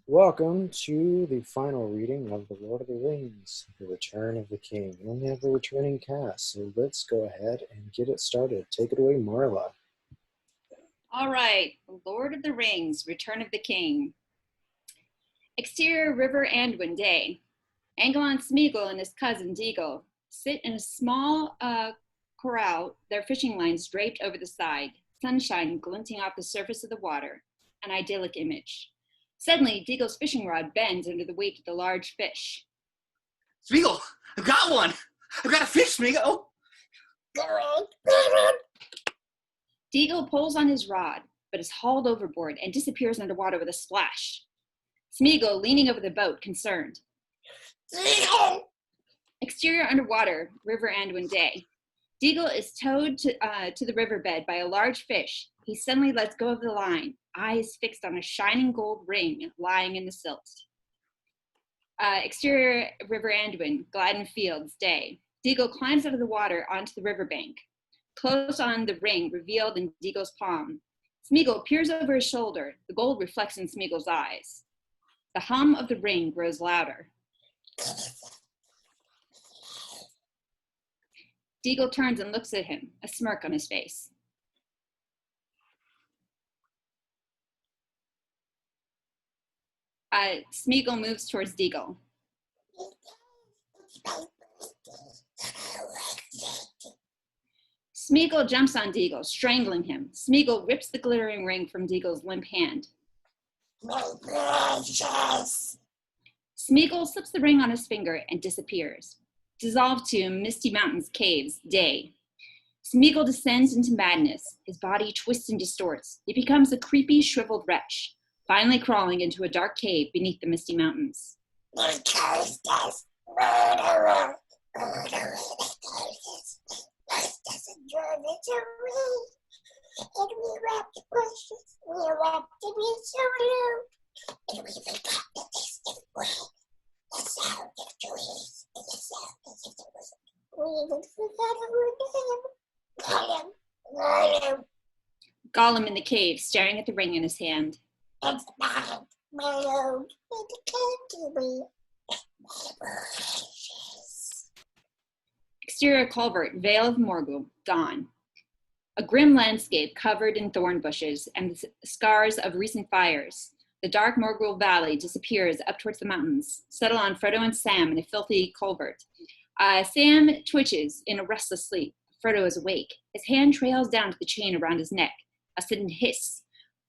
Welcome to the final reading of The Lord of the Rings, The Return of the King. We only have the returning cast, so let's go ahead and get it started. Take it away, Marla. All right, Lord of the Rings, Return of the King. Exterior River Anduin Day. Angelon Smeagol and his cousin Deagle sit in a small corral, their fishing lines draped over the side, sunshine glinting off the surface of the water, an idyllic image. Suddenly, Deagle's fishing rod bends under the weight of the large fish. Smeagol, I've got one! I've got a fish, Smeagol! Deagle pulls on his rod, but is hauled overboard and disappears underwater with a splash. Smeagol leaning over the boat, concerned. Exterior underwater, River Anduin Day. Deagle is towed to the riverbed by a large fish. He suddenly lets go of the line, eyes fixed on a shining gold ring lying in the silt. Exterior River Anduin, Gladden Fields Day. Deagle climbs out of the water onto the riverbank. Close on the ring revealed in Deagle's palm. Smeagol peers over his shoulder. The gold reflects in Smeagol's eyes. The hum of the ring grows louder. Deagle turns and looks at him, a smirk on his face. Smeagol moves towards Deagle. Smeagol jumps on Deagle, strangling him. Smeagol rips the glittering ring from Deagle's limp hand. My precious! Smeagol slips the ring on his finger and disappears. Dissolved to Misty Mountains Caves, Day. Smeagol descends into madness. His body twists and distorts. He becomes a creepy, shriveled wretch, finally crawling into a dark cave beneath the Misty Mountains. Gollum in the cave, staring at the ring in his hand. It's mine, my own. It came to me. Exterior culvert, Vale of Morgul, dawn. A grim landscape covered in thorn bushes and the scars of recent fires. The dark Morgul Valley disappears up towards the mountains, settle on Frodo and Sam in a filthy culvert. Sam twitches in a restless sleep. Frodo is awake. His hand trails down to the chain around his neck. A sudden hiss.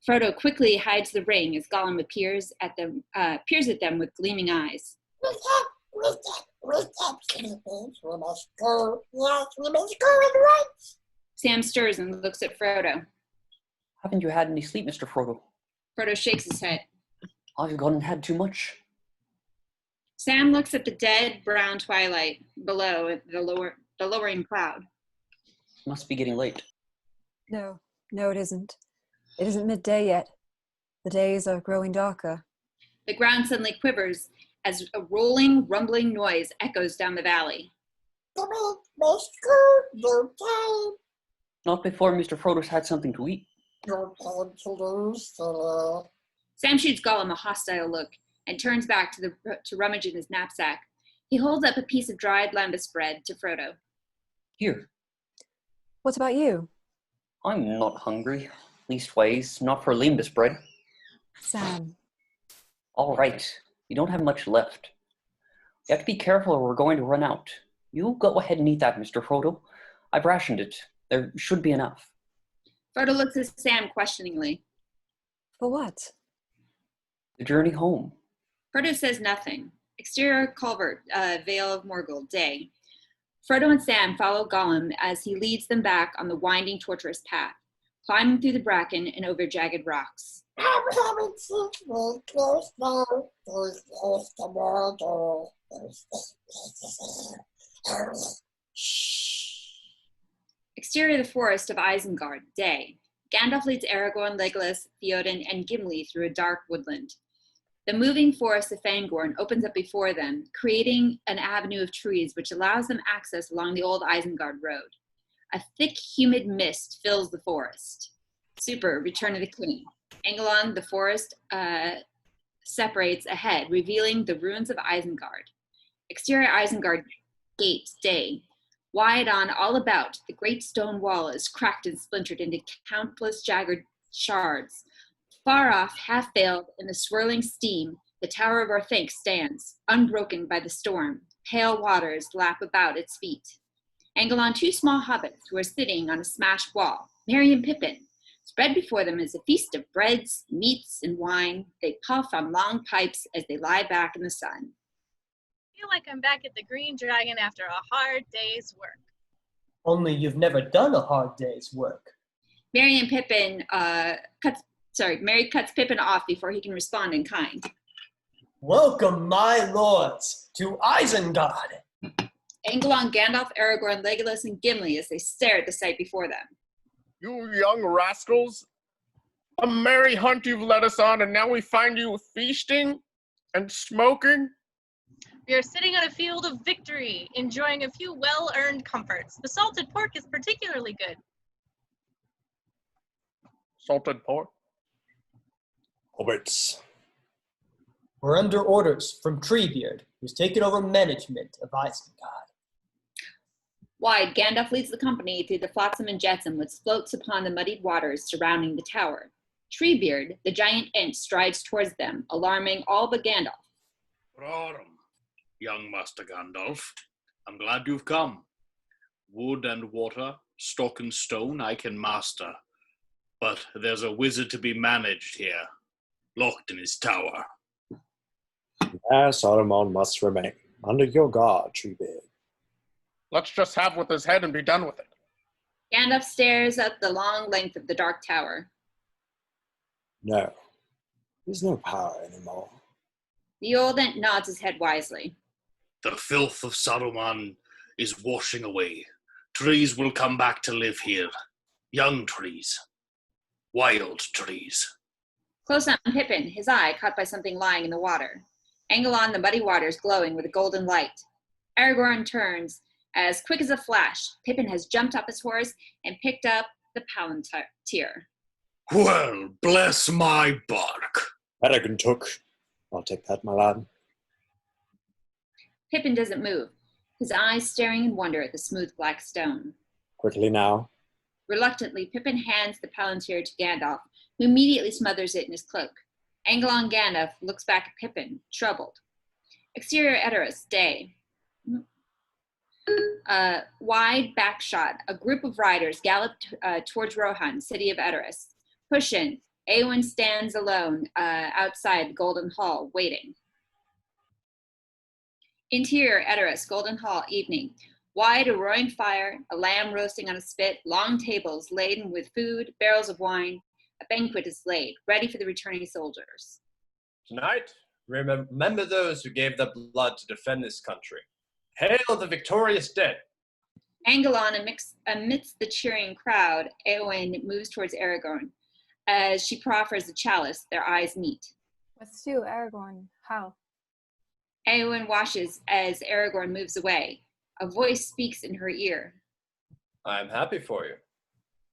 Frodo quickly hides the ring as Gollum appears at them with gleaming eyes. We must go. Yes, we must go at once. Sam stirs and looks at Frodo. Haven't you had any sleep, Mr. Frodo? Frodo shakes his head. I've gone and had too much. Sam looks at the dead brown twilight below the lowering cloud. Must be getting late. No, it isn't. It isn't midday yet. The days are growing darker. The ground suddenly quivers as a rolling, rumbling noise echoes down the valley. Not before Mr. Frodo's had something to eat. Sam shoots Gollum a hostile look and turns back to rummage in his knapsack. He holds up a piece of dried lembas bread to Frodo. Here. What about you? I'm not hungry. Leastways, not for lembas bread. Sam. All right. You don't have much left. You have to be careful or we're going to run out. You go ahead and eat that, Mr. Frodo. I've rationed it. There should be enough. Frodo looks at Sam questioningly. For what? The journey home. Frodo says nothing. Exterior culvert, Vale of Morgul, day. Frodo and Sam follow Gollum as he leads them back on the winding, tortuous path, climbing through the bracken and over jagged rocks. Exterior the forest of Isengard, day. Gandalf leads Aragorn, Legolas, Theoden, and Gimli through a dark woodland. The moving forest of Fangorn opens up before them, creating an avenue of trees which allows them access along the old Isengard road. A thick, humid mist fills the forest. Super, Return of the King. Angelon, the forest separates ahead, revealing the ruins of Isengard. Exterior Isengard gate day. Wide on all about, the great stone wall is cracked and splintered into countless jagged shards. Far off, half veiled in the swirling steam, the Tower of Orthanc stands, unbroken by the storm. Pale waters lap about its feet. Angle on two small hobbits who are sitting on a smashed wall, Merry and Pippin. Spread before them is a feast of breads, meats, and wine. They puff on long pipes as they lie back in the sun. I feel like I'm back at the Green Dragon after a hard day's work. Only you've never done a hard day's work. Merry cuts Pippin off before he can respond in kind. Welcome, my lords, to Isengard. Angle on Gandalf, Aragorn, Legolas, and Gimli as they stare at the sight before them. You young rascals! A merry hunt you've led us on, and now we find you feasting and smoking? We are sitting on a field of victory, enjoying a few well-earned comforts. The salted pork is particularly good. Salted pork? Hobbits. We're under orders from Treebeard, who's taken over management of Isengard. Wide, Gandalf leads the company through the flotsam and jetsam which floats upon the muddied waters surrounding the tower. Treebeard, the giant Ent, strides towards them, alarming all but Gandalf. Roram, young Master Gandalf. I'm glad you've come. Wood and water, stock and stone I can master. But there's a wizard to be managed here, locked in his tower. Yes, Saruman must remain. Under your guard, Treebeard. Let's just have with his head and be done with it. Gandalf stares at the long length of the dark tower. No. There's no power anymore. The old Ent nods his head wisely. The filth of Saruman is washing away. Trees will come back to live here. Young trees. Wild trees. Close on Pippin, his eye caught by something lying in the water. Angle on the muddy waters glowing with a golden light. Aragorn turns. As quick as a flash, Pippin has jumped off his horse and picked up the palantir. Well, bless my bark. Aragorn took. I'll take that, my lad. Pippin doesn't move, his eyes staring in wonder at the smooth black stone. Quickly now. Reluctantly, Pippin hands the palantir to Gandalf, who immediately smothers it in his cloak. Angle on Gandalf looks back at Pippin, troubled. Exterior Edoras, day. Wide back shot. A group of riders gallop towards Rohan, city of Edoras. Push in. Eowyn stands alone outside the Golden Hall, waiting. Interior Edoras, Golden Hall, evening. Wide, a roaring fire, a lamb roasting on a spit, long tables laden with food, barrels of wine. A banquet is laid, ready for the returning soldiers. Tonight, remember those who gave their blood to defend this country. Hail the victorious dead! Angle on amidst the cheering crowd, Eowyn moves towards Aragorn. As she proffers the chalice, their eyes meet. What's you, Aragorn? How? Eowyn washes as Aragorn moves away. A voice speaks in her ear. I am happy for you.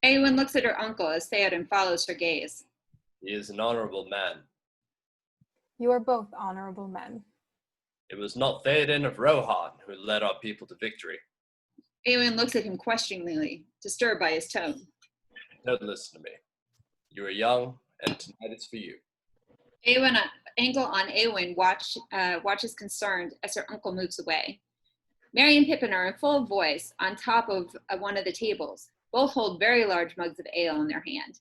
Eowyn looks at her uncle as Theoden follows her gaze. He is an honorable man. You are both honorable men. It was not Theoden of Rohan who led our people to victory. Eowyn looks at him questioningly, disturbed by his tone. Don't listen to me. You are young, and tonight it's for you. Angle on Eowyn watches concerned as her uncle moves away. Merry and Pippin are in full voice on top of one of the tables. Both hold very large mugs of ale in their hand.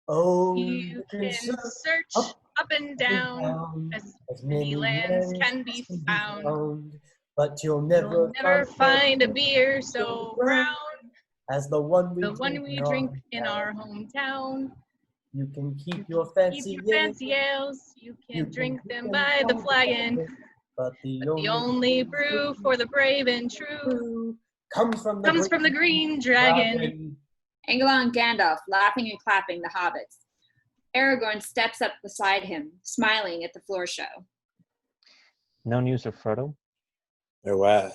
Oh, You can search up and down as many lands can be found. But you'll never find a beer so brown as the one we drink in our hometown. You can keep your fancy ales. You can drink them by the flagon. But the only brew for the brave and true comes from the Green Dragon. Angle on Gandalf, laughing and clapping the hobbits. Aragorn steps up beside him, smiling at the floor show. No news of Frodo? No word.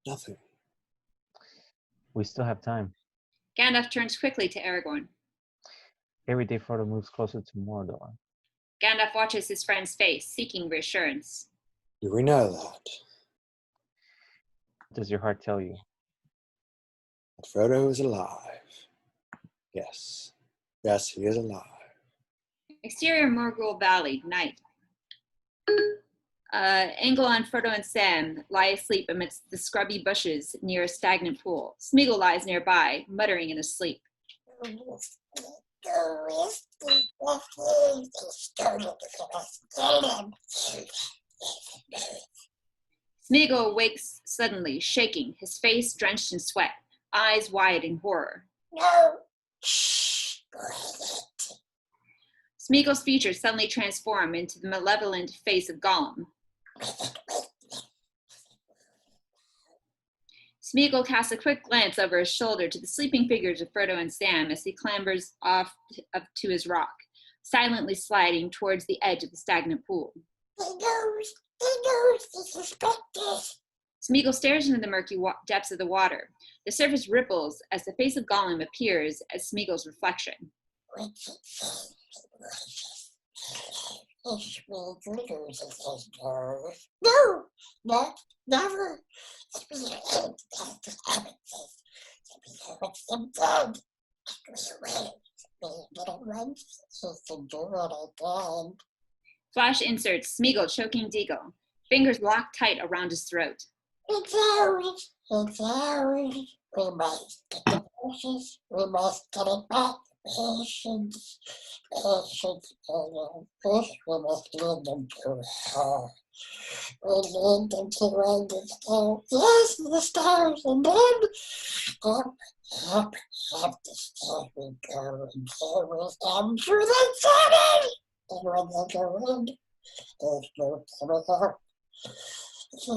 Nothing. We still have time. Gandalf turns quickly to Aragorn. Every day Frodo moves closer to Mordor. Gandalf watches his friend's face, seeking reassurance. Do we know that? What does your heart tell you? That Frodo is alive. Yes. Yes, he is alive. Exterior Morgul Valley, night. Angelon, Frodo, and Sam lie asleep amidst the scrubby bushes near a stagnant pool. Smeagol lies nearby, muttering in his sleep. Smeagol wakes suddenly, shaking, his face drenched in sweat, eyes wide in horror. No! Smeagol's features suddenly transform into the malevolent face of Gollum. Smeagol casts a quick glance over his shoulder to the sleeping figures of Frodo and Sam as he clambers off up to his rock, silently sliding towards the edge of the stagnant pool. He knows, he suspects. Smeagol stares into the murky depths of the water. The surface ripples as the face of Gollum appears as Smeagol's reflection. What's it say? If Smeagol loses his nose. No, not never. Smeagol wants him dead. But once he can do it again. Flash inserts Smeagol choking Deagle, fingers locked tight around his throat. It's ours. It's ours. We must get the horses. We must get it back. Patience. Patience. First, we must lead them to hell. We lead them to where the stars. Yes, the stars. And then, up the stairs we go. And there we stand through the city. And when they go in, there's no coming out. She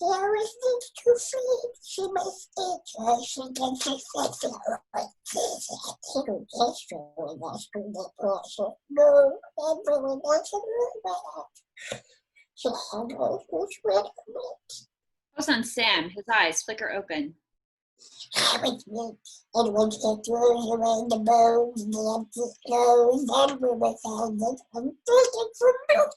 always needs to feed. She must eat her. She gets successful. Little gesture when I scream the pressure. No, everyone doesn't know that. She always was rid of it. Close on Sam, his eyes flicker open. With me, and once they throws around the bones, the empty clothes, and we were found it. I'm taking from milk.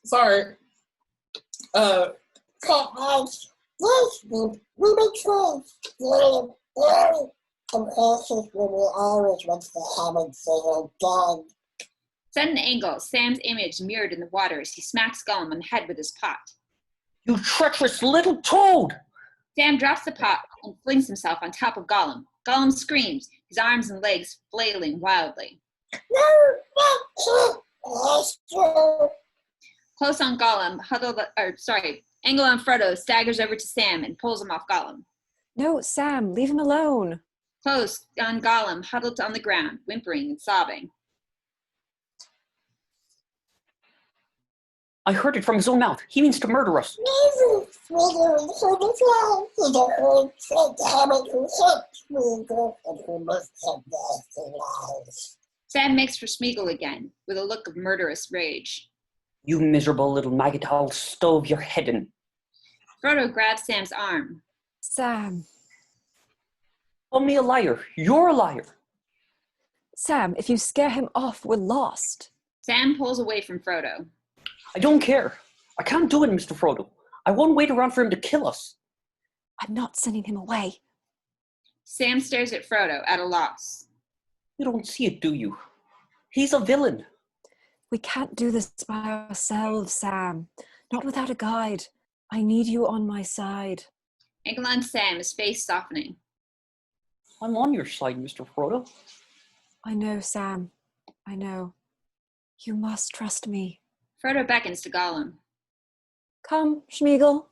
Sorry. Yes, we make choice. And precious will be always once the haven't sailed done. Sudden angle, Sam's image mirrored in the water as he smacks Gollum on the head with his pot. You treacherous little toad! Sam drops the pot and flings himself on top of Gollum. Gollum screams, his arms and legs flailing wildly. No, that's true. Close on Gollum, Angle on Frodo staggers over to Sam and pulls him off Gollum. No, Sam, leave him alone. Close on Gollum, huddled on the ground, whimpering and sobbing. I heard it from his own mouth. He means to murder us. Never. Smeagol and Frodo fly. He's a old trick habit who hates Smeagol and who must have nasty lies. Sam makes for Smeagol again, with a look of murderous rage. You miserable little maggot, I'll stove your head in. Frodo grabs Sam's arm. Sam. Call me a liar. You're a liar. Sam, if you scare him off, we're lost. Sam pulls away from Frodo. I don't care. I can't do it, Mr. Frodo. I won't wait around for him to kill us. I'm not sending him away. Sam stares at Frodo, at a loss. You don't see it, do you? He's a villain. We can't do this by ourselves, Sam. Not without a guide. I need you on my side. Angle on Sam, his face softening. I'm on your side, Mr. Frodo. I know, Sam. I know. You must trust me. Frodo beckons to Gollum. Come, Smeagol.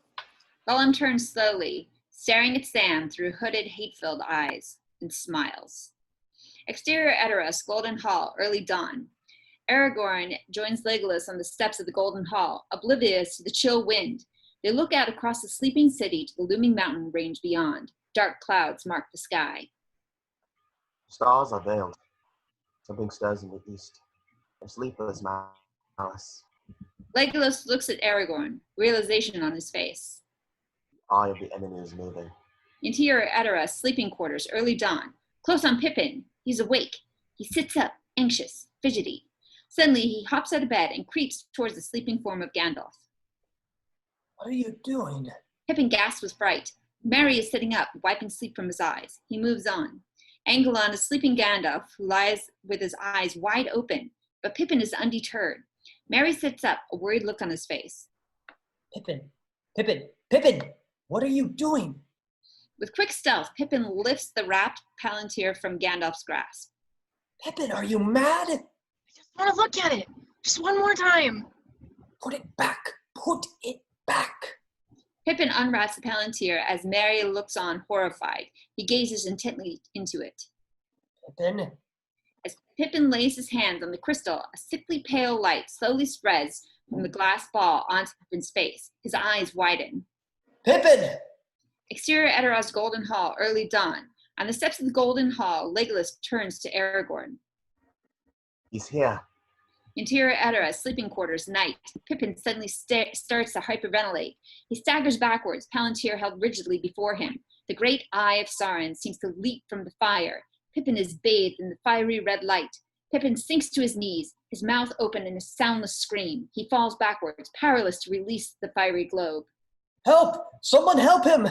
Gollum turns slowly, staring at Sam through hooded, hate-filled eyes, and smiles. Exterior Edoras, Golden Hall, early dawn. Aragorn joins Legolas on the steps of the Golden Hall, oblivious to the chill wind. They look out across the sleeping city to the looming mountain range beyond. Dark clouds mark the sky. The stars are veiled. Something stirs in the east. A sleepless malice. Legolas looks at Aragorn, realization on his face. The eye of the enemy is moving. Interior Edoras sleeping quarters, early dawn. Close on Pippin. He's awake. He sits up, anxious, fidgety. Suddenly, he hops out of bed and creeps towards the sleeping form of Gandalf. What are you doing? Pippin gasps with fright. Merry is sitting up, wiping sleep from his eyes. He moves on. Angelon is sleeping Gandalf, who lies with his eyes wide open, but Pippin is undeterred. Merry sits up, a worried look on his face. Pippin! Pippin! Pippin! What are you doing? With quick stealth, Pippin lifts the wrapped palantir from Gandalf's grasp. Pippin, are you mad? I just want to look at it. Just one more time. Put it back. Put it back. Pippin unwraps the palantir as Merry looks on, horrified. He gazes intently into it. Pippin? As Pippin lays his hands on the crystal, a sickly pale light slowly spreads from the glass ball onto Pippin's face. His eyes widen. Pippin! Exterior Edoras Golden Hall, early dawn. On the steps of the Golden Hall, Legolas turns to Aragorn. He's here. Interior Edoras sleeping quarters, night. Pippin suddenly starts to hyperventilate. He staggers backwards, palantir held rigidly before him. The great eye of Sauron seems to leap from the fire. Pippin is bathed in the fiery red light. Pippin sinks to his knees, his mouth open in a soundless scream. He falls backwards, powerless to release the fiery globe. Help! Someone help him!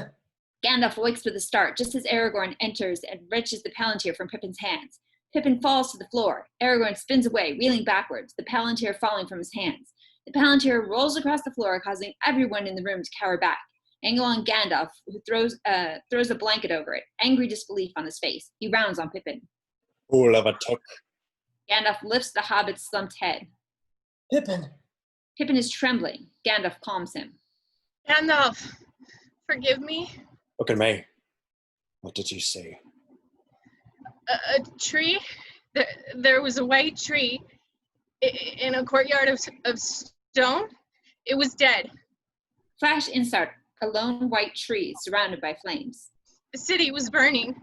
Gandalf wakes with a start, just as Aragorn enters and wrenches the palantir from Pippin's hands. Pippin falls to the floor. Aragorn spins away, reeling backwards, the palantir falling from his hands. The palantir rolls across the floor, causing everyone in the room to cower back. Angelon Gandalf, who throws a blanket over it, angry disbelief on his face. He rounds on Pippin. Fool of a took. Gandalf lifts the hobbit's slumped head. Pippin! Pippin is trembling. Gandalf calms him. Gandalf, forgive me. Look at me. What did you see? A tree? There was a white tree in a courtyard of stone. It was dead. Flash insert. A lone white tree surrounded by flames. The city was burning.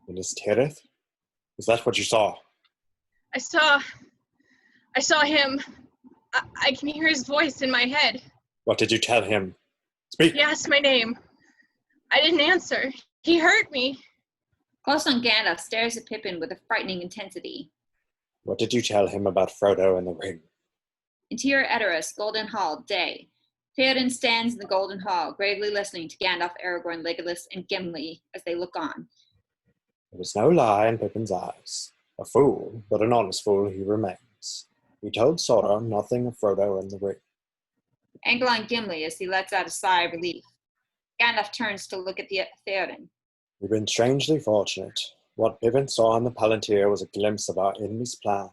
Minas Tirith? Is that what you saw? I saw him. I can hear his voice in my head. What did you tell him? Speak! He asked my name. I didn't answer. He hurt me. Close on Gandalf stares at Pippin with a frightening intensity. What did you tell him about Frodo and the ring? Interior Edoras, Golden Hall, day. Theoden stands in the Golden Hall, gravely listening to Gandalf, Aragorn, Legolas, and Gimli as they look on. There was no lie in Pippin's eyes. A fool, but an honest fool he remains. He told Sauron nothing of Frodo and the ring. Angelon Gimli as he lets out a sigh of relief. Gandalf turns to look at Theoden. We've been strangely fortunate. What Pippin saw in the Palantir was a glimpse of our enemy's plan.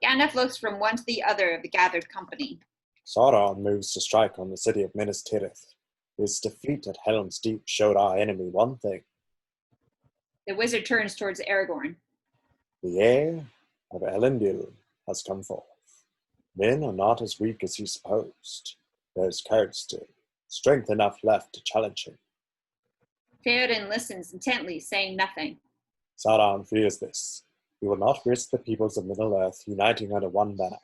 Gandalf looks from one to the other of the gathered company. Sauron moves to strike on the city of Minas Tirith. His defeat at Helm's Deep showed our enemy one thing. The wizard turns towards Aragorn. The heir of Elendil has come forth. Men are not as weak as you supposed. There's courage still, strength enough left to challenge him. Theoden listens intently, saying nothing. Sauron fears this. He will not risk the peoples of Middle-earth uniting under one banner.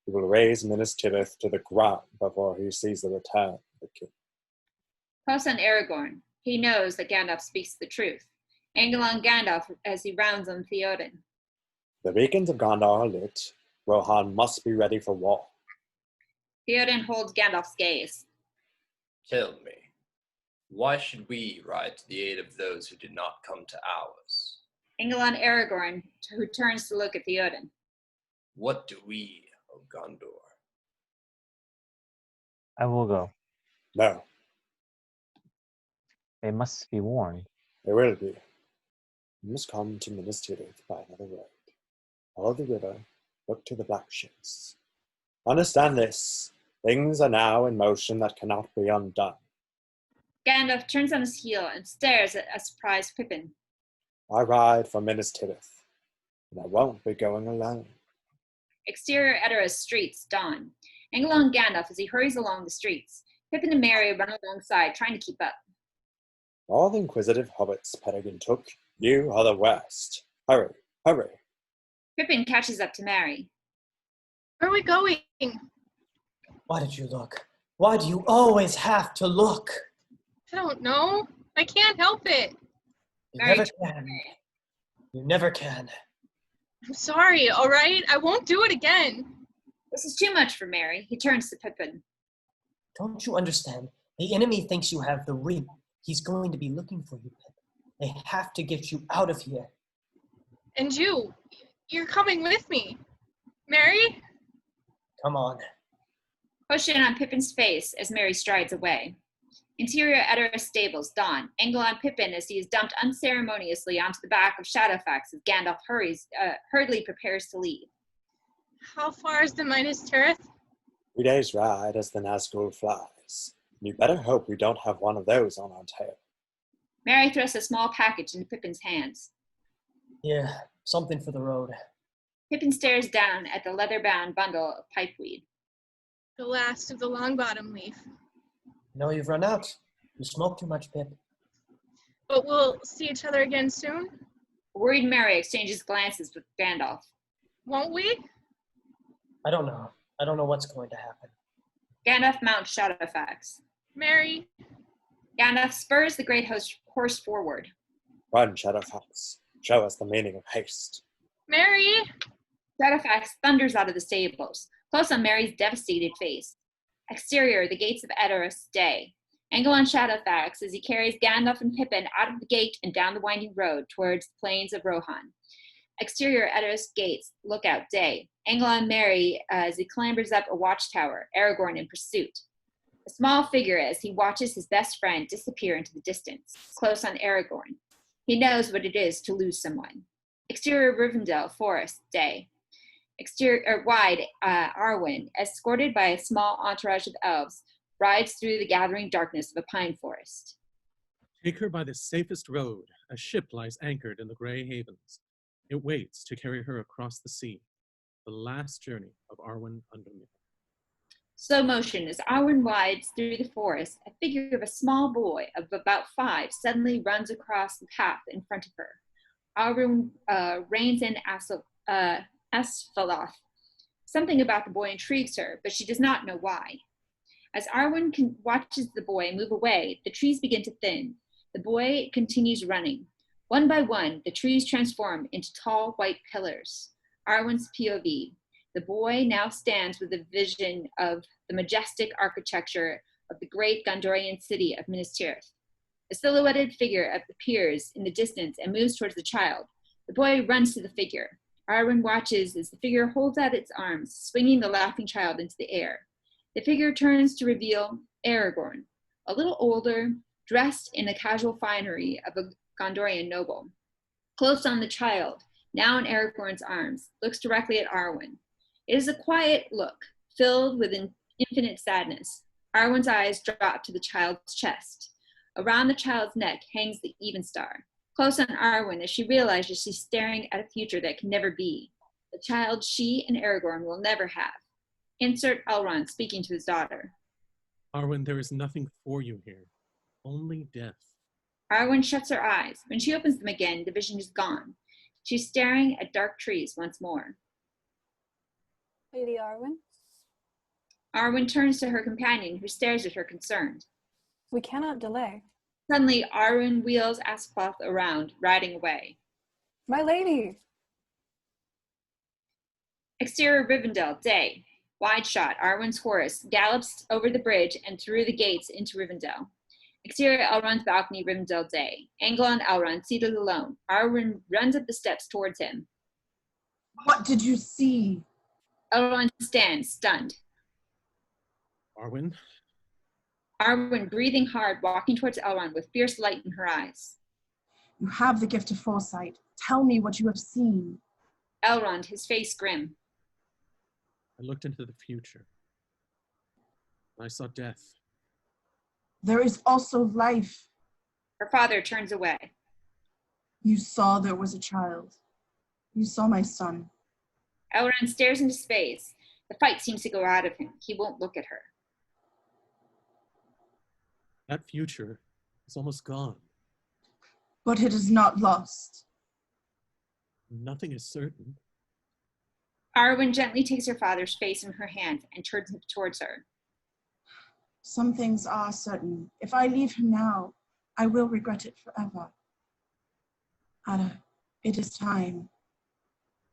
He will raise Minas Tirith to the ground before he sees the return of the king. Close on Aragorn. He knows that Gandalf speaks the truth. Angelon Gandalf as he rounds on Theoden. The beacons of Gondor are lit. Rohan must be ready for war. Theoden holds Gandalf's gaze. Tell me, why should we ride to the aid of those who did not come to ours? Angelon Aragorn, who turns to look at Theoden. What do we of Gondor? I will go. No, They must be warned. they will be. You must come to Minas Tirith by another road. Follow the river, look to the black ships. Understand this. Things are now in motion that cannot be undone. Gandalf turns on his heel and stares at a surprised Pippin. I ride for Minas Tirith, and I won't be going alone. Exterior Edoras streets, dawn. Angelon Gandalf as he hurries along the streets. Pippin and Merry run alongside, trying to keep up. All the inquisitive hobbits Peregrine took, you are the worst. Hurry, hurry. Pippin catches up to Merry. Where are we going? Why did you look? Why do you always have to look? I don't know. I can't help it. You never can. You never can. I'm sorry, all right? I won't do it again. This is too much for Mary. He turns to Pippin. Don't you understand? The enemy thinks you have the ring. He's going to be looking for you, Pip. They have to get you out of here. And you're coming with me. Mary? Come on. Push in on Pippin's face as Mary strides away. Interior Edoras stables, dawn. Angle on Pippin as he is dumped unceremoniously onto the back of Shadowfax as Gandalf hurriedly prepares to leave. How far is the Minas Tirith? 3 days' ride as the Nazgul flies. You better hope we don't have one of those on our tail. Mary thrusts a small package into Pippin's hands. Here, something for the road. Pippin stares down at the leather-bound bundle of pipeweed. The last of the Longbottom leaf. No, you've run out. You smoke too much, Pip. But we'll see each other again soon? Worried Mary exchanges glances with Gandalf. Won't we? I don't know. I don't know what's going to happen. Gandalf mounts Shadowfax. Mary. Gandalf spurs the great horse forward. Run, Shadowfax. Show us the meaning of haste. Mary! Shadowfax thunders out of the stables, close on Mary's devastated face. Exterior, the gates of Edoras day. Angle on Shadowfax as he carries Gandalf and Pippin out of the gate and down the winding road towards the plains of Rohan. Exterior Edoras gates, lookout day. Angle on Mary as he clambers up a watchtower, Aragorn in pursuit. A small figure as he watches his best friend disappear into the distance, close on Aragorn. He knows what it is to lose someone. Exterior Rivendell forest, day. Exterior wide Arwen, escorted by a small entourage of elves, rides through the gathering darkness of a pine forest. Take her by the safest road. A ship lies anchored in the Grey Havens. It waits to carry her across the sea. The last journey of Arwen Undermere. Slow motion as Arwen rides through the forest, a figure of a small boy of about 5 suddenly runs across the path in front of her. Arwen reins in Asphaloth. Something about the boy intrigues her, but she does not know why. As Arwen watches the boy move away, the trees begin to thin. The boy continues running. One by one, the trees transform into tall white pillars. Arwen's POV. The boy now stands with a vision of the majestic architecture of the great Gondorian city of Minas Tirith. A silhouetted figure appears in the distance and moves towards the child. The boy runs to the figure. Arwen watches as the figure holds out its arms, swinging the laughing child into the air. The figure turns to reveal Aragorn, a little older, dressed in the casual finery of a Gondorian noble. Close on the child, now in Aragorn's arms, looks directly at Arwen. It is a quiet look, filled with infinite sadness. Arwen's eyes drop to the child's chest. Around the child's neck hangs the Evenstar. Close on Arwen as she realizes she's staring at a future that can never be. The child she and Aragorn will never have. Insert Elrond speaking to his daughter. Arwen, there is nothing for you here. Only death. Arwen shuts her eyes. When she opens them again, the vision is gone. She's staring at dark trees once more. Lady Arwen? Arwen turns to her companion, who stares at her concerned. We cannot delay. Suddenly, Arwen wheels Ascloth around, riding away. My lady! Exterior Rivendell, day. Wide shot, Arwen's horse gallops over the bridge and through the gates into Rivendell. Exterior Elrond's balcony, Rivendell, day. Angle on Elrond, seated alone. Arwen runs up the steps towards him. What did you see? Elrond stands, stunned. Arwen? Arwen, breathing hard, walking towards Elrond with fierce light in her eyes. You have the gift of foresight. Tell me what you have seen. Elrond, his face grim. I looked into the future. I saw death. There is also life. Her father turns away. You saw there was a child. You saw my son. Elrond stares into space. The fight seems to go out of him. He won't look at her. That future is almost gone. But it is not lost. Nothing is certain. Arwen gently takes her father's face in her hand and turns him towards her. Some things are certain. If I leave him now, I will regret it forever. Ada, it is time.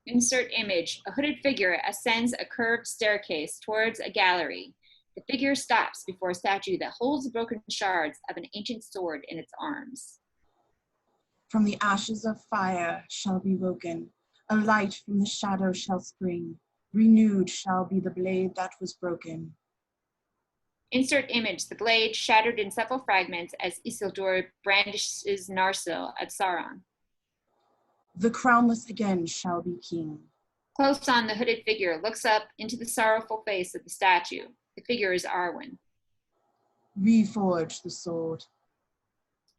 Insert image. A hooded figure ascends a curved staircase towards a gallery. The figure stops before a statue that holds the broken shards of an ancient sword in its arms. From the ashes of fire shall be woken. A light from the shadow shall spring. Renewed shall be the blade that was broken. Insert image. The blade shattered in several fragments as Isildur brandishes Narsil at Sauron. The crownless again shall be king. Close on, the hooded figure looks up into the sorrowful face of the statue. The figure is Arwen. Reforge the sword.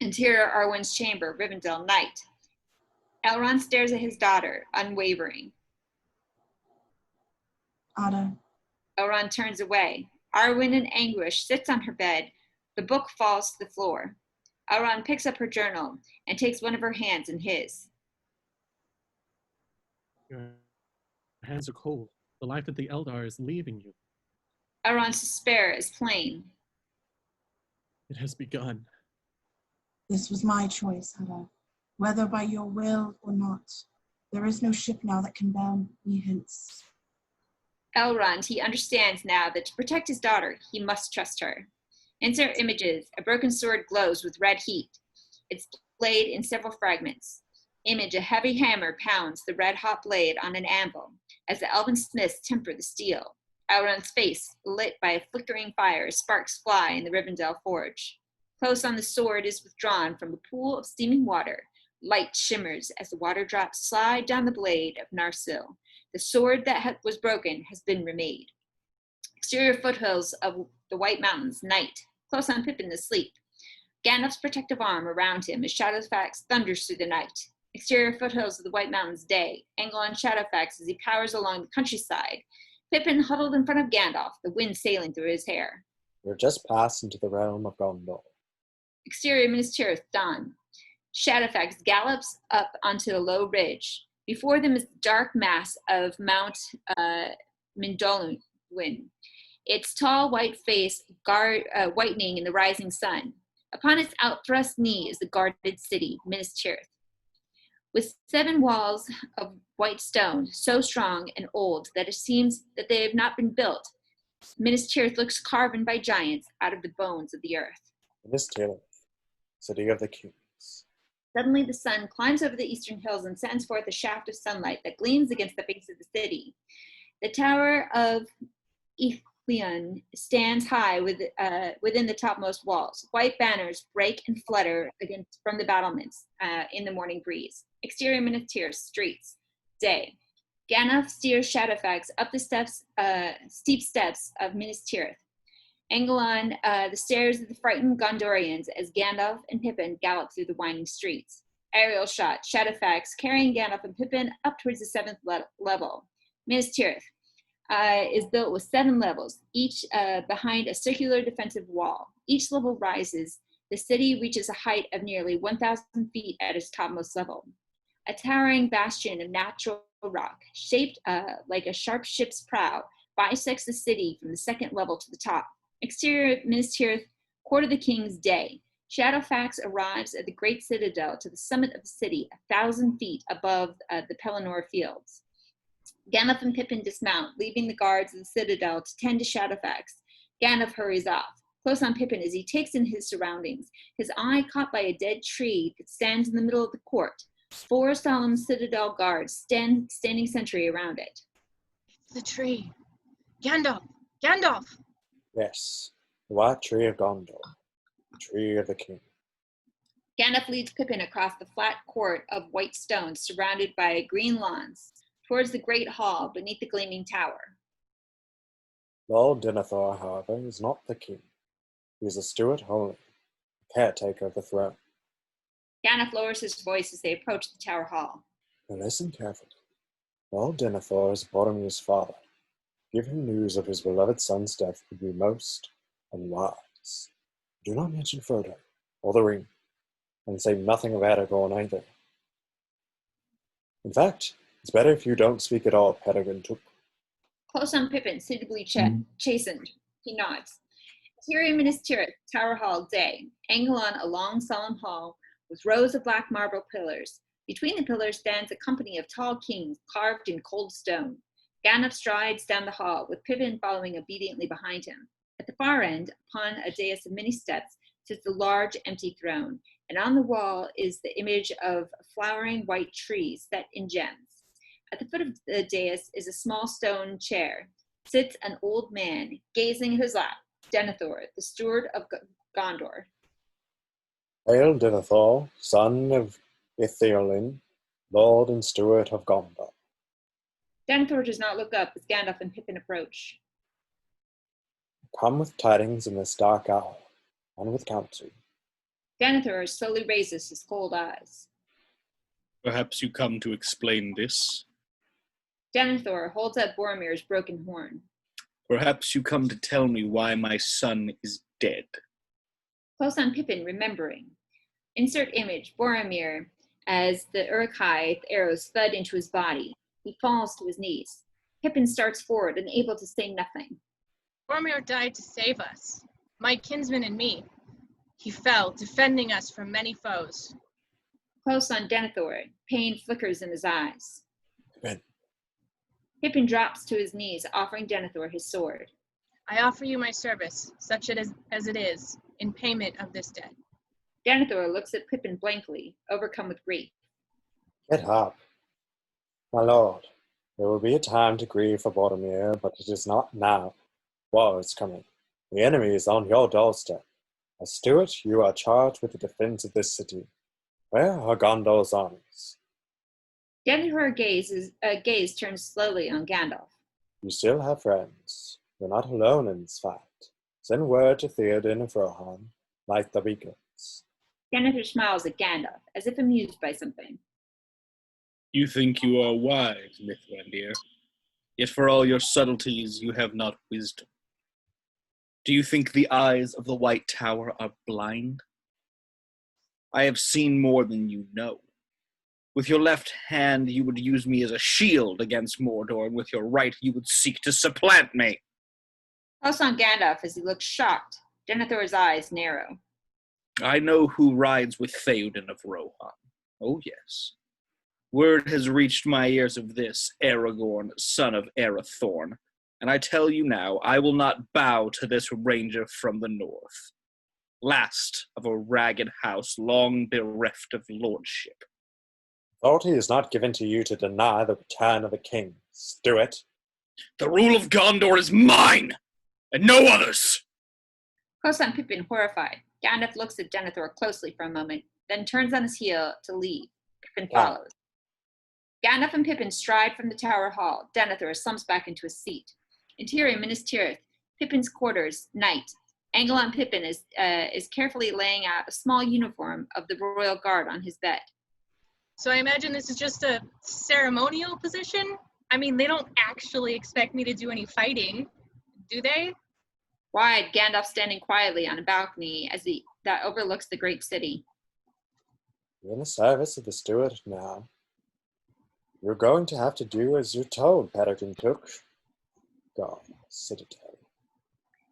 Interior Arwen's chamber, Rivendell, night. Elrond stares at his daughter, unwavering. Ada. Elrond turns away. Arwen in anguish sits on her bed. The book falls to the floor. Elrond picks up her journal and takes one of her hands in his. Your hands are cold. The life of the Eldar is leaving you. Elrond's despair is plain. It has begun. This was my choice, Ada. Whether by your will or not, there is no ship now that can bear me hence. Elrond, he understands now that to protect his daughter, he must trust her. Insert images. A broken sword glows with red heat. Its blade in several fragments. Image, a heavy hammer pounds the red-hot blade on an anvil as the elven smiths temper the steel. Elrond's face, lit by a flickering fire, sparks fly in the Rivendell forge. Close on, the sword is withdrawn from a pool of steaming water. Light shimmers as the water drops slide down the blade of Narsil. The sword that was broken has been remade. Exterior foothills of the White Mountains, night. Close on, Pippin asleep. Gandalf's protective arm around him as Shadowfax thunders through the night. Exterior foothills of the White Mountains, day. Angle on Shadowfax as he powers along the countryside. Pippin huddled in front of Gandalf, the wind sailing through his hair. We're just passed into the realm of Gondor. Exterior Minas Tirith, dawn. Shadowfax gallops up onto a low ridge. Before them is the dark mass of Mount Mindolluin. Its tall white face whitening in the rising sun. Upon its outthrust knee is the guarded city, Minas Tirith. With 7 walls of white stone, so strong and old that it seems that they have not been built, Minas Tirith looks carven by giants out of the bones of the earth. Minas Tirith, city of the kings. Suddenly the sun climbs over the eastern hills and sends forth a shaft of sunlight that gleams against the face of the city. The tower of Ithilien stands high within the topmost walls. White banners break and flutter from the battlements in the morning breeze. Exterior Minas Tirith, streets, day. Gandalf steers Shadowfax up the steep steps of Minas Tirith. Angle on the stairs of the frightened Gondorians as Gandalf and Pippin gallop through the winding streets. Aerial shot, Shadowfax carrying Gandalf and Pippin up towards the 7th level. Minas Tirith is built with 7 levels, each behind a circular defensive wall. Each level rises. The city reaches a height of nearly 1,000 feet at its topmost level. A towering bastion of natural rock, shaped like a sharp ship's prow, bisects the city from the 2nd level to the top. Exterior Minas Tirith, Court of the King's, day. Shadowfax arrives at the great citadel to the summit of the city, 1,000 feet above the Pelennor fields. Gandalf and Pippin dismount, leaving the guards of the citadel to tend to Shadowfax. Gandalf hurries off. Close on Pippin as he takes in his surroundings, his eye caught by a dead tree that stands in the middle of the court. 4 solemn citadel guards standing sentry around it. The tree. Gandalf! Gandalf! Yes, the white tree of Gondor, the tree of the king. Gandalf leads Pippin across the flat court of white stone surrounded by green lawns, towards the great hall beneath the gleaming tower. Lord Denethor, however, is not the king. He is a steward only, a caretaker of the throne. Gandalf lowers his voice as they approach the tower hall. Now listen carefully. Lord Denethor is Boromir's father. Give him news of his beloved son's death would be most unwise. Do not mention Frodo or the ring, and say nothing of Aragorn either. In fact, it's better if you don't speak at all, Peregrine Took. Close on Pippin, suitably chastened. He nods. Exterior Minas Tirith, Tower Hall, day. Angle on a long, solemn hall with rows of black marble pillars. Between the pillars stands a company of tall kings carved in cold stone. Gandalf strides down the hall, with Pippin following obediently behind him. At the far end, upon a dais of many steps, sits a large, empty throne, and on the wall is the image of a flowering white tree set in gems. At the foot of the dais is a small stone chair. Sits an old man, gazing at his lap, Denethor, the steward of Gondor. Hail, Denethor, son of Ithilin, lord and steward of Gondor. Denethor does not look up as Gandalf and Pippin approach. Come with tidings in this dark hour, and with counsel. Denethor slowly raises his cold eyes. Perhaps you come to explain this. Denethor holds up Boromir's broken horn. Perhaps you come to tell me why my son is dead. Close on Pippin, remembering. Insert image, Boromir, as the Uruk-hai arrows thud into his body. He falls to his knees. Pippin starts forward, unable to say nothing. Boromir died to save us, my kinsman and me. He fell, defending us from many foes. Close on Denethor, pain flickers in his eyes. Pippin. Pippin drops to his knees, offering Denethor his sword. I offer you my service, such as it is, in payment of this debt. Denethor looks at Pippin blankly, overcome with grief. Get up. My lord, there will be a time to grieve for Boromir, but it is not now. War is coming. The enemy is on your doorstep. As steward, you are charged with the defense of this city. Where are Gondor's armies? Denethor's gaze turns slowly on Gandalf. You still have friends. You're not alone in this fight. Send word to Theoden of Rohan. Light the beacons. Denethor smiles at Gandalf, as if amused by something. You think you are wise, Mithrandir, yet for all your subtleties you have not wisdom. Do you think the eyes of the White Tower are blind? I have seen more than you know. With your left hand you would use me as a shield against Mordor, and with your right you would seek to supplant me. Close on Gandalf as he looks shocked. Denethor's eyes narrow. I know who rides with Theoden of Rohan. Oh yes. Word has reached my ears of this, Aragorn, son of Arathorn, and I tell you now, I will not bow to this ranger from the north. Last of a ragged house long bereft of lordship. Authority is not given to you to deny the return of the king. Do it. The rule of Gondor is mine, and no others! Close on Pippin, horrified. Gandalf looks at Denethor closely for a moment, then turns on his heel to leave. Pippin follows. Gandalf and Pippin stride from the tower hall. Denethor slumps back into his seat. Interior Minas Tirith, Pippin's quarters, night. Angle on Pippin is carefully laying out a small uniform of the royal guard on his bed. So I imagine this is just a ceremonial position? I mean, they don't actually expect me to do any fighting, do they? Wide, Gandalf standing quietly on a balcony that overlooks the great city. You're in the service of the steward now. You're going to have to do as you're told, Peterkin Took. Go, citadel.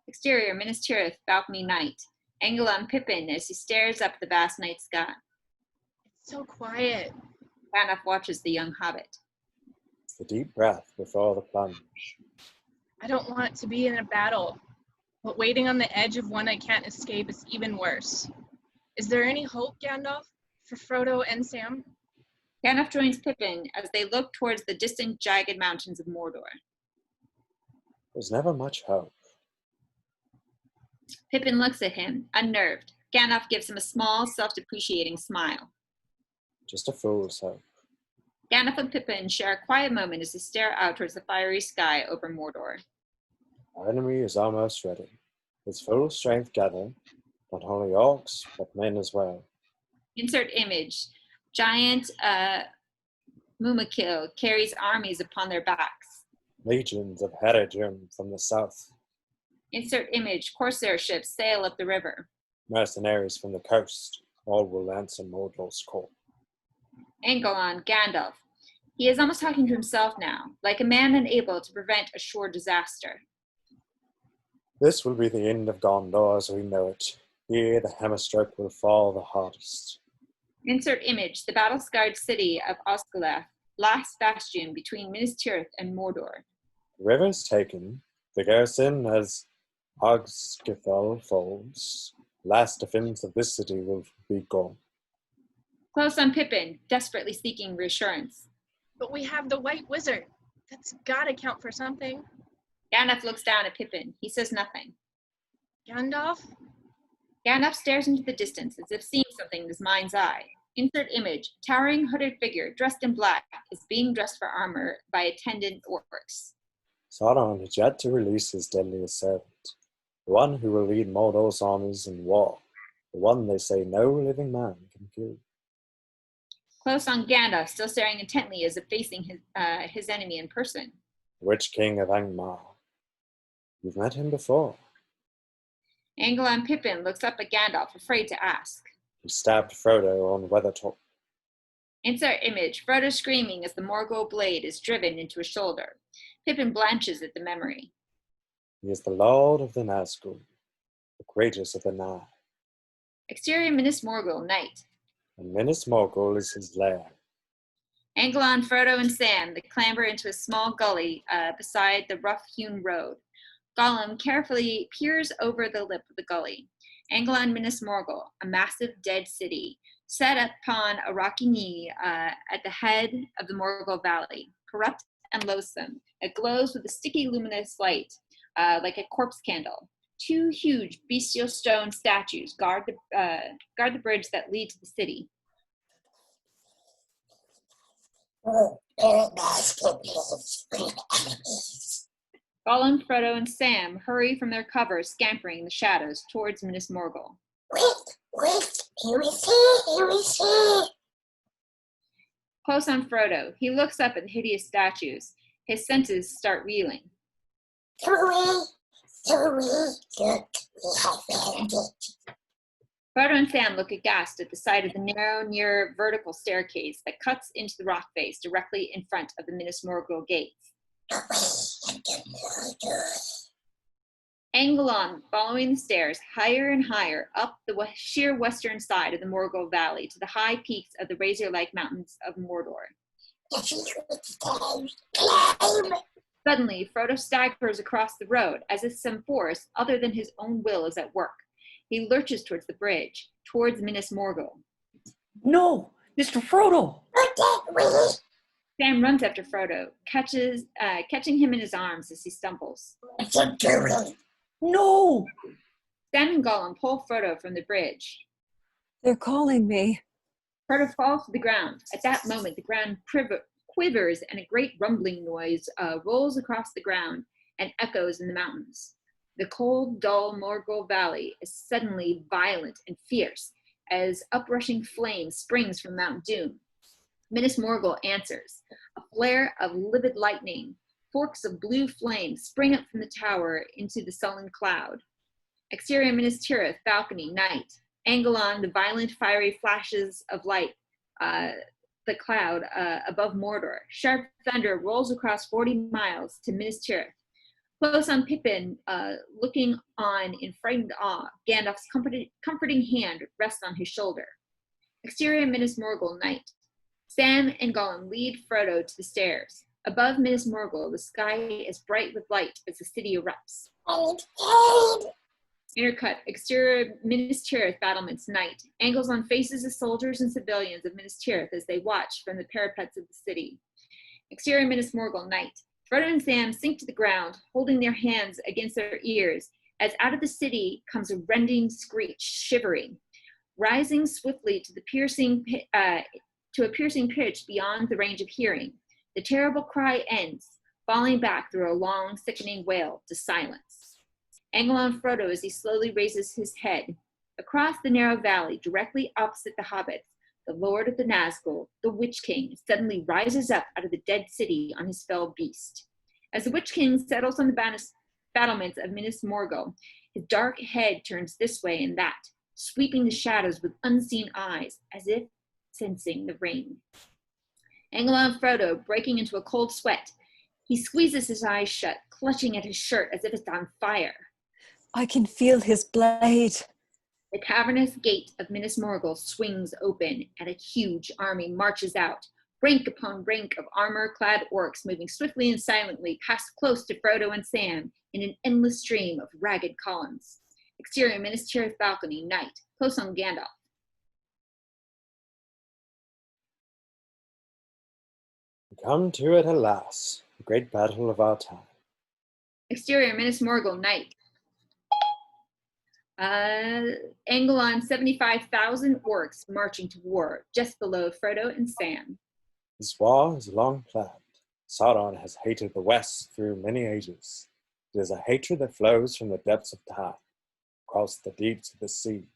Exterior, Minas Tirith, balcony night. Angle on Pippin as he stares up at the vast night sky. It's so quiet. Gandalf watches the young hobbit. It's the deep breath before the plunge. I don't want to be in a battle, but waiting on the edge of one I can't escape is even worse. Is there any hope, Gandalf, for Frodo and Sam? Gandalf joins Pippin as they look towards the distant, jagged mountains of Mordor. There's never much hope. Pippin looks at him, unnerved. Gandalf gives him a small, self-depreciating smile. Just a fool's hope. Gandalf and Pippin share a quiet moment as they stare out towards the fiery sky over Mordor. Our enemy is almost ready. His full strength gathered, not only orcs, but men as well. Insert image. Giant Mumakil carries armies upon their backs. Legions of Haradrim from the south. Insert image. Corsair ships sail up the river. Mercenaries from the coast. All will answer Mordor's call. Angle on Gandalf. He is almost talking to himself now, like a man unable to prevent a sure disaster. This will be the end of Gondor as we know it. Here the hammer-stroke will fall the hardest. Insert image, the battle-scarred city of Osgiliath, last bastion between Minas Tirith and Mordor. The river is taken. The garrison as Osgiliath falls. The last defense of this city will be gone. Close on Pippin, desperately seeking reassurance. But we have the White Wizard. That's gotta count for something. Gandalf looks down at Pippin. He says nothing. Gandalf? Gandalf stares into the distance as if seeing something in his mind's eye. Insert image, towering hooded figure dressed in black is being dressed for armor by attendant orcs. Sauron has yet to release his deadliest servant, the one who will lead Mordor's armies in war, the one they say no living man can kill. Close on Gandalf, still staring intently as if facing his enemy in person. The Witch King of Angmar. You've met him before. Angela and Pippin looks up at Gandalf, afraid to ask. He stabbed Frodo on Weathertop. Insert image, Frodo screaming as the Morgul blade is driven into his shoulder. Pippin blanches at the memory. He is the Lord of the Nazgul, the greatest of the Nine. Exterior Minas Morgul, night. And Minas Morgul is his lair. Angelon, Frodo, and Sam, they clamber into a small gully beside the rough-hewn road. Gollum carefully peers over the lip of the gully. Angelon, Minas Morgul, a massive dead city, set upon a rocky knee at the head of the Morgul Valley, corrupt and loathsome. It glows with a sticky, luminous light, like a corpse candle. Two huge bestial stone statues guard the bridge that leads to the city. Gollum, Frodo, and Sam hurry from their cover, scampering in the shadows towards Minas Morgul. Wait, here we see. Close on Frodo, he looks up at the hideous statues. His senses start reeling. Look, we have found it. Frodo and Sam look aghast at the sight of the narrow, near vertical staircase that cuts into the rock face directly in front of the Minas Morgul gates. Angelon, following the stairs, higher and higher up the sheer western side of the Morgul Valley to the high peaks of the razor-like mountains of Mordor. Suddenly, Frodo staggers across the road as if some force other than his own will is at work. He lurches towards the bridge, towards Minas Morgul. No, Mr. Frodo! Sam runs after Frodo, catching him in his arms as he stumbles. No! Sam and Gollum pull Frodo from the bridge. They're calling me. Frodo falls to the ground. At that moment, the ground quivers and a great rumbling noise rolls across the ground and echoes in the mountains. The cold, dull Morgul Valley is suddenly violent and fierce as uprushing flame springs from Mount Doom. Minas Morgul answers. A flare of livid lightning, forks of blue flame spring up from the tower into the sullen cloud. Exterior Minas Tirith, balcony, night. Angelon, the violent, fiery flashes of light, the cloud above Mordor. Sharp thunder rolls across 40 miles to Minas Tirith. Close on Pippin, looking on in frightened awe, Gandalf's comforting hand rests on his shoulder. Exterior Minas Morgul, night. Sam and Gollum lead Frodo to the stairs. Above Minas Morgul, the sky is bright with light as the city erupts. Intercut, exterior Minas Tirith battlements, night. Angles on faces of soldiers and civilians of Minas Tirith as they watch from the parapets of the city. Exterior Minas Morgul, night. Frodo and Sam sink to the ground, holding their hands against their ears, as out of the city comes a rending screech, shivering, rising swiftly to a piercing pitch beyond the range of hearing. The terrible cry ends, falling back through a long, sickening wail to silence. Angelon Frodo as he slowly raises his head. Across the narrow valley, directly opposite the hobbits, the Lord of the Nazgul, the Witch King, suddenly rises up out of the dead city on his felled beast. As the Witch King settles on the battlements of Minas Morgul, his dark head turns this way and that, sweeping the shadows with unseen eyes, as if sensing the rain. Angelon Frodo, breaking into a cold sweat, he squeezes his eyes shut, clutching at his shirt as if it's on fire. I can feel his blade. The cavernous gate of Minas Morgul swings open, and a huge army marches out, rank upon rank of armor-clad orcs moving swiftly and silently past close to Frodo and Sam in an endless stream of ragged columns. Exterior Minas Tirith balcony, night, close on Gandalf. We come to it, alas, the great battle of our time. Exterior Minas Morgul, night. Anglon 75,000 orcs marching to war just below Frodo and Sam. This war is long planned. Sauron has hated the West through many ages. It is a hatred that flows from the depths of time, across the deeps of the sea.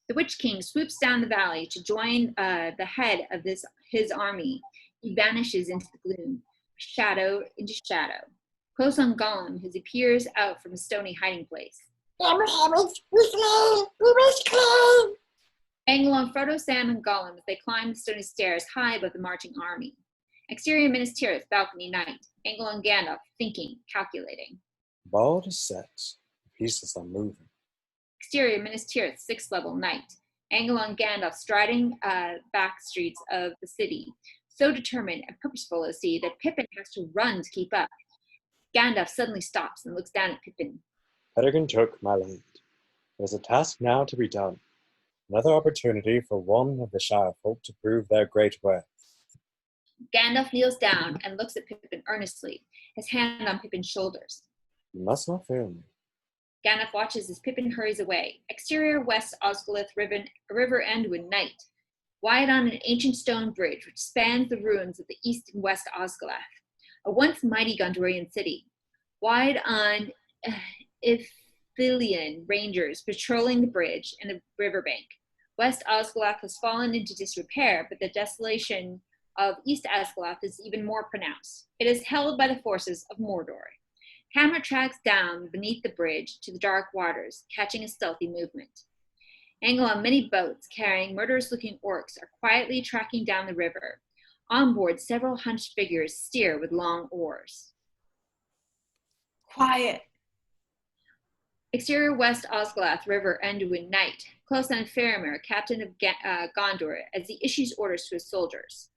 The Witch King swoops down the valley to join the head of his army. He vanishes into the gloom, shadow into shadow. Close on Gollum, as he peers out from a stony hiding place. Anglon, Frodo, Sam, and Gollum as they climb the stony stairs high above the marching army. Exterior Minas Tirith, balcony, night. Anglon, Gandalf, thinking, calculating. The ball is set. The pieces are moving. Exterior Minas Tirith, 6th level, night. Anglon, Gandalf striding back streets of the city, so determined and purposeful is he that Pippin has to run to keep up. Gandalf suddenly stops and looks down at Pippin. Peregrine took my lead. There's a task now to be done. Another opportunity for one of the Shire folk to prove their great worth. Gandalf kneels down and looks at Pippin earnestly, his hand on Pippin's shoulders. You must not fail me. Gandalf watches as Pippin hurries away. Exterior West Osgiliath River Anduin, night. Wide on an ancient stone bridge which spans the ruins of the East and West Osgiliath, a once mighty Gondorian city. Wide on Ithilien rangers patrolling the bridge and the riverbank. West Osgiliath has fallen into disrepair, but the desolation of East Osgiliath is even more pronounced. It is held by the forces of Mordor. Hammer tracks down beneath the bridge to the dark waters, catching a stealthy movement. Anglon, many boats carrying murderous-looking orcs are quietly tracking down the river. On board, several hunched figures steer with long oars. Quiet. Exterior West Osgiliath River Anduin, night. Close on Faramir, captain of Gondor, as he issues orders to his soldiers.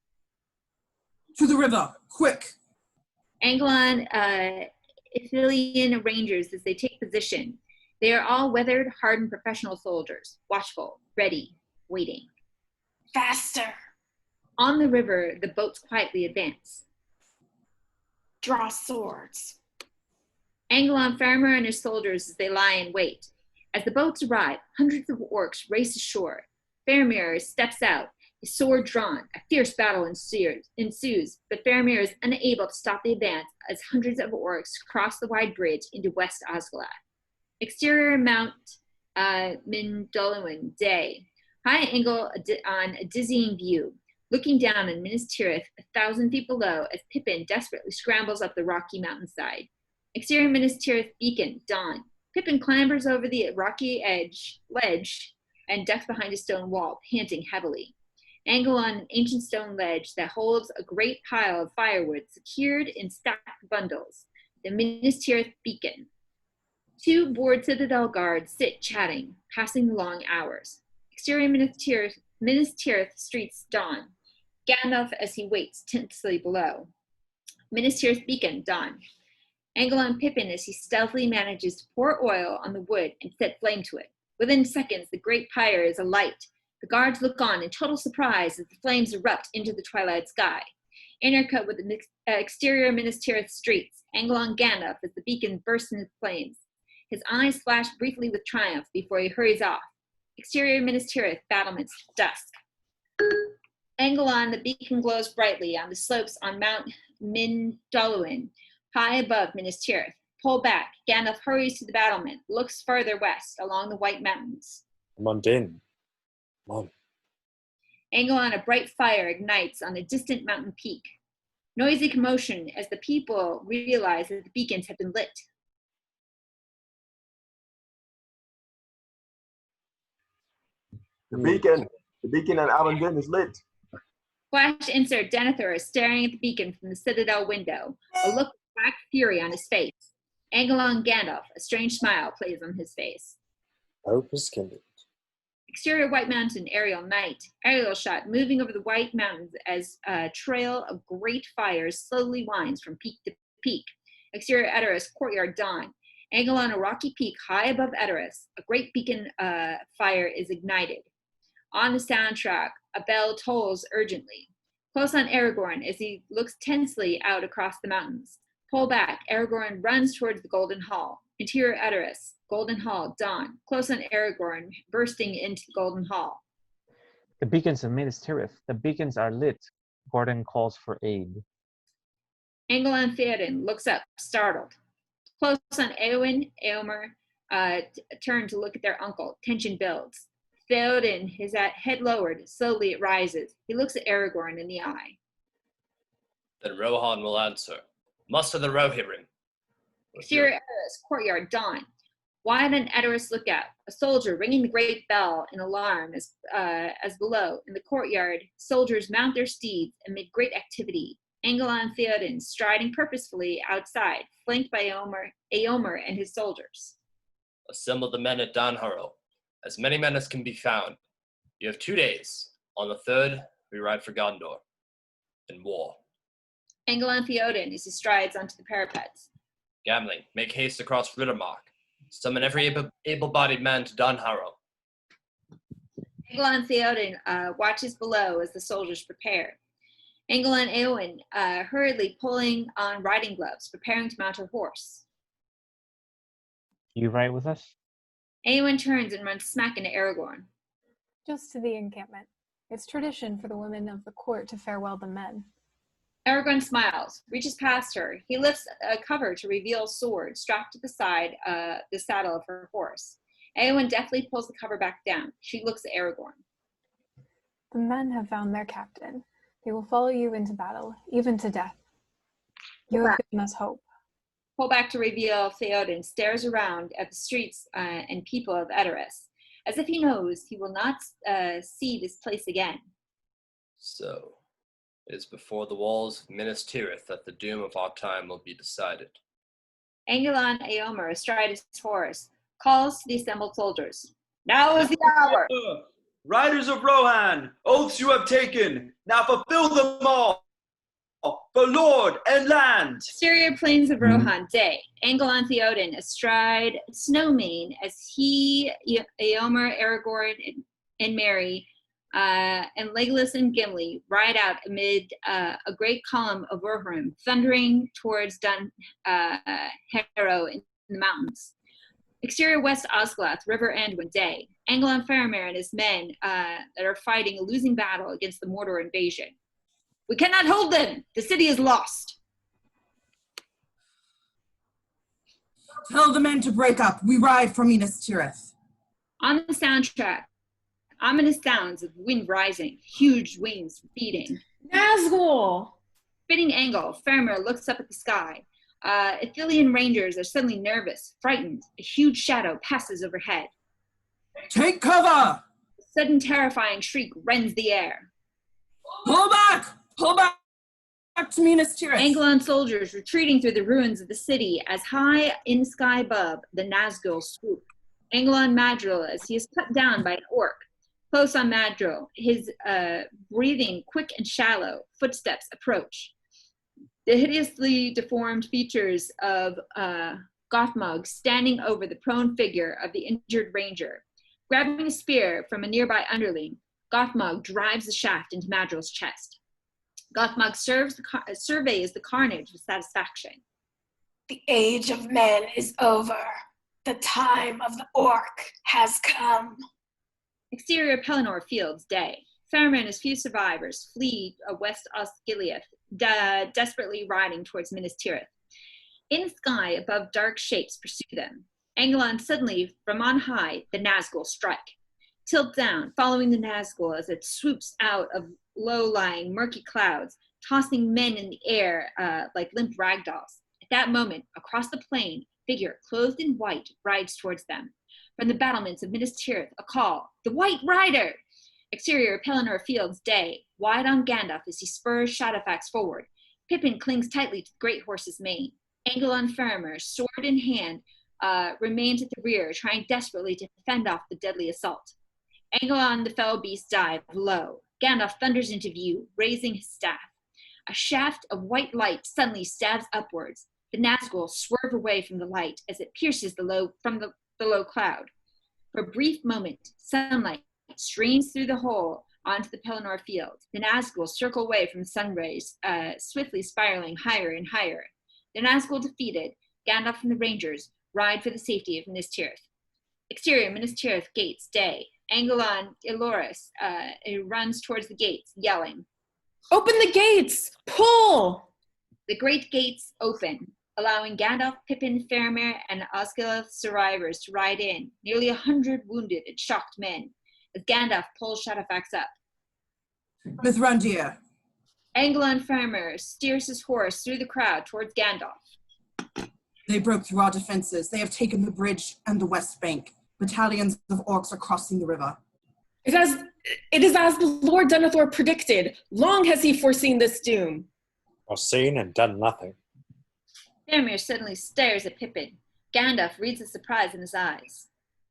To the river, quick! Anglon, Ithilien rangers as they take position. They are all weathered, hardened professional soldiers, watchful, ready, waiting. Faster! On the river, the boats quietly advance. Draw swords. Anglon, Faramir, and his soldiers as they lie in wait. As the boats arrive, hundreds of orcs race ashore. Faramir steps out, his sword drawn. A fierce battle ensues, but Faramir is unable to stop the advance as hundreds of orcs cross the wide bridge into West Osgiliath. Exterior Mount Mindolluin, day. High angle on a dizzying view, looking down on Minas Tirith 1,000 feet below as Pippin desperately scrambles up the rocky mountainside. Exterior Minas Tirith beacon, dawn. Pippin clambers over the rocky ledge and ducks behind a stone wall, panting heavily. Angle on an ancient stone ledge that holds a great pile of firewood secured in stacked bundles. The Minas Tirith beacon. 2 bored citadel guards sit chatting, passing the long hours. Exterior Minas Tirith streets dawn. Gandalf as he waits tensely below. Minas Tirith beacon, dawn. Angle on Pippin as he stealthily manages to pour oil on the wood and set flame to it. Within seconds, the great pyre is alight. The guards look on in total surprise as the flames erupt into the twilight sky. Intercut with the exterior Minas Tirith streets, Angle on Gandalf as the beacon bursts into flames. His eyes flash briefly with triumph before he hurries off. Exterior Minas Tirith battlements, dusk. Angle on the beacon glows brightly on the slopes on Mount Mindolluin, high above Minas Tirith. Pull back, Gandalf hurries to the battlement, looks further west along the White Mountains. Mondin. Mon. Angle on a bright fire ignites on a distant mountain peak. Noisy commotion as the people realize that the beacons have been lit. The beacon at Avondin is lit. Flash insert Denethor is staring at the beacon from the citadel window, a look of black fury on his face. Angelon Gandalf, a strange smile plays on his face. Hope is kindled. Exterior White Mountain, aerial night. Aerial shot moving over the White Mountains as a trail of great fires slowly winds from peak to peak. Exterior Edoras, courtyard dawn. Angle on a rocky peak high above Edoras. A great beacon fire is ignited. On the soundtrack, a bell tolls urgently. Close on Aragorn as he looks tensely out across the mountains. Pull back, Aragorn runs towards the Golden Hall. Interior Edoras, Golden Hall, dawn. Close on Aragorn, bursting into the Golden Hall. The beacons of Minas Tirith. The beacons are lit. Gordon calls for aid. Angle on Theoden looks up, startled. Close on Eowyn, Eomer turn to look at their uncle. Tension builds. Theoden, his head lowered, slowly it rises. He looks at Aragorn in the eye. Then Rohan will answer. Muster the Rohirrim. Exterior Edoras, courtyard, dawn. Wide on Edoras lookout, a soldier ringing the great bell in alarm as below. In the courtyard, soldiers mount their steeds amid great activity. Angle on Theoden striding purposefully outside, flanked by Eomer and his soldiers. Assemble the men at Danharrow. As many men as can be found. You have 2 days. On the 3rd, we ride for Gondor. In war. Angle on Theoden as he strides onto the parapets. Gamling, make haste across Rittermark. Summon every able-bodied man to Danharrow. Angle on Theoden watches below as the soldiers prepare. Angle on Eowyn hurriedly pulling on riding gloves, preparing to mount her horse. You ride with us? Eowyn turns and runs smack into Aragorn. Just to the encampment. It's tradition for the women of the court to farewell the men. Aragorn smiles, reaches past her. He lifts a cover to reveal a sword strapped to the side, the saddle of her horse. Eowyn deftly pulls the cover back down. She looks at Aragorn. The men have found their captain. They will follow you into battle, even to death. You have given us hope. Pull back to reveal Theoden stares around at the streets and people of Edoras, as if he knows he will not see this place again. So, it is before the walls of Minas Tirith that the doom of our time will be decided. Angelon Eomer, astride his horse, calls to the assembled soldiers. Now is the hour! Riders of Rohan, oaths you have taken, now fulfill them all, for lord and land! Exterior plains of Rohan, day. Angelon Theoden, astride Snowmane, as he, Eomer, Aragorn, and Merry, and Legolas and Gimli ride out amid a great column of Rohirrim, thundering towards Harrow in the mountains. Exterior West Osgiliath, River Anduin, day. Angelon Faramir and his men that are fighting a losing battle against the Mordor invasion. We cannot hold them! The city is lost! Tell the men to break up. We ride for Minas Tirith. On the soundtrack, ominous sounds of wind rising, huge wings beating. Nazgul! Spinning angle, Faramir looks up at the sky. Ithilien rangers are suddenly nervous, frightened. A huge shadow passes overhead. Take cover! A sudden terrifying shriek rends the air. Pull back! Pull back to Minas Tirith! Angelon soldiers retreating through the ruins of the city as high in the sky above the Nazgul swoop. Angelon Madril as he is cut down by an orc. Close on Madril, his breathing quick and shallow, footsteps approach. The hideously deformed features of Gothmog standing over the prone figure of the injured ranger. Grabbing a spear from a nearby underling, Gothmog drives the shaft into Madril's chest. Gothmog surveys the carnage with satisfaction. The age of men is over. The time of the orc has come. Exterior Pelennor Fields, day. Faramir and his few survivors flee West Osgiliath, desperately riding towards Minas Tirith. In the sky above, dark shapes pursue them. Angelon suddenly, from on high, the Nazgul strike. Tilt down, following the Nazgul as it swoops out of low-lying, murky clouds, tossing men in the air like limp ragdolls. At that moment, across the plain, a figure clothed in white rides towards them. From the battlements of Minas Tirith, a call, "The White Rider!" Exterior Pelennor Fields, day. Wide on Gandalf as he spurs Shadowfax forward. Pippin clings tightly to the great horse's mane. Angelon Ferrimer, sword in hand, remains at the rear, trying desperately to fend off the deadly assault. Angelon the fell beast dives low. Gandalf thunders into view, raising his staff. A shaft of white light suddenly stabs upwards. The Nazgul swerve away from the light as it pierces the low cloud. For a brief moment, sunlight streams through the hole onto the Pelennor field. The Nazgul circle away from the sun rays, swiftly spiraling higher and higher. The Nazgul defeated, Gandalf and the Rangers ride for the safety of Minas Tirith. Exterior, Minas Tirith gates, day. Angelon Iloris runs towards the gates, yelling, "Open the gates! Pull!" The great gates open, allowing Gandalf, Pippin, Faramir, and Osgiliath's survivors to ride in, nearly 100 wounded and shocked men, as Gandalf pulls Shadowfax up. Mithrandir. Angelon Faramir steers his horse through the crowd towards Gandalf. They broke through our defenses. They have taken the bridge and the west bank. Battalions of orcs are crossing the river. It is as the Lord Denethor predicted. Long has he foreseen this doom. Foreseen and done nothing. Faramir suddenly stares at Pippin. Gandalf reads the surprise in his eyes.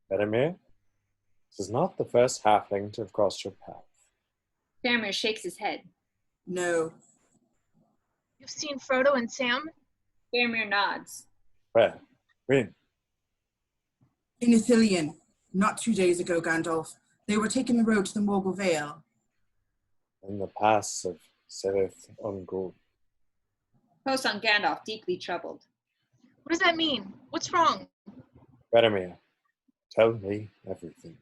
Faramir, this is not the first halfling to have crossed your path. Faramir shakes his head. No. You've seen Frodo and Sam? Faramir nods. Where? When? In Ithilien, not 2 days ago, Gandalf. They were taking the road to the Morgul Vale. In the pass of Cirith Ungol. Close on Gandalf, deeply troubled. What does that mean? What's wrong? Faramir, tell me everything.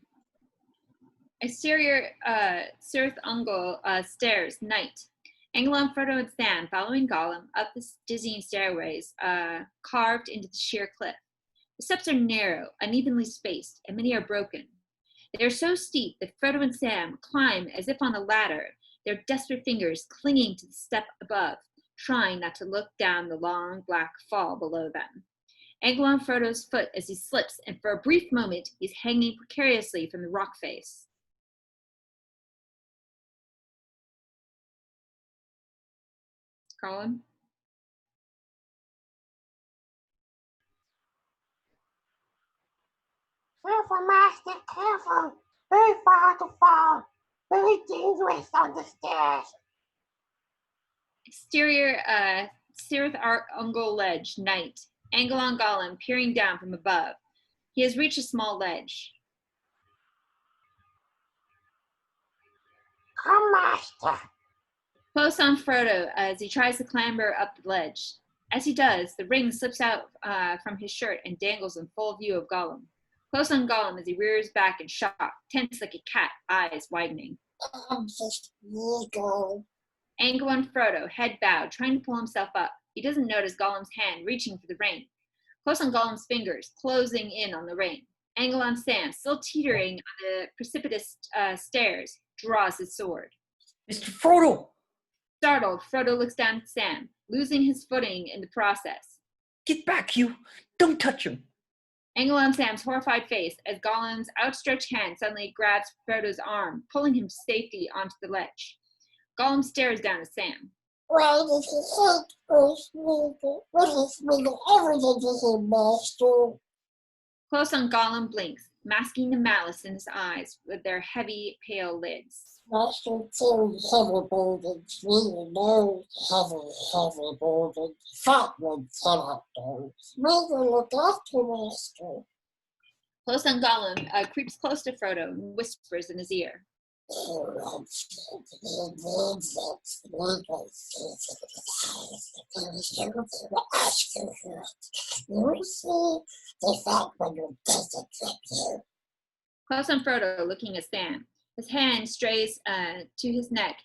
Exterior, Cirith Ungol stairs, night. Angelon, Frodo, and Sam following Gollum up the dizzying stairways carved into the sheer cliff. The steps are narrow, unevenly spaced, and many are broken. They are so steep that Frodo and Sam climb as if on a ladder, their desperate fingers clinging to the step above, trying not to look down the long black fall below them. Angelon Frodo's foot as he slips, and for a brief moment, he's hanging precariously from the rock face. Colin? Careful, Master, careful. Very far to fall. Very dangerous on the stairs. Exterior, Cirith Ungol ledge, night. Angelon Gollum peering down from above. He has reached a small ledge. Come, Master. Close on Frodo as he tries to clamber up the ledge. As he does, the ring slips out from his shirt and dangles in full view of Gollum. Close on Gollum as he rears back in shock, tense like a cat, eyes widening. Angelon Frodo, head bowed, trying to pull himself up. He doesn't notice Gollum's hand reaching for the ring. Close on Gollum's fingers, closing in on the ring. Angelon Sam, still teetering on the precipitous stairs, draws his sword. Mr. Frodo! Startled, Frodo looks down at Sam, losing his footing in the process. Get back, you! Don't touch him! Angelon Sam's horrified face as Gollum's outstretched hand suddenly grabs Frodo's arm, pulling him to safety onto the ledge. Gollum stares down at Sam. Why did he hate us? What has been the evidence to him, Master? Close on Gollum blinks, masking the malice in his eyes with their heavy, pale lids. Master carry heavy burdens, really no heavy burdens. Fat ones cannot do. Neither look after Master. Close on Gollum creeps close to Frodo and whispers in his ear. Close on Frodo, looking at Sam. His hand strays to his neck,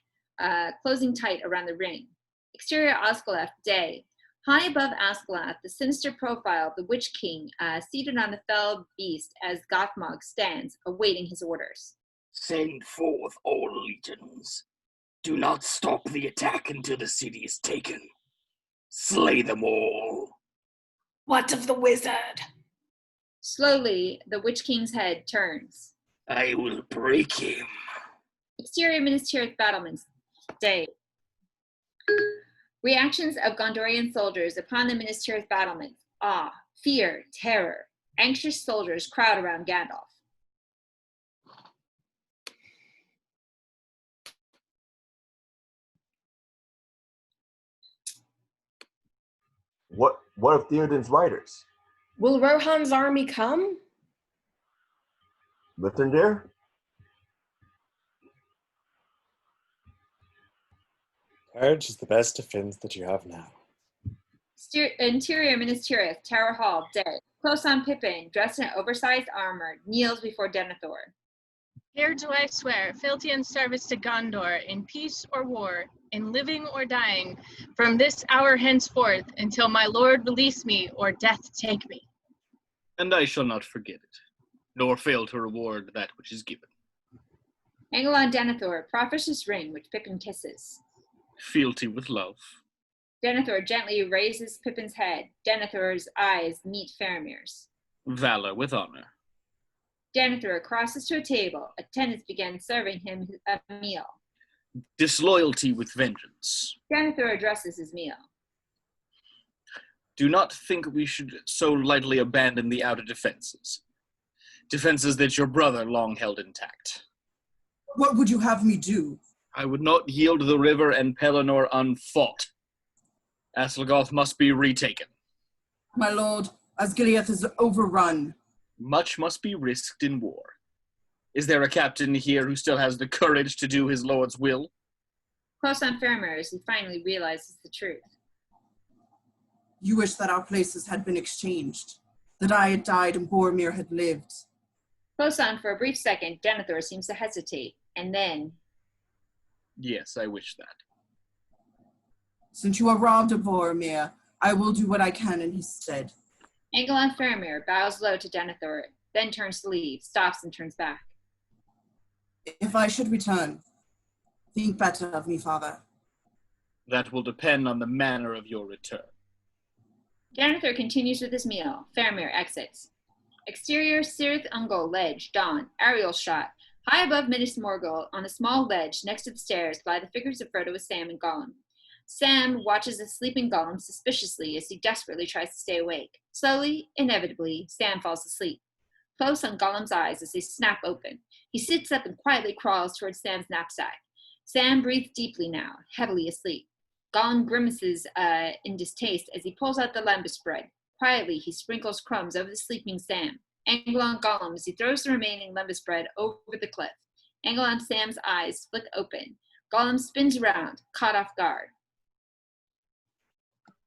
closing tight around the ring. Exterior Osgiliath, day. High above Osgiliath, the sinister profile of the Witch King seated on the fell beast as Gothmog stands, awaiting his orders. Send forth all legions. Do not stop the attack until the city is taken. Slay them all. What of the wizard? Slowly, the Witch King's head turns. I will break him. Exterior Minas Tirith battlements, day. Reactions of Gondorian soldiers upon the Minas Tirith battlements. Awe, fear, terror. Anxious soldiers crowd around Gandalf. What of Theoden's riders? Will Rohan's army come? Liftender? Courage is the best defense that you have now. Interior Minas Tirith, Tower Hall, day. Close on Pippin, dressed in oversized armor, kneels before Denethor. Here do I swear fealty and service to Gondor, in peace or war, in living or dying, from this hour henceforth, until my lord release me or death take me. And I shall not forget it, nor fail to reward that which is given. Angle on Denethor, propitious ring which Pippin kisses. Fealty with love. Denethor gently raises Pippin's head. Denethor's eyes meet Faramir's. Valor with honor. Denethor crosses to a table. Attendants begin serving him a meal. Disloyalty with vengeance. Denethor addresses his meal. Do not think we should so lightly abandon the outer defenses. Defenses that your brother long held intact. What would you have me do? I would not yield the river and Pelennor unfought. Aslgoth must be retaken. My lord, Osgiliath is overrun. Much must be risked in war. Is there a captain here who still has the courage to do his lord's will? Close on Faramir as he finally realizes the truth. You wish that our places had been exchanged, that I had died and Boromir had lived. Close on for a brief second, Denethor seems to hesitate, and then... Yes, I wish that. Since you are robbed of Boromir, I will do what I can in his stead. Angle on Faramir bows low to Denethor, then turns to leave, stops and turns back. If I should return, think better of me, father. That will depend on the manner of your return. Denethor continues with his meal. Faramir exits. Exterior Cirith Ungol Ledge, dawn, aerial shot. High above Minas Morgul, on a small ledge next to the stairs, lie the figures of Frodo with Sam and Gollum. Sam watches the sleeping Gollum suspiciously as he desperately tries to stay awake. Slowly, inevitably, Sam falls asleep. Close on Gollum's eyes as they snap open. He sits up and quietly crawls towards Sam's knapsack. Sam breathes deeply now, heavily asleep. Gollum grimaces in distaste as he pulls out the lembas bread. Quietly, he sprinkles crumbs over the sleeping Sam. Angle on Gollum as he throws the remaining lembas bread over the cliff. Angle on Sam's eyes flick open. Gollum spins around, caught off guard.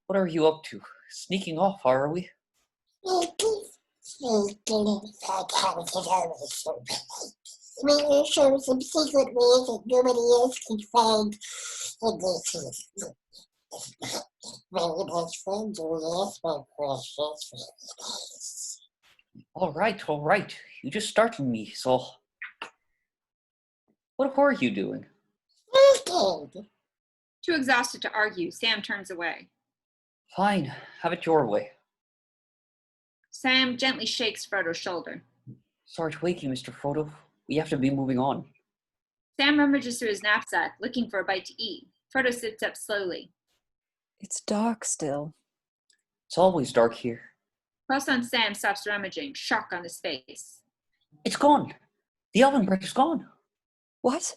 What are you up to? Sneaking off, are we? We show some secret ways that nobody else can find. And this is my best friend, Julius, my precious friend. All right. You just startled me, so... What are you doing? Sneaking. Too exhausted to argue, Sam turns away. Fine, have it your way. Sam gently shakes Frodo's shoulder. Sorry to wake you, Mr. Frodo. We have to be moving on. Sam rummages through his knapsack, looking for a bite to eat. Frodo sits up slowly. It's dark still. It's always dark here. Close on Sam stops rummaging, shock on his face. It's gone. The elven bread is gone. What?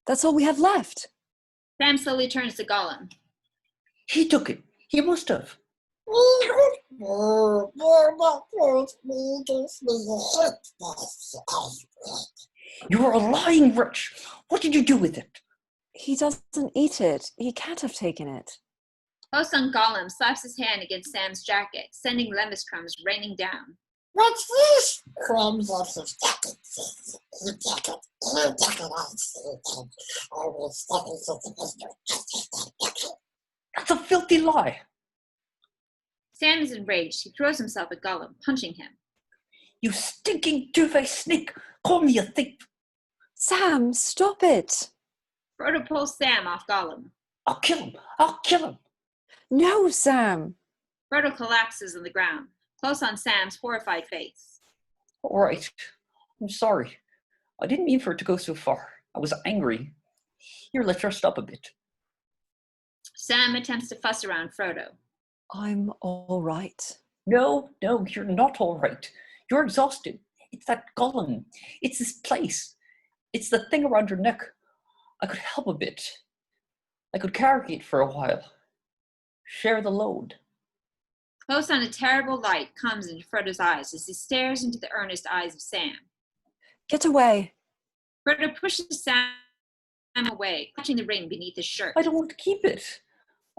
That's all we have left. Sam slowly turns to Gollum. He took it. He must have. No, you're not going me to sneak this. You're a lying wretch. What did you do with it? He doesn't eat it. He can't have taken it. Close on Gollum slaps his hand against Sam's jacket, sending lembas crumbs raining down. What's this? Crumbs of his jacket. His jacket, I see. Always stepping to the pistol. That's a filthy lie. Sam is enraged. He throws himself at Gollum, punching him. You stinking two-faced snake! Call me a thief! Sam, stop it! Frodo pulls Sam off Gollum. I'll kill him! No, Sam! Frodo collapses on the ground, close on Sam's horrified face. All right. I'm sorry. I didn't mean for it to go so far. I was angry. Here, let's rest up a bit. Sam attempts to fuss around Frodo. I'm all right. No, you're not all right. You're exhausted. It's that golem. It's this place. It's the thing around your neck. I could help a bit. I could carry it for a while. Share the load. Close on, a terrible light comes into Frodo's eyes as he stares into the earnest eyes of Sam. Get away. Frodo pushes Sam away, clutching the ring beneath his shirt. I don't want to keep it.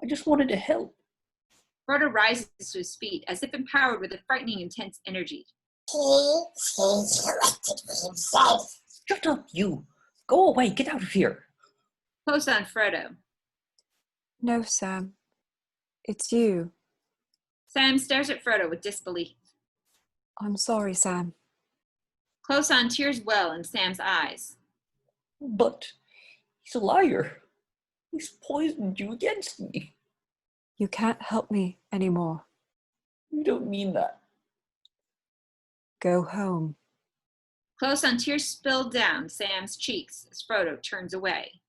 I just wanted to help. Frodo rises to his feet as if empowered with a frightening, intense energy. He selected for himself. Shut up, you. Go away. Get out of here. Close on Frodo. No, Sam. It's you. Sam stares at Frodo with disbelief. I'm sorry, Sam. Close on, tears well in Sam's eyes. But he's a liar. He's poisoned you against me. You can't help me anymore. You don't mean that. Go home. Close on, tears spill down Sam's cheeks as Frodo turns away.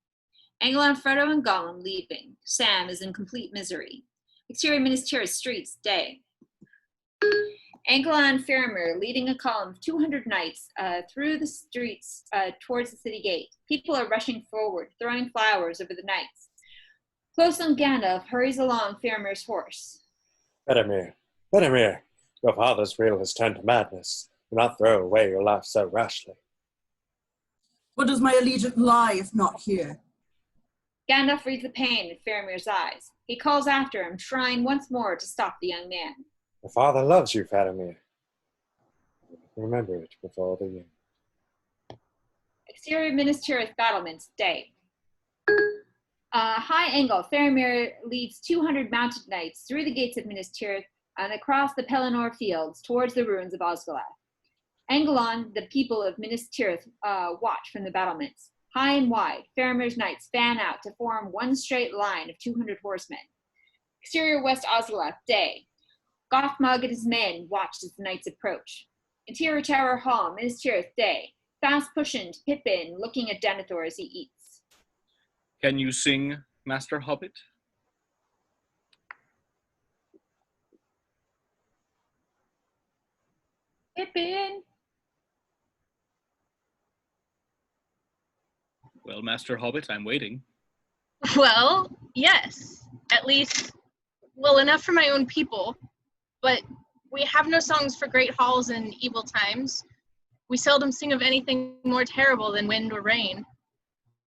Angle on Frodo and Gollum leaving. Sam is in complete misery. Exterior Minas Tirith streets, day. Angle on Faramir leading a column of 200 knights through the streets towards the city gate. People are rushing forward, throwing flowers over the knights. Close on, Gandalf hurries along Faramir's horse. Faramir, your father's wheel has turned to madness. Do not throw away your life so rashly. What does my allegiance lie if not here? Gandalf reads the pain in Faramir's eyes. He calls after him, trying once more to stop the young man. Your father loves you, Faramir. Remember it before the end. Exterior Minas Tirith battlements, day. High angle, Faramir leads 200 mounted knights through the gates of Minas Tirith and across the Pelennor fields towards the ruins of Osgiliath. Angle on, the people of Minas Tirith watch from the battlements. High and wide, Faramir's knights fan out to form one straight line of 200 horsemen. Exterior West Osgiliath, day. Gothmog and his men watch as the knights approach. Interior Tower Hall, Minas Tirith, day. Fast pushing to Pippin, looking at Denethor as he eats. Can you sing, Master Hobbit? Pippin! Well, Master Hobbit, I'm waiting. Well, yes. At least, well, enough for my own people. But we have no songs for great halls and evil times. We seldom sing of anything more terrible than wind or rain.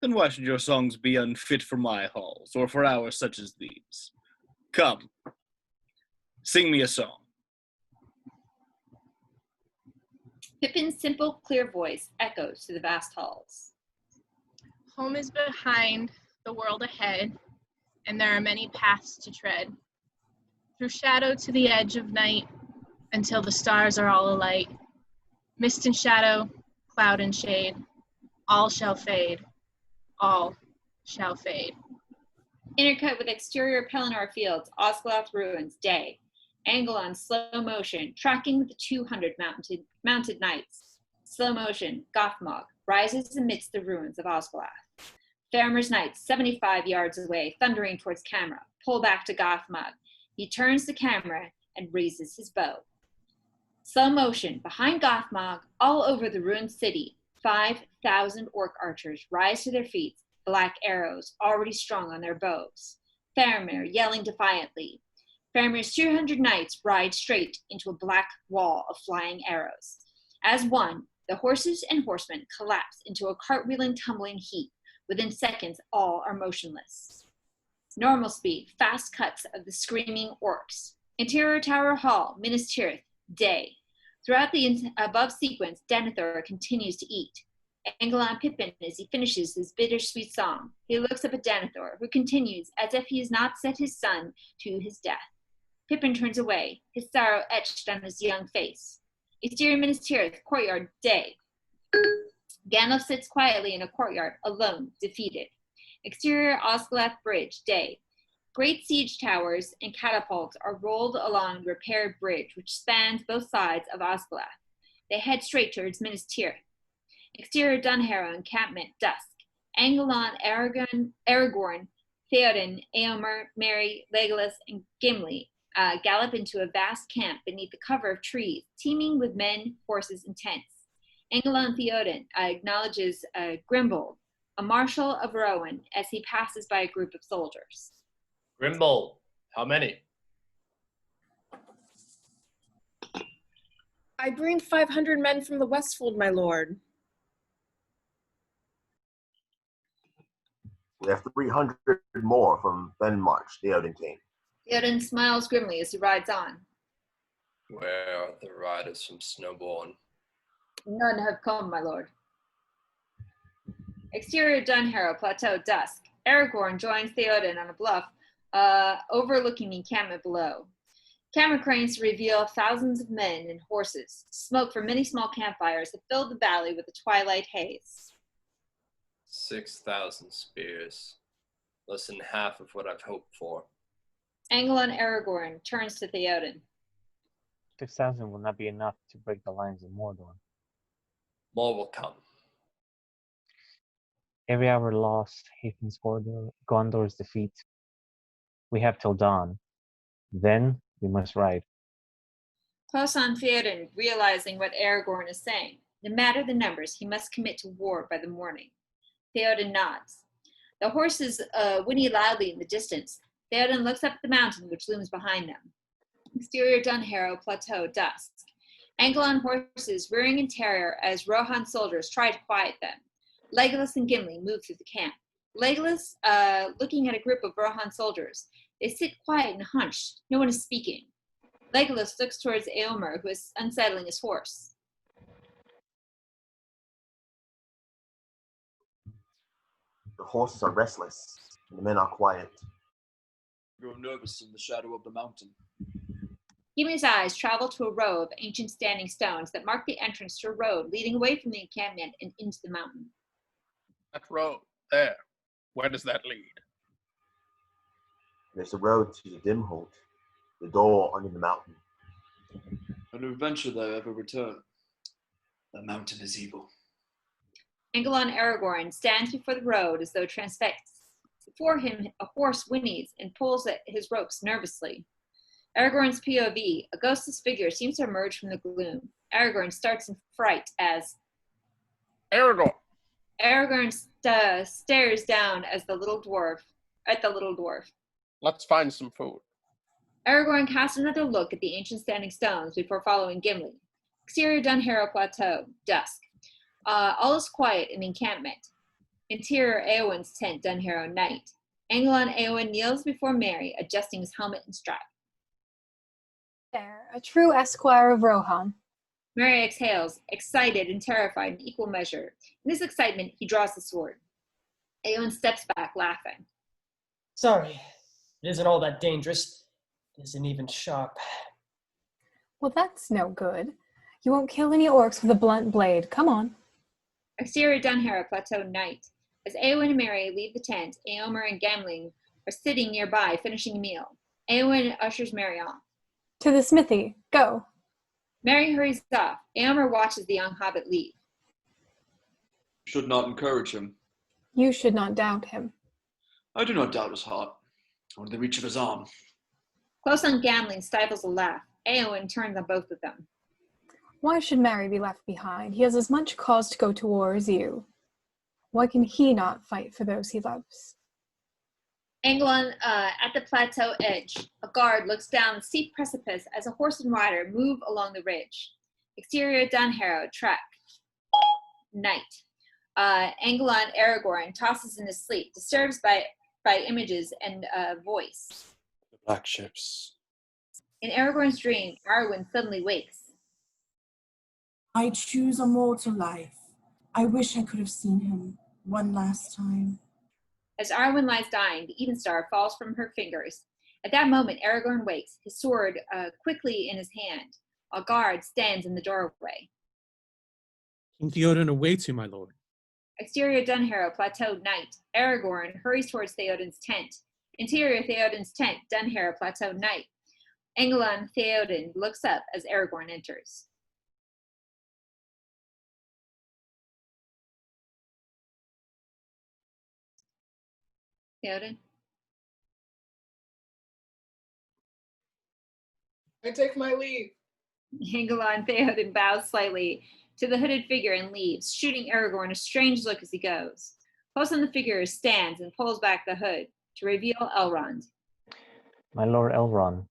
Then why should your songs be unfit for my halls, or for hours such as these? Come, sing me a song. Pippin's simple, clear voice echoes through the vast halls. Home is behind, the world ahead, and there are many paths to tread. Through shadow to the edge of night, until the stars are all alight. Mist and shadow, cloud and shade, all shall fade, all shall fade. Intercut with exterior Pelennor fields, Osgiliath ruins, day. Angle on slow motion, tracking with the 200 mounted knights. Slow motion, Gothmog rises amidst the ruins of Osgiliath. Faramir's knights, 75 yards away, thundering towards camera, pull back to Gothmog. He turns the camera and raises his bow. Slow motion, behind Gothmog, all over the ruined city, 5,000 orc archers rise to their feet, black arrows already strung on their bows. Faramir yelling defiantly. Faramir's 200 knights ride straight into a black wall of flying arrows. As one, the horses and horsemen collapse into a cartwheeling, tumbling heap. Within seconds, all are motionless. Normal speed, fast cuts of the screaming orcs. Interior Tower Hall, Minas Tirith, day. Throughout the above sequence, Denethor continues to eat. Angle on Pippin as he finishes his bittersweet song. He looks up at Denethor, who continues as if he has not sent his son to his death. Pippin turns away, his sorrow etched on his young face. Exterior Minas Tirith, courtyard, day. Gandalf sits quietly in a courtyard, alone, defeated. Exterior Osgiliath Bridge, day. Great siege towers and catapults are rolled along the repaired bridge, which spans both sides of Osgiliath. They head straight towards Minas Tirith. Exterior Dunharrow encampment, dusk. Angle on Aragorn Theoden, Eomer, Merry, Legolas, and Gimli gallop into a vast camp beneath the cover of trees, teeming with men, horses, and tents. Angelon Theoden acknowledges Grimbold, a marshal of Rowan, as he passes by a group of soldiers. Grimbold, how many? I bring 500 men from the Westfold, my lord. We have 300 more from Fenmarch, the Odin King. Theoden smiles grimly as he rides on. Where are the riders from Snowbourne? None have come, my lord. Exterior Dunharrow Plateau, dusk. Aragorn joins Theoden on a bluff overlooking the encampment below. Camera cranes reveal thousands of men and horses. Smoke from many small campfires have filled the valley with a twilight haze. 6,000 spears. Less than half of what I've hoped for. Angelon Aragorn turns to Theoden. 6,000 will not be enough to break the lines of Mordor. More will come. Every hour lost hastens Gondor's defeat. We have till dawn. Then we must ride. Close on Theoden, realizing what Aragorn is saying. No matter the numbers, he must commit to war by the morning. Theoden nods. The horses whinny loudly in the distance. Theoden looks up at the mountain which looms behind them. Exterior Dunharrow Plateau, dusk. Angelon horses rearing in terror as Rohan soldiers try to quiet them. Legolas and Gimli move through the camp. Legolas, looking at a group of Rohan soldiers. They sit quiet and hunched. No one is speaking. Legolas looks towards Eomer, who is unsaddling his horse. The horses are restless, and the men are quiet. Grow nervous in the shadow of the mountain. Gimli's eyes travel to a row of ancient standing stones that mark the entrance to a road leading away from the encampment and into the mountain. That road, there. Where does that lead? There's a road to the Dimhold, the door under the mountain. An adventure there ever return. The mountain is evil. Angelon Aragorn stands before the road as though transfixed. Before him, a horse whinnies and pulls at his ropes nervously. Aragorn's POV, a ghostless figure seems to emerge from the gloom. Aragorn starts in fright as Aragorn stares down as the little dwarf. Let's find some food. Aragorn casts another look at the ancient standing stones before following Gimli. Exterior Dunharrow Plateau, dusk. All is quiet in the encampment. Interior Eowyn's tent, Dunharrow, night. Angelon Eowyn kneels before Merry, adjusting his helmet and strap. There, a true esquire of Rohan. Merry exhales, excited and terrified in equal measure. In his excitement, he draws the sword. Eowyn steps back, laughing. Sorry, it isn't all that dangerous. It isn't even sharp. Well, that's no good. You won't kill any orcs with a blunt blade. Come on. Exterior Dunharrow Plateau, night. As Eowyn and Merry leave the tent, Eomer and Gamling are sitting nearby, finishing a meal. Eowyn ushers Merry off. To the smithy. Go. Merry hurries off. Eomer watches the young hobbit leave. Should not encourage him. You should not doubt him. I do not doubt his heart, or the reach of his arm. Close on Gamling stifles a laugh. Eowyn turns on both of them. Why should Merry be left behind? He has as much cause to go to war as you. Why can he not fight for those he loves? Angelon, at the plateau edge, a guard looks down the steep precipice as a horse and rider move along the ridge. Exterior Dunharrow, track. Night. Angelon Aragorn tosses in his sleep, disturbed by images and voice. The black ships. In Aragorn's dream, Arwen suddenly wakes. I choose a mortal life. I wish I could have seen him one last time. As Arwen lies dying, the Evenstar falls from her fingers. At that moment, Aragorn wakes, his sword quickly in his hand. A guard stands in the doorway. King Theoden awaits you, my lord. Exterior Dunharrow Plateau, night. Aragorn hurries towards Theoden's tent. Interior Theoden's tent, Dunharrow Plateau, night. Angelon Theoden looks up as Aragorn enters. Theoden? I take my leave. Angela and Theoden bows slightly to the hooded figure and leaves, shooting Aragorn a strange look as he goes. Close on the figure stands and pulls back the hood to reveal Elrond. My Lord Elrond.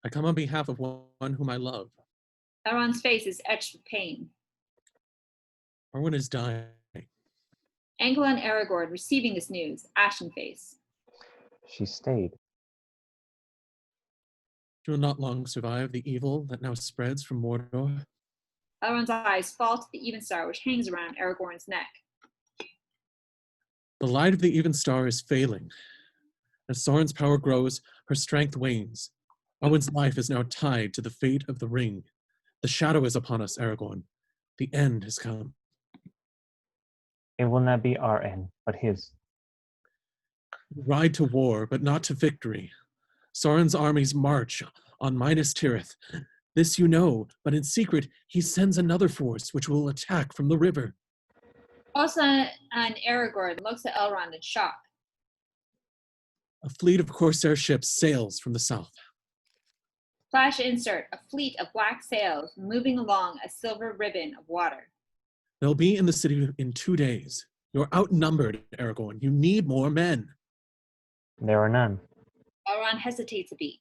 I come on behalf of one whom I love. Elrond's face is etched with pain. Arwen is dying. Angela and Aragorn receiving this news, ashen face. She stayed. She will not long survive the evil that now spreads from Mordor. Elrond's eyes fall to the Evenstar which hangs around Aragorn's neck. The light of the Evenstar is failing. As Sauron's power grows, her strength wanes. Arwen's life is now tied to the fate of the ring. The shadow is upon us, Aragorn. The end has come. It will not be our end, but his. We ride to war, but not to victory. Sauron's armies march on Minas Tirith. This you know, but in secret he sends another force which will attack from the river. Elsa and Aragorn looks at Elrond in shock. A fleet of Corsair ships sails from the south. Flash insert, a fleet of black sails moving along a silver ribbon of water. They'll be in the city in 2 days. You're outnumbered, Aragorn. You need more men. There are none. Elrond hesitates a beat.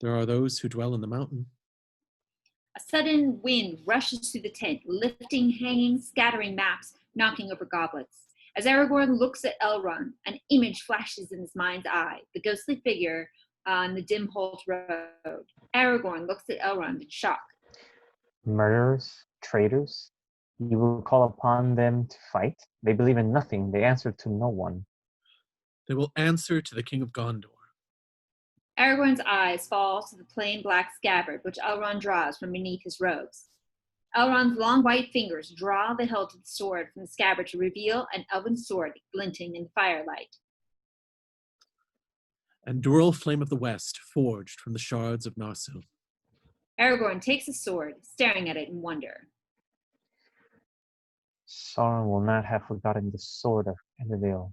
There are those who dwell in the mountain. A sudden wind rushes through the tent, lifting, hanging, scattering maps, knocking over goblets. As Aragorn looks at Elrond, an image flashes in his mind's eye, the ghostly figure on the dim Holt Road. Aragorn looks at Elrond in shock. Murderers, traitors, you will call upon them to fight? They believe in nothing, they answer to no one. They will answer to the King of Gondor. Aragorn's eyes fall to the plain black scabbard which Elrond draws from beneath his robes. Elrond's long white fingers draw the hilt of the sword from the scabbard to reveal an elven sword glinting in the firelight. And Dural Flame of the West, forged from the shards of Narsil. Aragorn takes his sword, staring at it in wonder. Sauron will not have forgotten the sword of Elendil.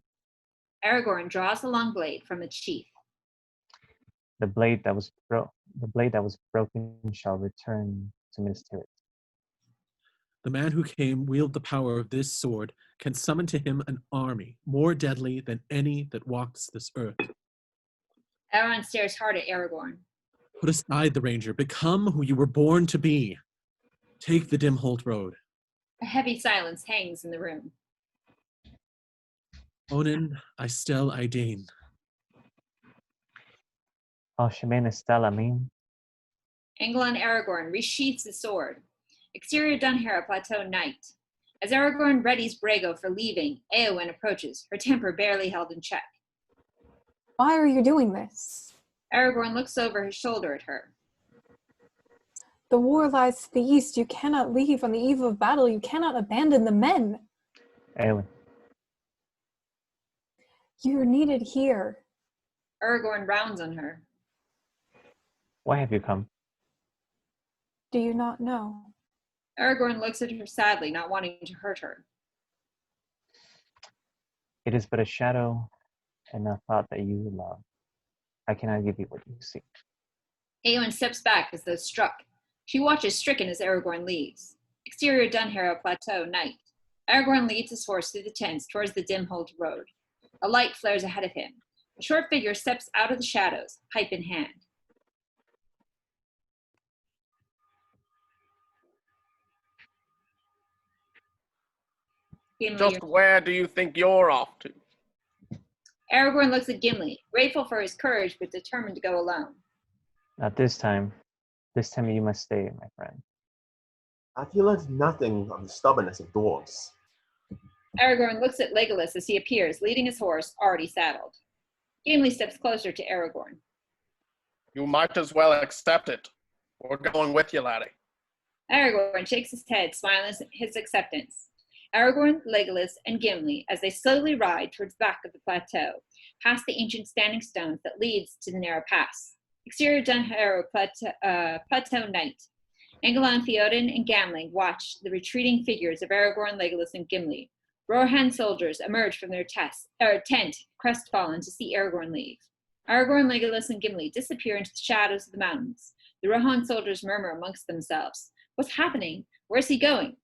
Aragorn draws the long blade from its sheath. The blade that was broken shall return to Minas Tirith. The man who came wield the power of this sword can summon to him an army more deadly than any that walks this earth. Elrond stares hard at Aragorn. Put aside the ranger. Become who you were born to be. Take the dim Holt Road. A heavy silence hangs in the room. Onin, Aistel, Aidane. Al-Shemin Estel Amin. Angla and Aragorn resheaths the sword. Exterior Dunharrow Plateau night. As Aragorn readies Brago for leaving, Eowyn approaches, her temper barely held in check. Why are you doing this? Aragorn looks over his shoulder at her. The war lies to the east. You cannot leave on the eve of battle. You cannot abandon the men. Eowyn. You're needed here. Aragorn rounds on her. Why have you come? Do you not know? Aragorn looks at her sadly, not wanting to hurt her. It is but a shadow and a thought that you love. I cannot give you what you seek. Eowyn steps back as though struck. She watches stricken as Aragorn leaves. Exterior Dunharrow Plateau night. Aragorn leads his horse through the tents towards the dim Holt Road. A light flares ahead of him. A short figure steps out of the shadows, pipe in hand. Gimli, Just where do you think you're off to? Aragorn looks at Gimli, grateful for his courage but determined to go alone. Not this time. This time you must stay, my friend. Have you learned nothing of the stubbornness of dwarves? Aragorn looks at Legolas as he appears, leading his horse, already saddled. Gimli steps closer to Aragorn. You might as well accept it. We're going with you, laddie. Aragorn shakes his head, smiling his acceptance. Aragorn, Legolas, and Gimli, as they slowly ride towards the back of the plateau, past the ancient standing stones that leads to the narrow pass. Exterior Dunharrow Plateau night. Angela, Theoden, and Gamling watch the retreating figures of Aragorn, Legolas, and Gimli. Rohan soldiers emerge from their tent, crestfallen to see Aragorn leave. Aragorn, Legolas, and Gimli disappear into the shadows of the mountains. The Rohan soldiers murmur amongst themselves. What's happening? Where's he going?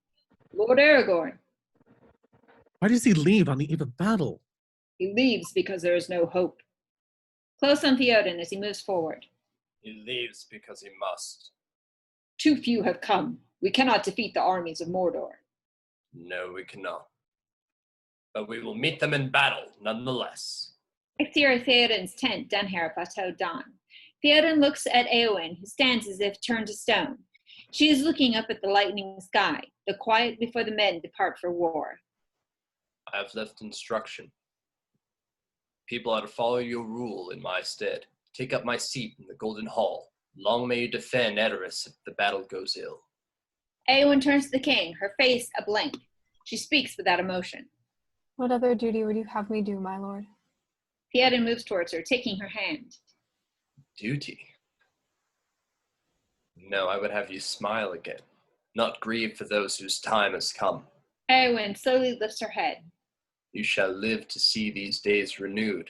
Lord Aragorn. Why does he leave on the eve of battle? He leaves because there is no hope. Close on Theoden as he moves forward. He leaves because he must. Too few have come. We cannot defeat the armies of Mordor. No, we cannot. But we will meet them in battle, nonetheless. Exterior Theoden's tent, Dunharrow Plateau, dawn. Theoden looks at Eowyn, who stands as if turned to stone. She is looking up at the lightening sky, the quiet before the men depart for war. I have left instruction. People are to follow your rule in my stead. Take up my seat in the Golden Hall. Long may you defend Edoras if the battle goes ill. Eowyn turns to the king, her face a blank. She speaks without emotion. What other duty would you have me do, my lord? Theoden moves towards her, taking her hand. Duty? No, I would have you smile again, not grieve for those whose time has come. Eowyn slowly lifts her head. You shall live to see these days renewed.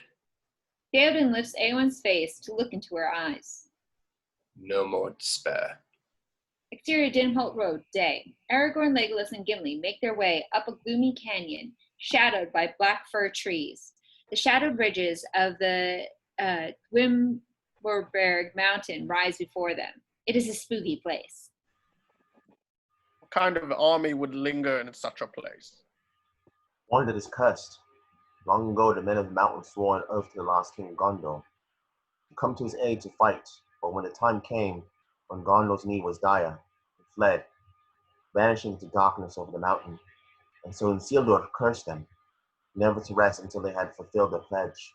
Theoden lifts Eowyn's face to look into her eyes. No more despair. Exterior Dinholt Road, day. Aragorn, Legolas, and Gimli make their way up a gloomy canyon, shadowed by black fir trees. The shadowed ridges of the Gwimberberg mountain rise before them. It is a spooky place. What kind of army would linger in such a place? One that is cursed. Long ago, the men of the mountain swore an oath to the last king Gondor to come to his aid to fight, but when the time came, when Gondor's need was dire, he fled, vanishing into darkness over the mountain, and so Isildur cursed them, never to rest until they had fulfilled their pledge.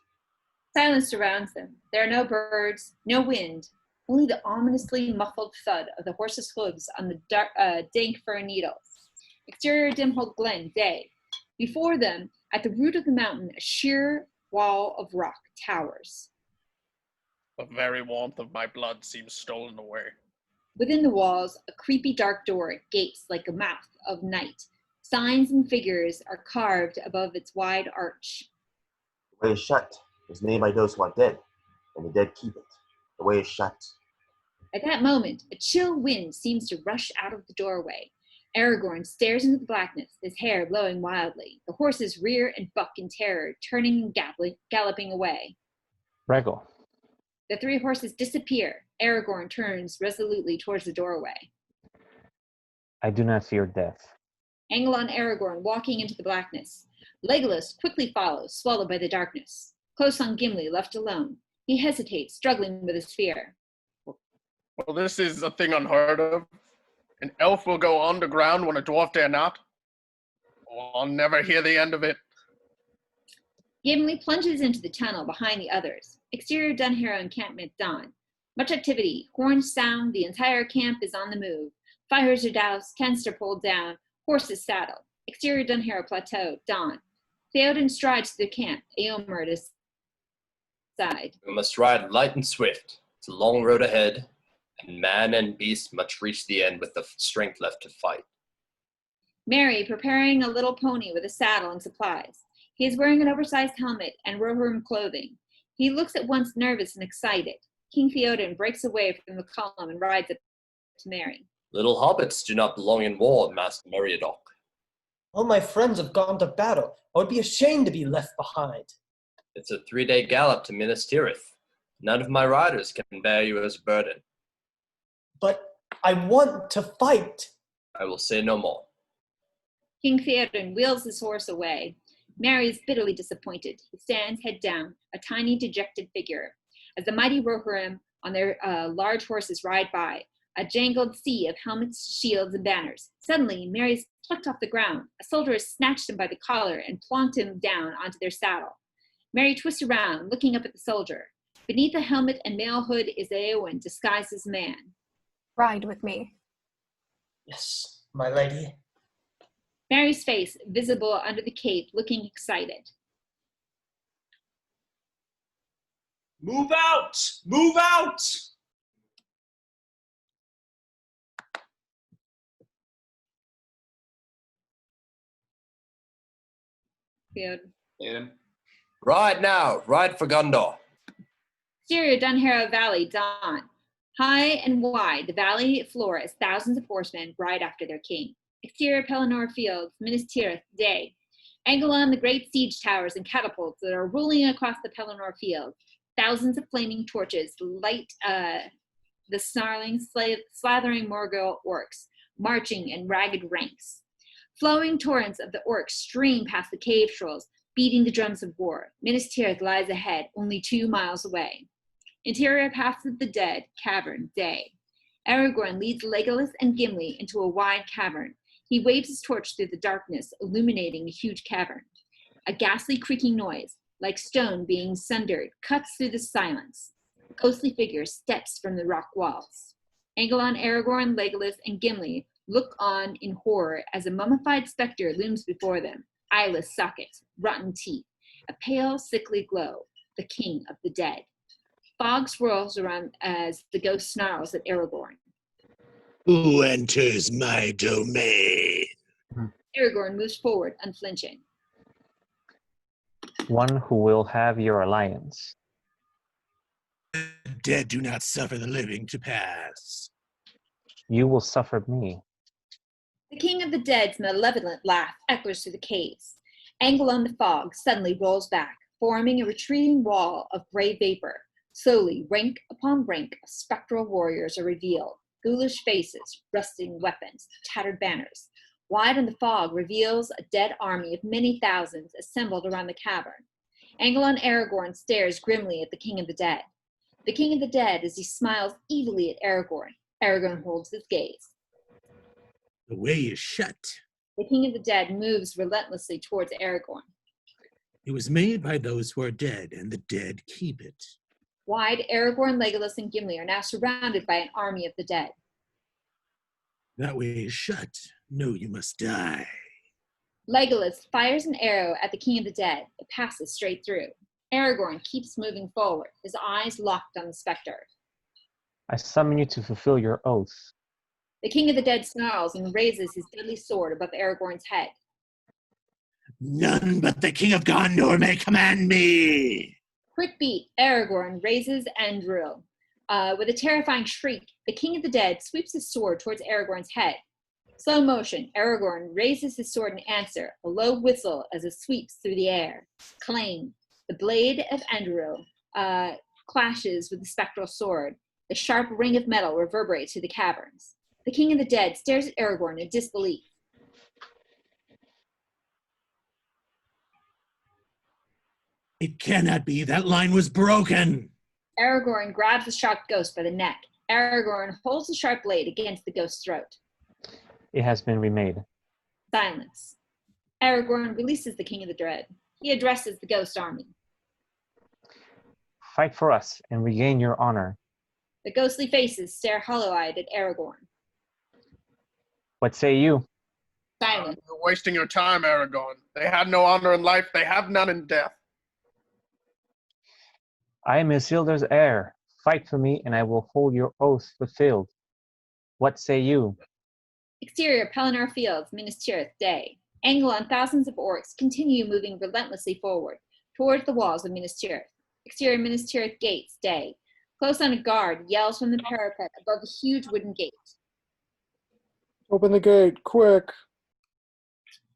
Silence surrounds them. There are no birds, no wind, only the ominously muffled thud of the horses' hooves on the dark, dank fir needles. Exterior Dimhold Glen, day. Before them, at the root of the mountain, a sheer wall of rock towers. The very warmth of my blood seems stolen away. Within the walls, a creepy dark door gapes like a mouth of night. Signs and figures are carved above its wide arch. The way is shut. It was made by those who are dead, and the dead keep it. The way is shut. At that moment, a chill wind seems to rush out of the doorway. Aragorn stares into the blackness, his hair blowing wildly. The horses rear and buck in terror, turning and galloping away. Rego. The three horses disappear. Aragorn turns resolutely towards the doorway. I do not fear death. Angle on Aragorn walking into the blackness. Legolas quickly follows, swallowed by the darkness. Close on Gimli, left alone. He hesitates, struggling with his fear. Well, this is a thing unheard of. An elf will go underground when a dwarf dare not. Oh, I'll never hear the end of it. Gimli plunges into the tunnel behind the others. Exterior Dunharrow encampment dawn. Much activity. Horns sound. The entire camp is on the move. Fires are doused. Tents are pulled down. Horses saddled. Exterior Dunharrow Plateau dawn. Theoden strides to the camp. Eomer at his side. We must ride light and swift. It's a long road ahead, and man and beast must reach the end with the strength left to fight. Merry preparing a little pony with a saddle and supplies. He is wearing an oversized helmet and Rohirrim clothing. He looks at once nervous and excited. King Theoden breaks away from the column and rides up to Merry. Little hobbits do not belong in war, Master Meriadoc. All my friends have gone to battle. I would be ashamed to be left behind. It's a 3-day gallop to Minas Tirith. None of my riders can bear you as a burden. But I want to fight. I will say no more. King Theoden wheels his horse away. Merry is bitterly disappointed. He stands head down, a tiny, dejected figure. As the mighty Rohirrim on their large horses ride by, a jangled sea of helmets, shields, and banners. Suddenly, Merry is plucked off the ground. A soldier has snatched him by the collar and plonked him down onto their saddle. Merry twists around, looking up at the soldier. Beneath the helmet and mail hood is Eowyn, disguised as man. Ride with me. Yes, my lady. Merry's face visible under the cape, looking excited. Move out! Move out! Good. Aiden. Ride now, ride for Gondor. Exterior Dunharrow Valley, dawn. High and wide, the valley floor as thousands of horsemen ride after their king. Exterior Pelennor Fields, Minas Tirith, day. Angelon, the great siege towers and catapults that are rolling across the Pelennor Field. Thousands of flaming torches light the snarling, slathering Morgul orcs, marching in ragged ranks. Flowing torrents of the orcs stream past the cave trolls, beating the drums of war. Minas Tirith lies ahead, only 2 miles away. Interior Paths of the Dead, cavern, day. Aragorn leads Legolas and Gimli into a wide cavern. He waves his torch through the darkness, illuminating a huge cavern. A ghastly creaking noise, like stone being sundered, cuts through the silence. A ghostly figure steps from the rock walls. Angelon, Aragorn, Legolas, and Gimli look on in horror as a mummified specter looms before them, eyeless sockets, rotten teeth, a pale, sickly glow, the king of the dead. Fog swirls around as the ghost snarls at Aragorn. Who enters my domain? Aragorn moves forward, unflinching. One who will have your alliance. The dead do not suffer the living to pass. You will suffer me. The king of the dead's malevolent laugh echoes through the caves. Angelon the fog suddenly rolls back, forming a retreating wall of gray vapor. Slowly, rank upon rank of spectral warriors are revealed. Ghoulish faces, rusting weapons, tattered banners. Wide in the fog reveals a dead army of many thousands assembled around the cavern. Angelon Aragorn stares grimly at the king of the dead. The king of the dead, as he smiles evilly at Aragorn. Aragorn holds his gaze. The way is shut. The king of the dead moves relentlessly towards Aragorn. It was made by those who are dead, and the dead keep it. Wide, Aragorn, Legolas, and Gimli are now surrounded by an army of the dead. That way is shut. No, you must die. Legolas fires an arrow at the king of the dead. It passes straight through. Aragorn keeps moving forward, his eyes locked on the specter. I summon you to fulfill your oath. The king of the dead snarls and raises his deadly sword above Aragorn's head. None but the king of Gondor may command me. Quick beat, Aragorn raises Anduril. With a terrifying shriek, the king of the dead sweeps his sword towards Aragorn's head. Slow motion, Aragorn raises his sword in answer, a low whistle as it sweeps through the air. Clang, the blade of Anduril clashes with the spectral sword. The sharp ring of metal reverberates through the caverns. The king of the dead stares at Aragorn in disbelief. It cannot be. That line was broken. Aragorn grabs the shocked ghost by the neck. Aragorn holds the sharp blade against the ghost's throat. It has been remade. Silence. Aragorn releases the king of the dead. He addresses the ghost army. Fight for us and regain your honor. The ghostly faces stare hollow-eyed at Aragorn. What say you? Silence. You're wasting your time, Aragorn. They had no honor in life. They have none in death. I am Isildur's heir. Fight for me, and I will hold your oath fulfilled. What say you? Exterior Pelennor Fields, Minas Tirith, day. Angelon, thousands of orcs continue moving relentlessly forward, towards the walls of Minas Tirith. Exterior Minas Tirith gates, day. Close on a guard yells from the parapet above the huge wooden gate. Open the gate, quick.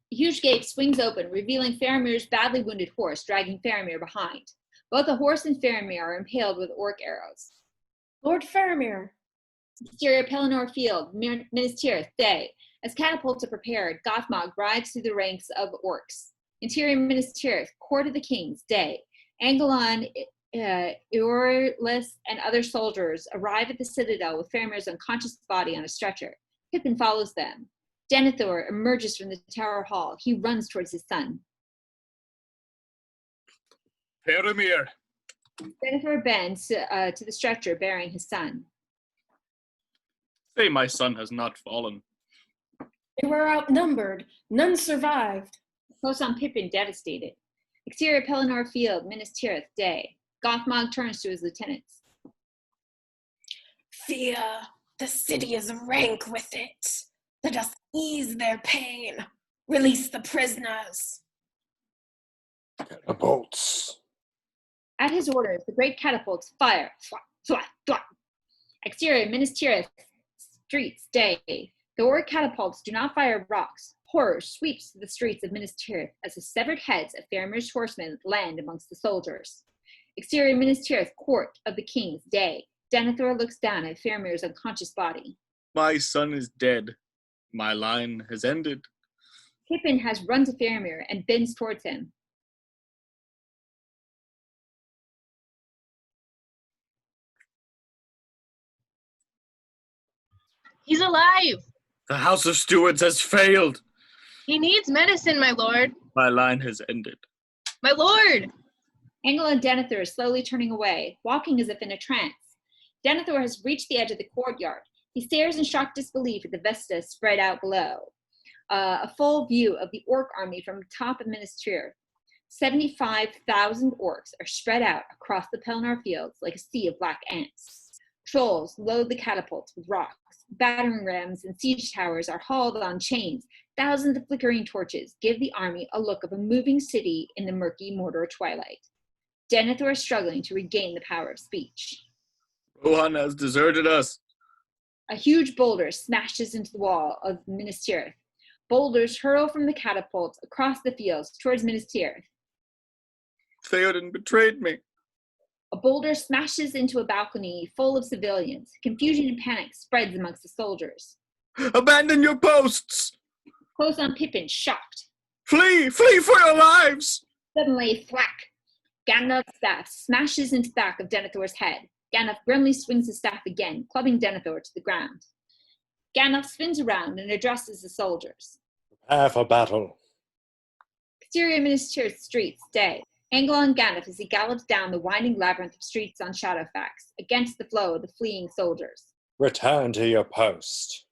The huge gate swings open, revealing Faramir's badly wounded horse, dragging Faramir behind. Both the horse and Faramir are impaled with orc arrows. Lord Faramir. Exterior Pelennor Field, Minas Tirith, day. As catapults are prepared, Gothmog rides through the ranks of orcs. Interior Minas Tirith, Court of the Kings, day. Angelon, Eorlis, and other soldiers arrive at the citadel with Faramir's unconscious body on a stretcher. Pippin follows them. Denethor emerges from the tower hall. He runs towards his son. Faramir. Denethor bends to the stretcher bearing his son. Say my son has not fallen. They were outnumbered. None survived. Close on Pippin, devastated. Exterior Pelennor Field, Minas Tirith, day. Gothmog turns to his lieutenants. Fear, the city is rank with it. Let us ease their pain. Release the prisoners. Catapults. At his orders, the great catapults fire. Thwap, thwap, thwap. Exterior, Minas Tirith, streets, day. The orc catapults do not fire rocks. Horror sweeps the streets of Minas Tirith as the severed heads of Faramir's horsemen land amongst the soldiers. Exterior, Minas Tirith, court of the kings, day. Denethor looks down at Faramir's unconscious body. My son is dead. My line has ended. Pippin has run to Faramir and bends towards him. He's alive. The House of Stewards has failed. He needs medicine, my lord. My line has ended. My lord! Engel and Denethor are slowly turning away, walking as if in a trance. Denethor has reached the edge of the courtyard. He stares in shocked disbelief at the vistas spread out below. A full view of the orc army from the top of Minas Tirith. 75,000 orcs are spread out across the Pelennor fields like a sea of black ants. Trolls load the catapults with rocks. Battering rams and siege towers are hauled on chains. Thousands of flickering torches give the army a look of a moving city in the murky Mordor twilight. Denethor is struggling to regain the power of speech. Rohan has deserted us. A huge boulder smashes into the wall of Minas Tirith. Boulders hurl from the catapults across the fields towards Minas Tirith. Theoden betrayed me. A boulder smashes into a balcony full of civilians. Confusion and panic spreads amongst the soldiers. Abandon your posts! Close on Pippin, shocked. Flee! Flee for your lives! Suddenly, thwack! Gandalf's staff smashes into the back of Denethor's head. Gandalf grimly swings his staff again, clubbing Denethor to the ground. Gandalf spins around and addresses the soldiers. Prepare for battle. Exterior Minas Tirith streets, day. Engel and Gandalf as he gallops down the winding labyrinth of streets on Shadowfax, against the flow of the fleeing soldiers. Return to your post.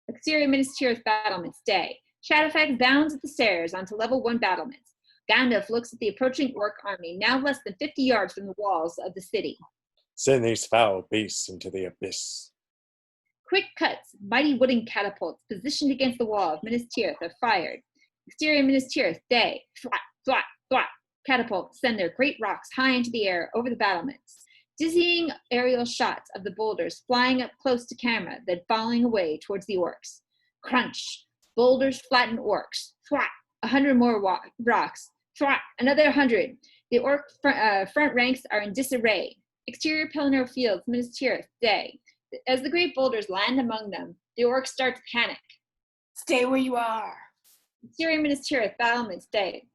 Exterior Minas Tirith battlements, day. Shadowfax bounds at the stairs onto level 1 battlements. Gandalf looks at the approaching orc army, now less than 50 yards from the walls of the city. Send these foul beasts into the abyss. Quick cuts, mighty wooden catapults positioned against the wall of Minas Tirith are fired. Exterior Minas Tirith, day. Thwap, thwap, thwap. Catapults send their great rocks high into the air over the battlements. Dizzying aerial shots of the boulders flying up close to camera, then falling away towards the orcs. Crunch. Boulders flatten orcs. Thwap. 100 more rocks. Thwap. Another 100. The orc front ranks are in disarray. Exterior Pelennor fields, Minas Tirith, day. As the great boulders land among them, the orcs start to panic. Stay where you are. Exterior Minas Tirith battlements, day.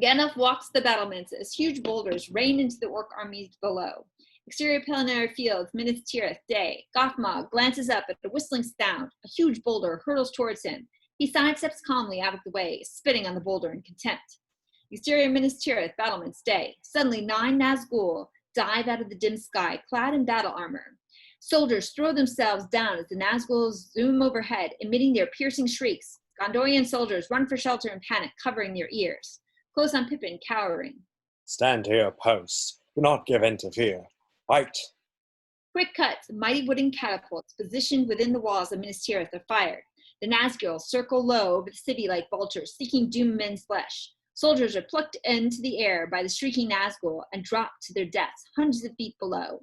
Gandalf walks the battlements as huge boulders rain into the orc armies below. Exterior Pelennor fields, Minas Tirith, day. Gothmog glances up at the whistling sound. A huge boulder hurtles towards him. He sidesteps calmly out of the way, spitting on the boulder in contempt. Exterior Minas Tirith battlements, day. Suddenly 9 Nazgul dive out of the dim sky, clad in battle armor. Soldiers throw themselves down as the Nazgul zoom overhead, emitting their piercing shrieks. Gondorian soldiers run for shelter in panic, covering their ears. Close on Pippin, cowering. Stand to your post. Do not give in to fear. Fight. Quick cuts, mighty wooden catapults positioned within the walls of Minas Tirith are fired. The Nazgul circle low over the city like vultures, seeking doomed men's flesh. Soldiers are plucked into the air by the shrieking Nazgul and dropped to their deaths hundreds of feet below.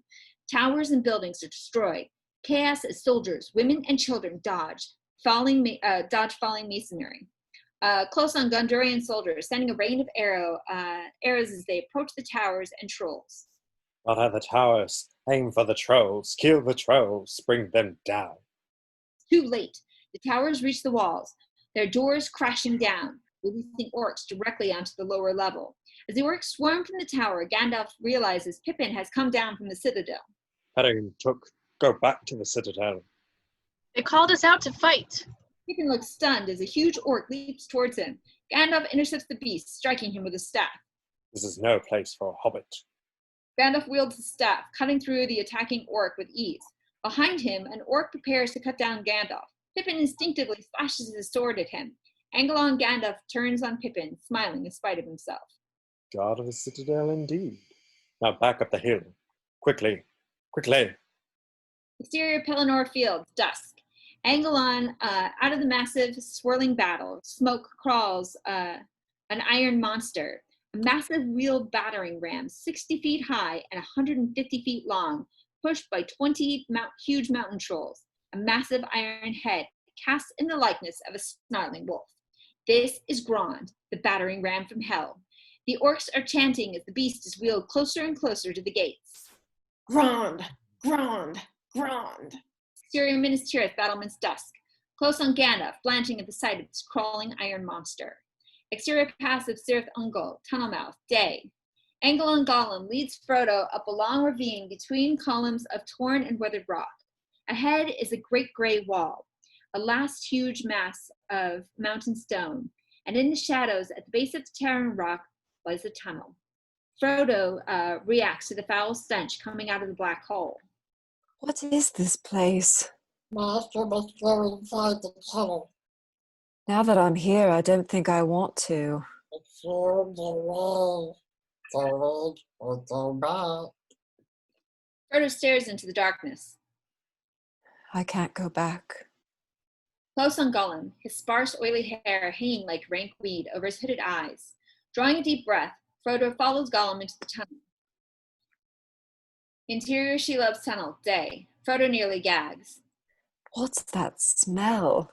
Towers and buildings are destroyed. Chaos as soldiers, women, and children dodge falling masonry. Close on Gondorian soldiers, sending a rain of arrows as they approach the towers and trolls. Not at the towers. Aim for the trolls. Kill the trolls. Bring them down. Too late. The towers reach the walls, their doors crashing down, releasing orcs directly onto the lower level. As the orcs swarm from the tower, Gandalf realizes Pippin has come down from the citadel. Peregrine Took, go back to the citadel. They called us out to fight. Pippin looks stunned as a huge orc leaps towards him. Gandalf intercepts the beast, striking him with his staff. This is no place for a hobbit. Gandalf wields his staff, cutting through the attacking orc with ease. Behind him, an orc prepares to cut down Gandalf. Pippin instinctively flashes his sword at him. Angelon Gandalf turns on Pippin, smiling in spite of himself. God of the citadel indeed. Now back up the hill. Quickly. Quickly. Exterior Pelennor fields, dusk. Angelon, out of the massive, swirling battle, smoke crawls an iron monster. A massive wheeled battering ram, 60 feet high and 150 feet long, pushed by 20 huge mountain trolls, a massive iron head cast in the likeness of a snarling wolf. This is Grond, the battering ram from hell. The orcs are chanting as the beast is wheeled closer and closer to the gates. Grond, Grond, Grond. Exterior Minas Tirith battlements dusk, close on Gandalf, blanching at the sight of this crawling iron monster. Exterior pass of Cirith Ungol, tunnel mouth, day. Angel and Gollum leads Frodo up a long ravine between columns of torn and weathered rock. Ahead is a great gray wall, a last huge mass of mountain stone, and in the shadows at the base of the Terran rock lies a tunnel. Frodo reacts to the foul stench coming out of the black hole. What is this place? Master must go inside the tunnel. Now that I'm here, I don't think I want to. It's your way. Go in or go back. Frodo stares into the darkness. I can't go back. Close on Gollum, his sparse, oily hair hanging like rank weed over his hooded eyes. Drawing a deep breath, Frodo follows Gollum into the tunnel. Interior Shelob's tunnel, day. Frodo nearly gags. What's that smell?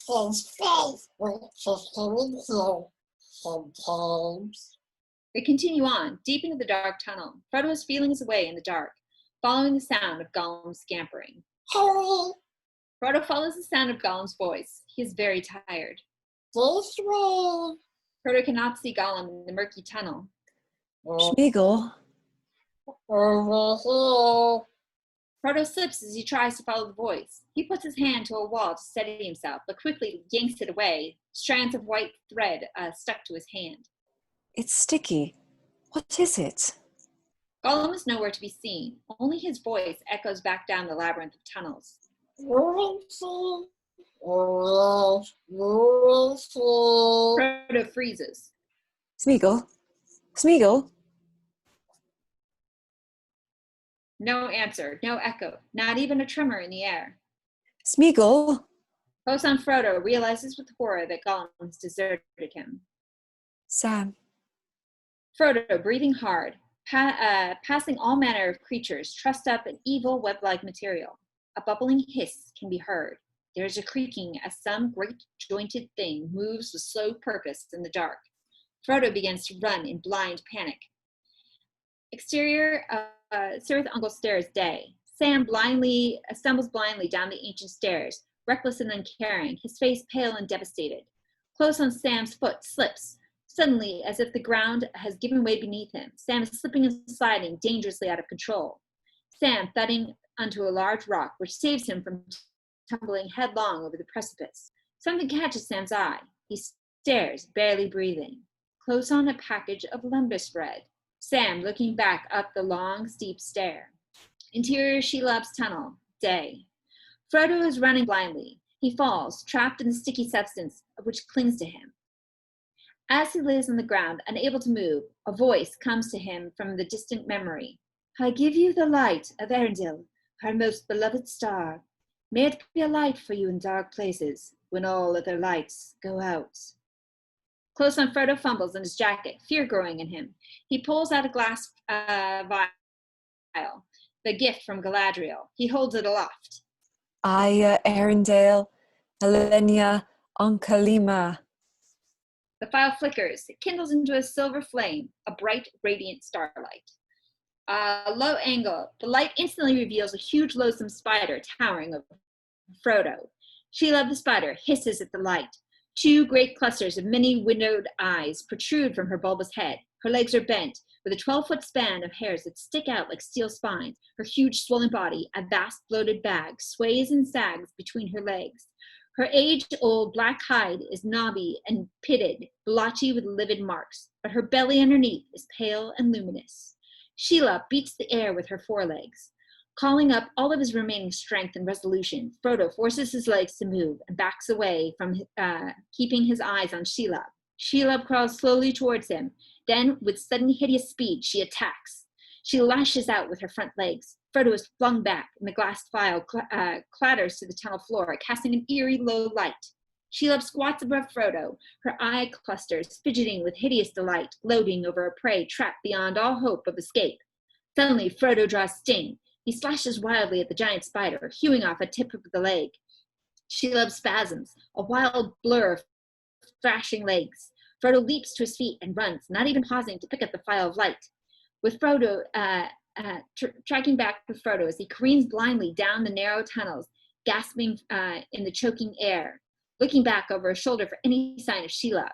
His face will just come in here sometimes. They continue on, deep into the dark tunnel. Frodo is feeling his way in the dark, following the sound of Gollum's scampering. Hurry! Frodo follows the sound of Gollum's voice. He is very tired. This way. Frodo cannot see Gollum in the murky tunnel. Smeagol? Over here. Frodo slips as he tries to follow the voice. He puts his hand to a wall to steady himself, but quickly yanks it away. Strands of white thread stuck to his hand. It's sticky. What is it? Gollum is nowhere to be seen. Only his voice echoes back down the labyrinth of tunnels. Frodo freezes. Smeagol? Smeagol? No answer, no echo, not even a tremor in the air. Smeagol? Close on Frodo realizes with horror that Gollum has deserted him. Sam. Frodo, breathing hard, passing all manner of creatures trussed up in evil web-like material. A bubbling hiss can be heard. There is a creaking as some great jointed thing moves with slow purpose in the dark. Frodo begins to run in blind panic. Exterior, Cirith Ungol stairs, day. Sam stumbles blindly down the ancient stairs, reckless and uncaring, his face pale and devastated. Close on Sam's foot slips. Suddenly, as if the ground has given way beneath him, Sam is slipping and sliding dangerously out of control. Sam thudding onto a large rock, which saves him from tumbling headlong over the precipice. Something catches Sam's eye. He stares, barely breathing. Close on a package of lembas bread. Sam looking back up the long, steep stair. Interior Shelob's tunnel, day. Frodo is running blindly. He falls, trapped in the sticky substance which clings to him. As he lays on the ground, unable to move, a voice comes to him from the distant memory. I give you the light of Erendil, our most beloved star. May it be a light for you in dark places, when all other lights go out. Close on, Frodo fumbles in his jacket, fear growing in him. He pulls out a glass vial, the gift from Galadriel. He holds it aloft. Aya, Erendil, Elenia, Onkalima. The file flickers. It kindles into a silver flame, a bright, radiant starlight. Low angle. The light instantly reveals a huge, loathsome spider towering over Frodo. Shelob the spider hisses at the light. Two great clusters of many windowed eyes protrude from her bulbous head. Her legs are bent, with a 12-foot span of hairs that stick out like steel spines. Her huge, swollen body, a vast, bloated bag, sways and sags between her legs. Her age-old black hide is knobby and pitted, blotchy with livid marks, but her belly underneath is pale and luminous. Shelob beats the air with her forelegs. Calling up all of his remaining strength and resolution, Frodo forces his legs to move and backs away from keeping his eyes on Shelob. Shelob crawls slowly towards him. Then, with sudden hideous speed, she attacks. She lashes out with her front legs. Frodo is flung back, and the glass vial clatters to the tunnel floor, casting an eerie low light. Shelob squats above Frodo, her eye clusters fidgeting with hideous delight, gloating over a prey trapped beyond all hope of escape. Suddenly, Frodo draws Sting. He slashes wildly at the giant spider, hewing off a tip of the leg. Shelob spasms, a wild blur of thrashing legs. Frodo leaps to his feet and runs, not even pausing to pick up the file of light. With Frodo, tracking back with Frodo as he careens blindly down the narrow tunnels, gasping in the choking air, looking back over his shoulder for any sign of Shelob.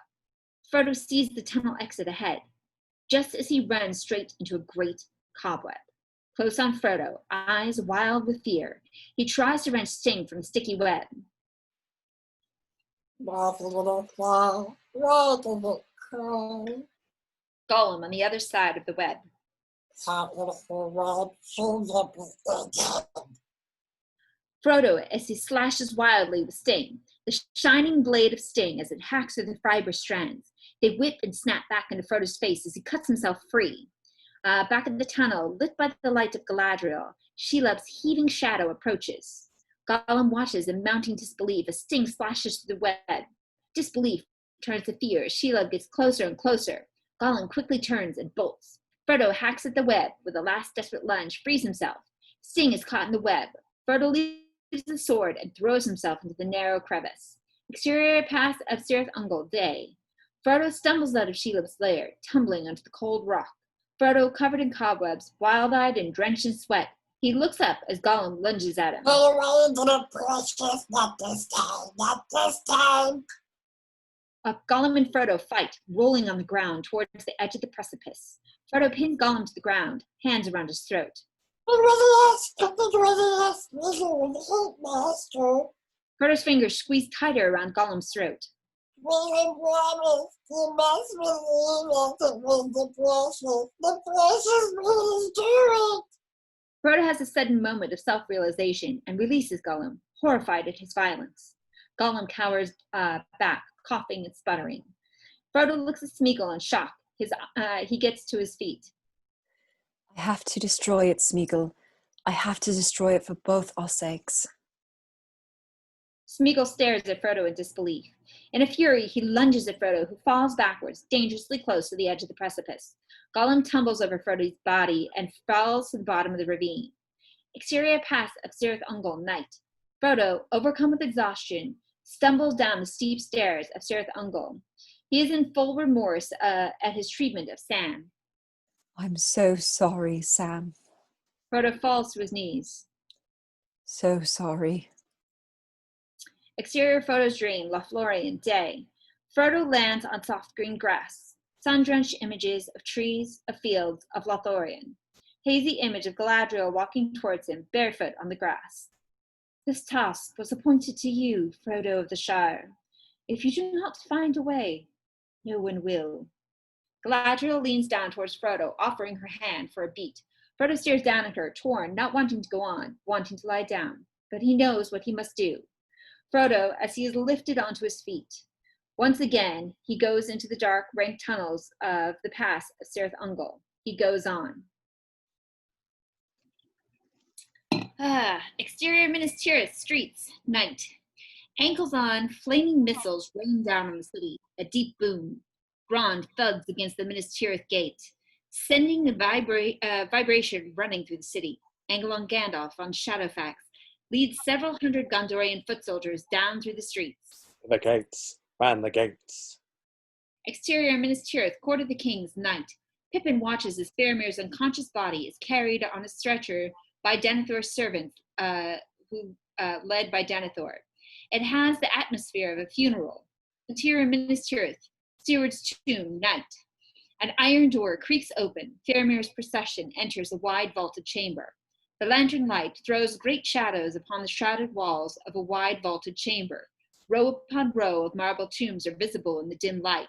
Frodo sees the tunnel exit ahead, just as he runs straight into a great cobweb. Close on Frodo, eyes wild with fear, he tries to wrench Sting from the sticky web. Gollum on the other side of the web. Frodo, as he slashes wildly with Sting, the shining blade of Sting as it hacks through the fibrous strands. They whip and snap back into Frodo's face as he cuts himself free. Back in the tunnel, lit by the light of Galadriel, Shelob's heaving shadow approaches. Gollum watches in mounting disbelief as Sting splashes through the web. Disbelief turns to fear as Shelob gets closer and closer. Gollum quickly turns and bolts. Frodo hacks at the web with a last desperate lunge, frees himself. Sting is caught in the web. Frodo leaves the sword and throws himself into the narrow crevice. Exterior pass of Cirith Ungol, day. Frodo stumbles out of Shelob's lair, tumbling onto the cold rock. Frodo, covered in cobwebs, wild-eyed and drenched in sweat, he looks up as Gollum lunges at him. Precious, not this time, not this time. Gollum and Frodo fight, rolling on the ground towards the edge of the precipice. Frodo pins Gollum to the ground, hands around his throat. Frodo's fingers squeeze tighter around Gollum's throat. Frodo has a sudden moment of self-realization and releases Gollum, horrified at his violence. Gollum cowers back, coughing and sputtering. Frodo looks at Smeagol in shock. He gets to his feet. I have to destroy it, Smeagol. I have to destroy it for both our sakes. Smeagol stares at Frodo in disbelief. In a fury, he lunges at Frodo, who falls backwards, dangerously close to the edge of the precipice. Gollum tumbles over Frodo's body and falls to the bottom of the ravine. Exterior pass of Cirith Ungol, night. Frodo, overcome with exhaustion, stumbles down the steep stairs of Cirith Ungol. He is in full remorse at his treatment of Sam. I'm so sorry, Sam. Frodo falls to his knees. So sorry. Exterior Frodo's dream, Lothlorien, day. Frodo lands on soft green grass. Sun-drenched images of trees, of fields, of Lothlorien. Hazy image of Galadriel walking towards him, barefoot on the grass. This task was appointed to you, Frodo of the Shire. If you do not find a way, no one will. Galadriel leans down towards Frodo, offering her hand for a beat. Frodo stares down at her, torn, not wanting to go on, wanting to lie down. But he knows what he must do. Frodo, as he is lifted onto his feet. Once again, he goes into the dark, rank tunnels of the pass of Cirith Ungol. He goes on. Exterior Minas Tirith streets, night. Ankles on, flaming missiles rain down on the city, a deep boom. Grond thuds against the Minas Tirith gate, sending the vibration running through the city. Angelon Gandalf on Shadowfax leads several hundred Gondorian foot soldiers down through the streets. The gates. Man the gates. Exterior Minas Tirith, Court of the Kings, night. Pippin watches as Faramir's unconscious body is carried on a stretcher by Denethor's servants, led by Denethor. It has the atmosphere of a funeral. Interior Minas Tirith, Steward's tomb, night. An iron door creaks open. Faramir's procession enters a wide vaulted chamber. The lantern light throws great shadows upon the shrouded walls of a wide vaulted chamber. Row upon row of marble tombs are visible in the dim light.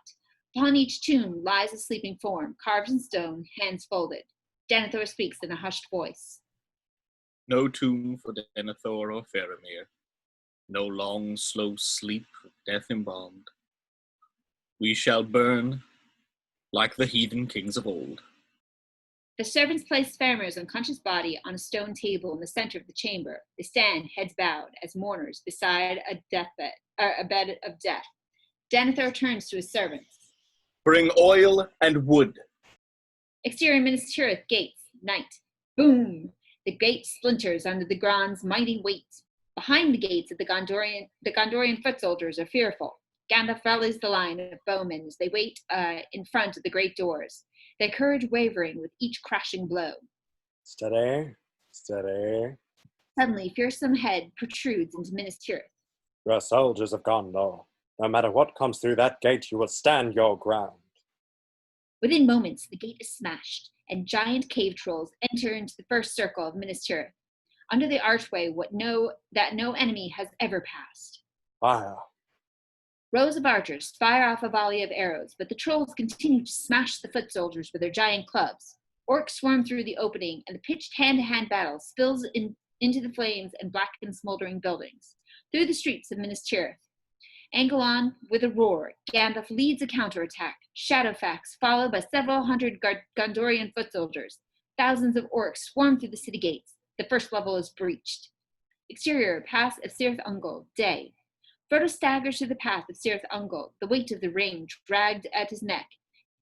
Upon each tomb lies a sleeping form, carved in stone, hands folded. Denethor speaks in a hushed voice. No tomb for Denethor or Faramir. No long, slow sleep of death embalmed. We shall burn like the heathen kings of old. The servants place Faramir's unconscious body on a stone table in the center of the chamber. They stand, heads bowed, as mourners beside a bed of death. Denethor turns to his servants. Bring oil and wood. Exterior Minas Tirith gates, night. Boom! The gate splinters under the Grand's mighty weight. Behind the gates of the Gondorian foot soldiers are fearful. Gandalf rallies the line of bowmen as they wait in front of the great doors, their courage wavering with each crashing blow. Steady, steady. Suddenly, fearsome head protrudes into Minas Tirith. You are soldiers of Gondor. No matter what comes through that gate, you will stand your ground. Within moments, the gate is smashed, and giant cave trolls enter into the first circle of Minas Tirith. Under the archway, that no enemy has ever passed. Fire. Rows of archers fire off a volley of arrows, but the trolls continue to smash the foot soldiers with their giant clubs. Orcs swarm through the opening, and the pitched hand-to-hand battle spills into the flames and blackens smoldering buildings. Through the streets of Minas Tirith, Angelon, with a roar, Gandalf leads a counterattack. Shadowfax, followed by several hundred Gondorian foot soldiers. Thousands of orcs swarm through the city gates. The first level is breached. Exterior, pass of Cirith Ungol, day. Frodo staggers through the path of Cirith Ungol, the weight of the ring dragged at his neck.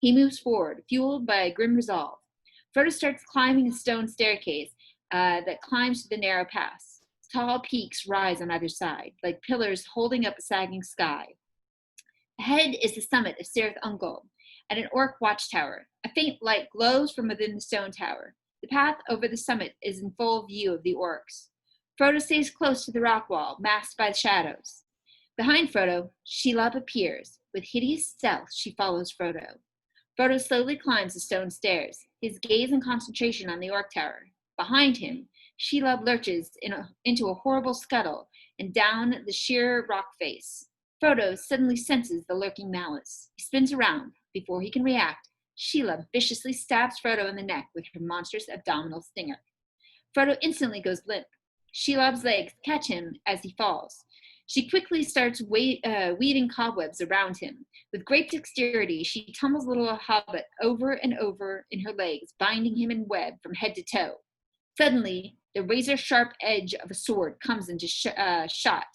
He moves forward, fueled by a grim resolve. Frodo starts climbing a stone staircase that climbs to the narrow pass. Tall peaks rise on either side, like pillars holding up a sagging sky. Ahead is the summit of Cirith Ungol, and an orc watchtower. A faint light glows from within the stone tower. The path over the summit is in full view of the orcs. Frodo stays close to the rock wall, masked by the shadows. Behind Frodo, Shelob appears. With hideous stealth, she follows Frodo. Frodo slowly climbs the stone stairs, his gaze and concentration on the orc tower. Behind him, Shelob lurches into a horrible scuttle and down the sheer rock face. Frodo suddenly senses the lurking malice. He spins around. Before he can react, Shelob viciously stabs Frodo in the neck with her monstrous abdominal stinger. Frodo instantly goes limp. Shelob's legs catch him as he falls. She quickly starts weaving cobwebs around him. With great dexterity, she tumbles little hobbit over and over in her legs, binding him in web from head to toe. Suddenly, the razor-sharp edge of a sword comes into shot.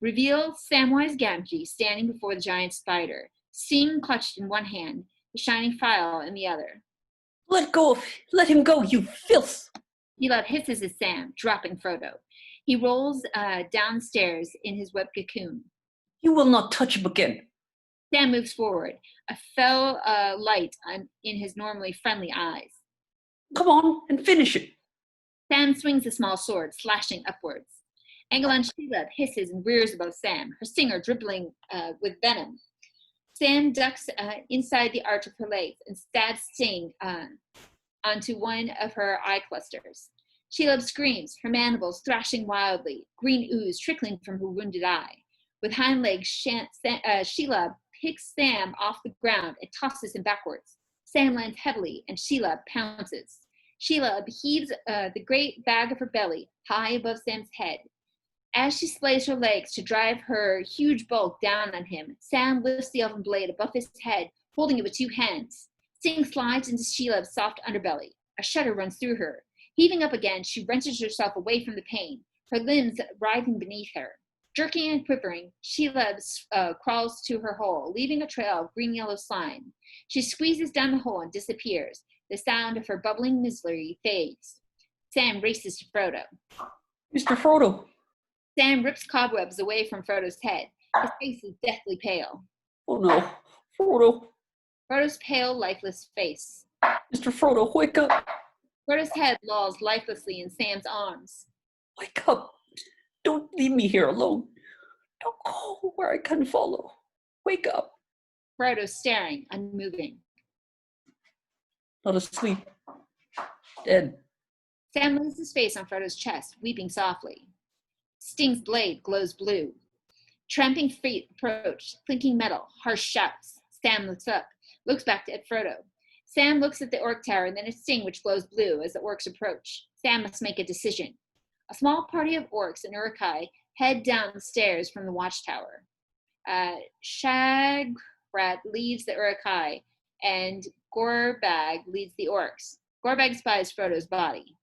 Reveal Samwise Gamgee standing before the giant spider, Sting clutched in one hand, the shining file in the other. Let him go, you filth! Shelob hisses at Sam, dropping Frodo. He rolls downstairs in his web cocoon. You will not touch him again. Sam moves forward, a fell light in his normally friendly eyes. Come on and finish it. Sam swings a small sword, slashing upwards. Angelon Shelob hisses and rears above Sam, her stinger dribbling with venom. Sam ducks inside the arch of her legs and stabs Sting onto one of her eye clusters. Shelob screams, her mandibles thrashing wildly, green ooze trickling from her wounded eye. With hind legs, Shelob picks Sam off the ground and tosses him backwards. Sam lands heavily, and Shelob pounces. Shelob heaves the great bag of her belly high above Sam's head. As she splays her legs to drive her huge bulk down on him, Sam lifts the elven blade above his head, holding it with two hands. Sting slides into Shelob's soft underbelly. A shudder runs through her. Heaving up again, she wrenches herself away from the pain, her limbs writhing beneath her. Jerking and quivering, Shelob crawls to her hole, leaving a trail of green-yellow slime. She squeezes down the hole and disappears. The sound of her bubbling misery fades. Sam races to Frodo. Mr. Frodo! Sam rips cobwebs away from Frodo's head. His face is deathly pale. Oh no, Frodo! Frodo's pale, lifeless face. Mr. Frodo, wake up! Frodo's head lolls lifelessly in Sam's arms. Wake up! Don't leave me here alone. Don't go where I can follow. Wake up! Frodo staring, unmoving. Not asleep. Dead. Sam lays his face on Frodo's chest, weeping softly. Sting's blade glows blue. Tramping feet approach, clinking metal, harsh shouts. Sam looks up, looks back at Frodo. Sam looks at the orc tower and then at Sting, which glows blue as the orcs approach. Sam must make a decision. A small party of orcs and Uruk-hai head down the stairs from the watchtower. Shagrat leads the Uruk-hai, and Gorbag leads the orcs. Gorbag spies Frodo's body.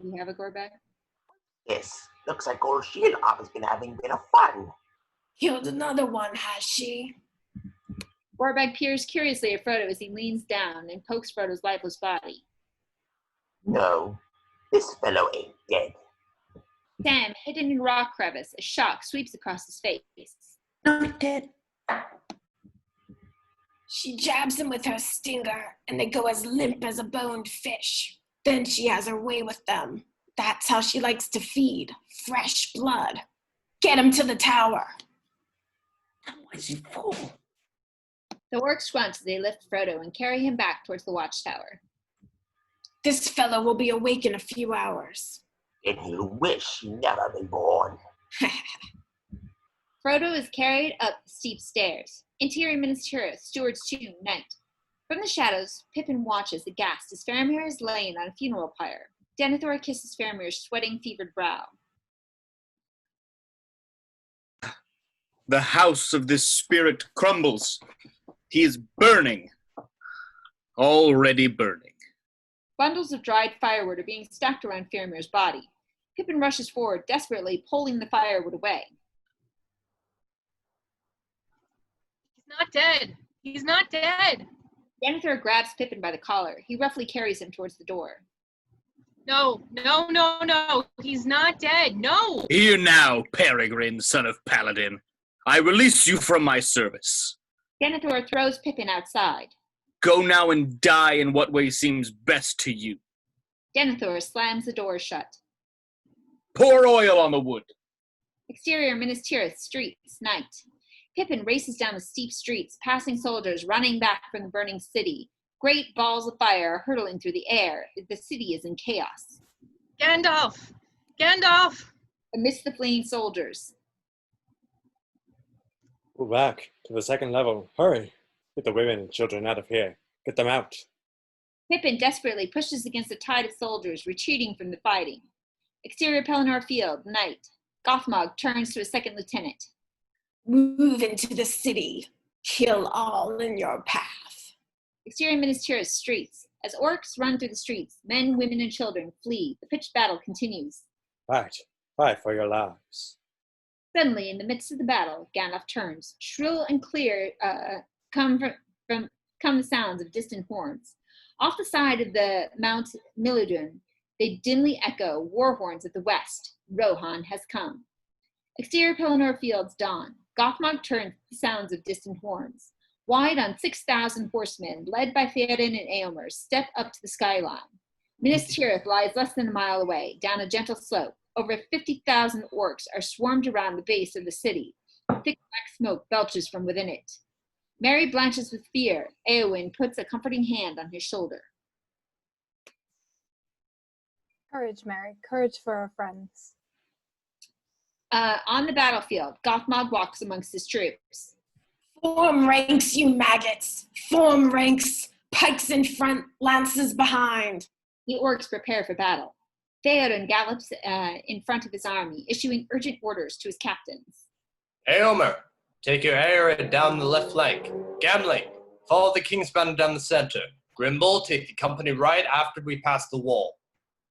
Do we have a Gorbag? Yes, looks like old Sheila has been having a bit of fun. Killed another one, has she? Gorbag peers curiously at Frodo as he leans down and pokes Frodo's lifeless body. No, this fellow ain't dead. Sam, hidden in a rock crevice, a shock sweeps across his face. Not dead. She jabs him with her stinger, and they go as limp as a boned fish. Then she has her way with them. That's how she likes to feed. Fresh blood. Get him to the tower. Is he full? The orcs grunt as they lift Frodo and carry him back towards the watchtower. This fellow will be awake in a few hours. And he'll wish he'd never been born. Frodo is carried up the steep stairs. Interior Minas Tirith, Steward's Tomb, night. From the shadows, Pippin watches aghast as Faramir is laying on a funeral pyre. Denethor kisses Faramir's sweating, fevered brow. The house of this spirit crumbles. He is burning. Already burning. Bundles of dried firewood are being stacked around Faramir's body. Pippin rushes forward, desperately pulling the firewood away. He's not dead. He's not dead. Denethor grabs Pippin by the collar. He roughly carries him towards the door. No. He's not dead. No. Hear now, Peregrine, son of Paladin. I release you from my service. Denethor throws Pippin outside. Go now and die in what way seems best to you. Denethor slams the door shut. Pour oil on the wood. Exterior Minas Tirith, streets, night. Pippin races down the steep streets, passing soldiers running back from the burning city. Great balls of fire are hurtling through the air. The city is in chaos. Gandalf! Gandalf! Amidst the fleeing soldiers. Go back to the second level. Hurry. Get the women and children out of here. Get them out. Pippin desperately pushes against a tide of soldiers retreating from the fighting. Exterior Pelennor Field, night. Gothmog turns to his second lieutenant. Move into the city. Kill all in your path. Exterior Minas Tirith, streets. As orcs run through the streets, men, women, and children flee. The pitched battle continues. Fight. Fight for your lives. Suddenly, in the midst of the battle, Gandalf turns. Shrill and clear come the sounds of distant horns. Off the side of the Mount Miludun, they dimly echo war horns at the west. Rohan has come. Exterior Pelennor Fields dawn. Gothmog turns the sounds of distant horns. Wide on 6,000 horsemen, led by Theoden and Eomer, step up to the skyline. Minas Tirith lies less than a mile away, down a gentle slope. Over 50,000 orcs are swarmed around the base of the city. Thick black smoke belches from within it. Merry blanches with fear. Eowyn puts a comforting hand on his shoulder. Courage, Mary. Courage for our friends. On the battlefield, Gothmog walks amongst his troops. Form ranks, you maggots. Form ranks. Pikes in front, lances behind. The orcs prepare for battle. Theoden gallops in front of his army, issuing urgent orders to his captains. Eomer, take your Aerid down the left flank. Gamling, follow the king's banner down the center. Grimble, take the company right after we pass the wall.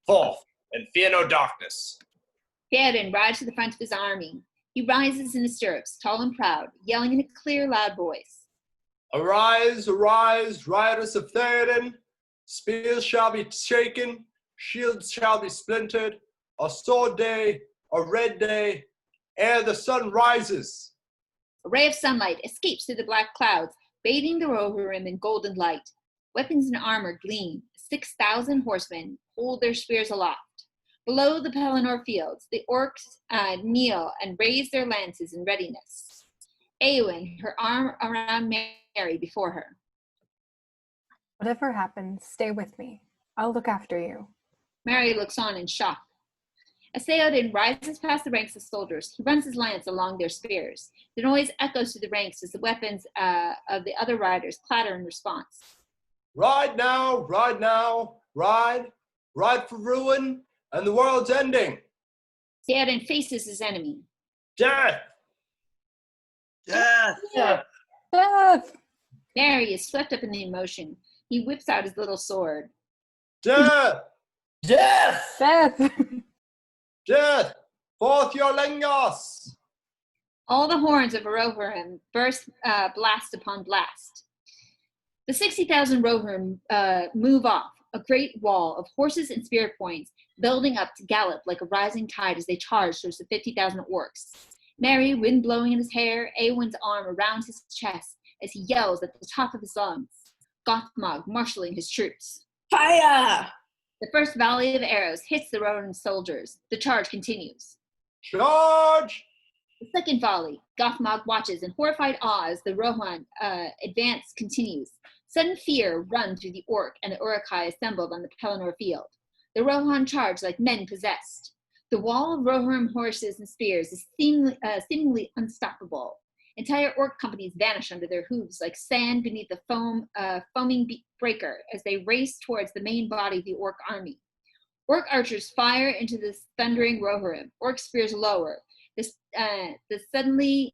Forth, and fear no darkness. Theoden rides to the front of his army. He rises in his stirrups, tall and proud, yelling in a clear, loud voice. Arise, arise, riders of Theoden. Spears shall be shaken, shields shall be splintered. A sword day, a red day, ere the sun rises. A ray of sunlight escapes through the black clouds, bathing the Rohirrim in golden light. Weapons and armor gleam. 6,000 horsemen hold their spears aloft. Below the Pelennor Fields, the orcs kneel and raise their lances in readiness. Eowyn, her arm around Mary before her. Whatever happens, stay with me. I'll look after you. Mary looks on in shock. As Theoden rises past the ranks of soldiers, he runs his lance along their spears. The noise echoes through the ranks as the weapons of the other riders clatter in response. Ride now, ride now, ride. Ride for ruin and the world's ending. Theoden faces his enemy. Death! Death! Death! Mary is swept up in the emotion. He whips out his little sword. Death! Death! Death! Death! Forth your lingos! All the horns of Rohirrim burst blast upon blast. The 60,000 Rohirrim move off, a great wall of horses and spear points building up to gallop like a rising tide as they charge towards the 50,000 orcs. Merry, wind blowing in his hair, Eowyn's arm around his chest as he yells at the top of his lungs. Gothmog marshalling his troops. Fire! The first volley of arrows hits the Rohirrim soldiers. The charge continues. Charge! The second volley, Gothmog watches in horrified awe as the Rohan advance continues. Sudden fear runs through the Orc and the Uruk-hai assembled on the Pelennor field. The Rohan charge like men possessed. The wall of Rohirrim horses and spears is seemingly unstoppable. Entire Orc companies vanish under their hooves like sand beneath the foaming breaker as they race towards the main body of the Orc army. Orc archers fire into the thundering Rohirrim. Orc spears lower. Suddenly,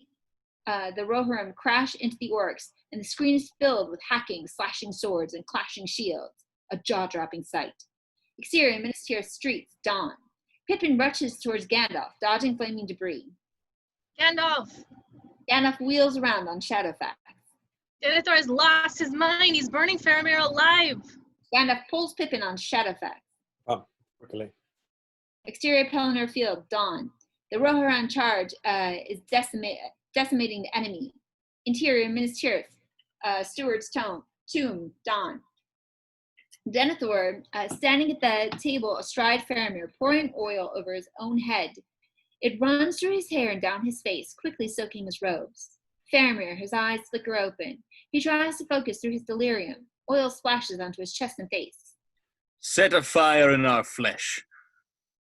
the Rohirrim crash into the Orcs, and the screen is filled with hacking, slashing swords, and clashing shields. A jaw-dropping sight. Exterior Minas Tirith streets dawn. Pippin rushes towards Gandalf, dodging flaming debris. Gandalf! Gandalf wheels around on Shadowfax. Denethor has lost his mind. He's burning Faramir alive. Gandalf pulls Pippin on Shadowfax. Come, quickly. Exterior Pelennor field dawn. The Rohirrim charge is decimating the enemy. Interior Minas Tirith, Steward's tomb, dawn. Denethor, standing at the table astride Faramir, pouring oil over his own head. It runs through his hair and down his face, quickly soaking his robes. Faramir, his eyes flicker open. He tries to focus through his delirium. Oil splashes onto his chest and face. Set a fire in our flesh.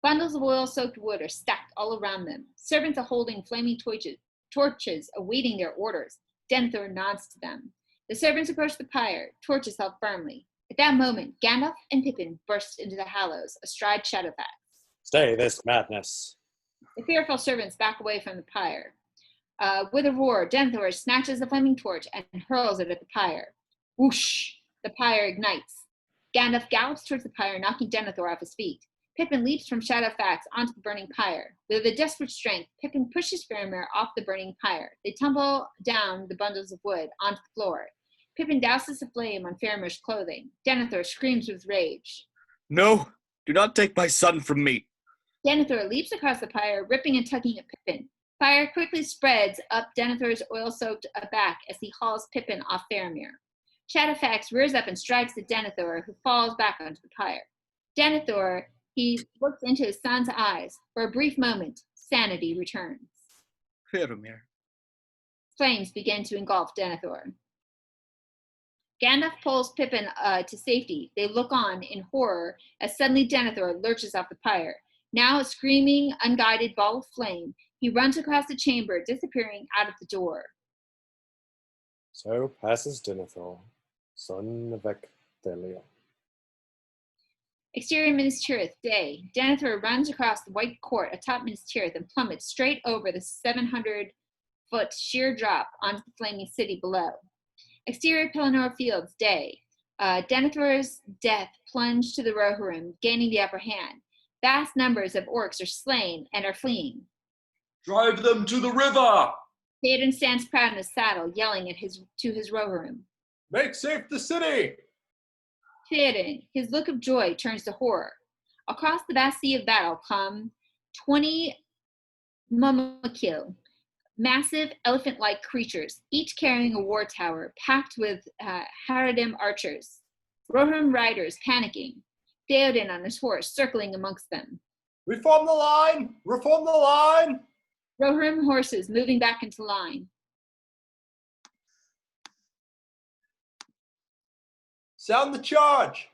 Bundles of oil-soaked wood are stacked all around them. Servants are holding flaming torches, awaiting their orders. Denethor nods to them. The servants approach the pyre, torches held firmly. At that moment, Gandalf and Pippin burst into the Hallows, astride Shadowfax. Stay this madness. The fearful servants back away from the pyre. With a roar, Denethor snatches the flaming torch and hurls it at the pyre. Whoosh! The pyre ignites. Gandalf gallops towards the pyre, knocking Denethor off his feet. Pippin leaps from Shadowfax onto the burning pyre. With a desperate strength, Pippin pushes Faramir off the burning pyre. They tumble down the bundles of wood onto the floor. Pippin douses the flame on Faramir's clothing. Denethor screams with rage. No, do not take my son from me. Denethor leaps across the pyre, ripping and tugging at Pippin. Fire quickly spreads up Denethor's oil-soaked back as he hauls Pippin off Faramir. Shadowfax rears up and strikes at Denethor, who falls back onto the pyre. Denethor, he looks into his son's eyes. For a brief moment, sanity returns. Faramir. Flames begin to engulf Denethor. Gandalf pulls Pippin to safety. They look on in horror as suddenly Denethor lurches off the pyre. Now a screaming, unguided ball of flame, he runs across the chamber, disappearing out of the door. So passes Denethor, son of Ecthelion. Exterior Minas Tirith, day. Denethor runs across the white court atop Minas Tirith and plummets straight over the 700-foot sheer drop onto the flaming city below. Exterior Pelennor Fields, day. Denethor's death plunged to the Rohirrim, gaining the upper hand. Vast numbers of orcs are slain and are fleeing. Drive them to the river! Theoden stands proud in his saddle, yelling at to his Rohirrim. Make safe the city! Theoden, his look of joy turns to horror. Across the vast sea of battle come 20 Mumakil, massive elephant-like creatures, each carrying a war tower packed with Haradim archers. Rohirrim riders panicking. Theoden on his horse circling amongst them. Reform the line! Reform the line! Rohirrim horses moving back into line. Sound the charge!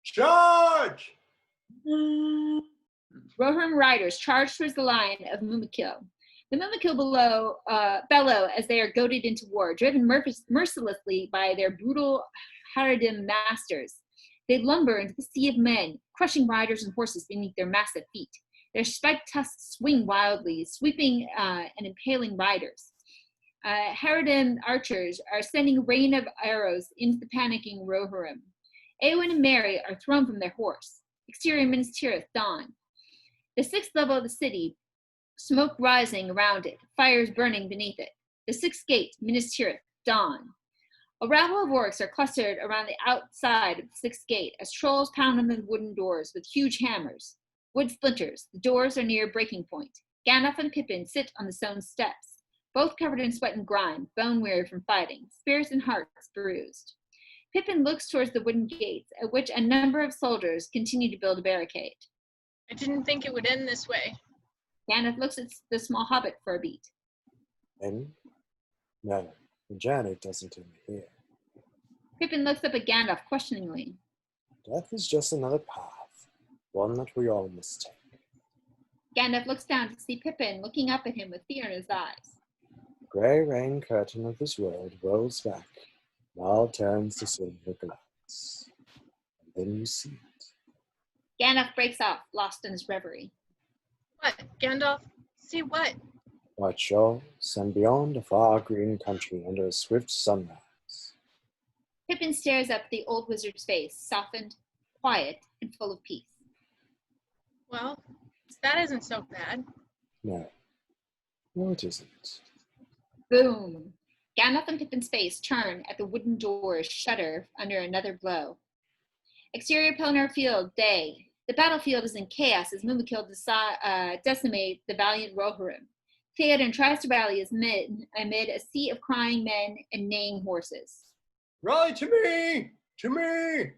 Charge! Rohirrim riders charge towards the line of Mumakil. The Mumakil bellow as they are goaded into war, driven mercilessly by their brutal Haradim masters. They lumber into the sea of men, crushing riders and horses beneath their massive feet. Their spiked tusks swing wildly, sweeping and impaling riders. Harridan archers are sending a rain of arrows into the panicking Rohirrim. Eowyn and Merry are thrown from their horse. Exterior Minas Tirith dawn. The 6th level of the city, smoke rising around it, fires burning beneath it. The 6th gate, Minas Tirith, dawn. A rabble of orcs are clustered around the outside of the 6th gate as trolls pound on the wooden doors with huge hammers. Wood splinters. The doors are near breaking point. Gandalf and Pippin sit on the stone steps, both covered in sweat and grime, bone-weary from fighting, spirits and hearts bruised. Pippin looks towards the wooden gates, at which a number of soldiers continue to build a barricade. I didn't think it would end this way. Gandalf looks at the small hobbit for a beat. And? No, the journey doesn't end here. Pippin looks up at Gandalf questioningly. Death is just another path, one that we all must take. Gandalf looks down to see Pippin looking up at him with fear in his eyes. The grey rain curtain of this world rolls back, and all turns to silver glass. And then you see it. Gandalf breaks off, lost in his reverie. What, Gandalf? See what? White shores, and beyond a far green country under a swift sunrise. Pippin stares up at the old wizard's face, softened, quiet, and full of peace. Well, that isn't so bad. No, it isn't. Boom! Gandalf and Pippin's face turn at the wooden doors shudder under another blow. Exterior Pelennor Field, day. The battlefield is in chaos as Mumakil decimate the valiant Rohirrim. Theoden tries to rally his men amid a sea of crying men and neighing horses. Rally to me! To me!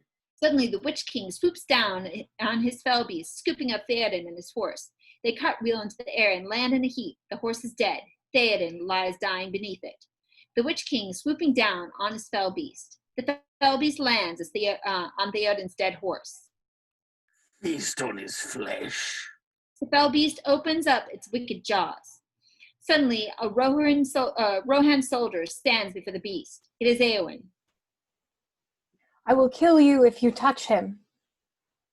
Suddenly, the Witch King swoops down on his fell beast, scooping up Theoden and his horse. They cartwheel into the air and land in a heap. The horse is dead. Theoden lies dying beneath it. The Witch King swooping down on his fell beast. The fell beast lands on Theoden's dead horse. Feast on his flesh. The fell beast opens up its wicked jaws. Suddenly, a Rohan soldier stands before the beast. It is Eowyn. I will kill you if you touch him.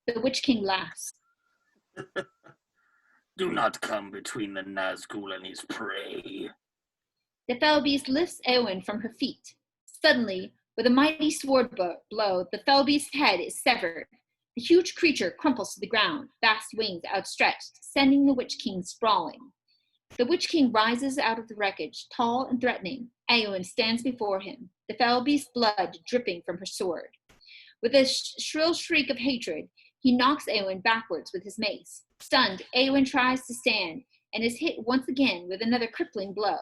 The Witch King laughs. Do not come between the Nazgul and his prey. The fell beast lifts Eowyn from her feet. Suddenly, with a mighty sword blow, the fell beast's head is severed. The huge creature crumples to the ground, vast wings outstretched, sending the Witch King sprawling. The Witch King rises out of the wreckage, tall and threatening. Eowyn stands before him, the fell beast's blood dripping from her sword. With a shrill shriek of hatred, he knocks Eowyn backwards with his mace. Stunned, Eowyn tries to stand and is hit once again with another crippling blow.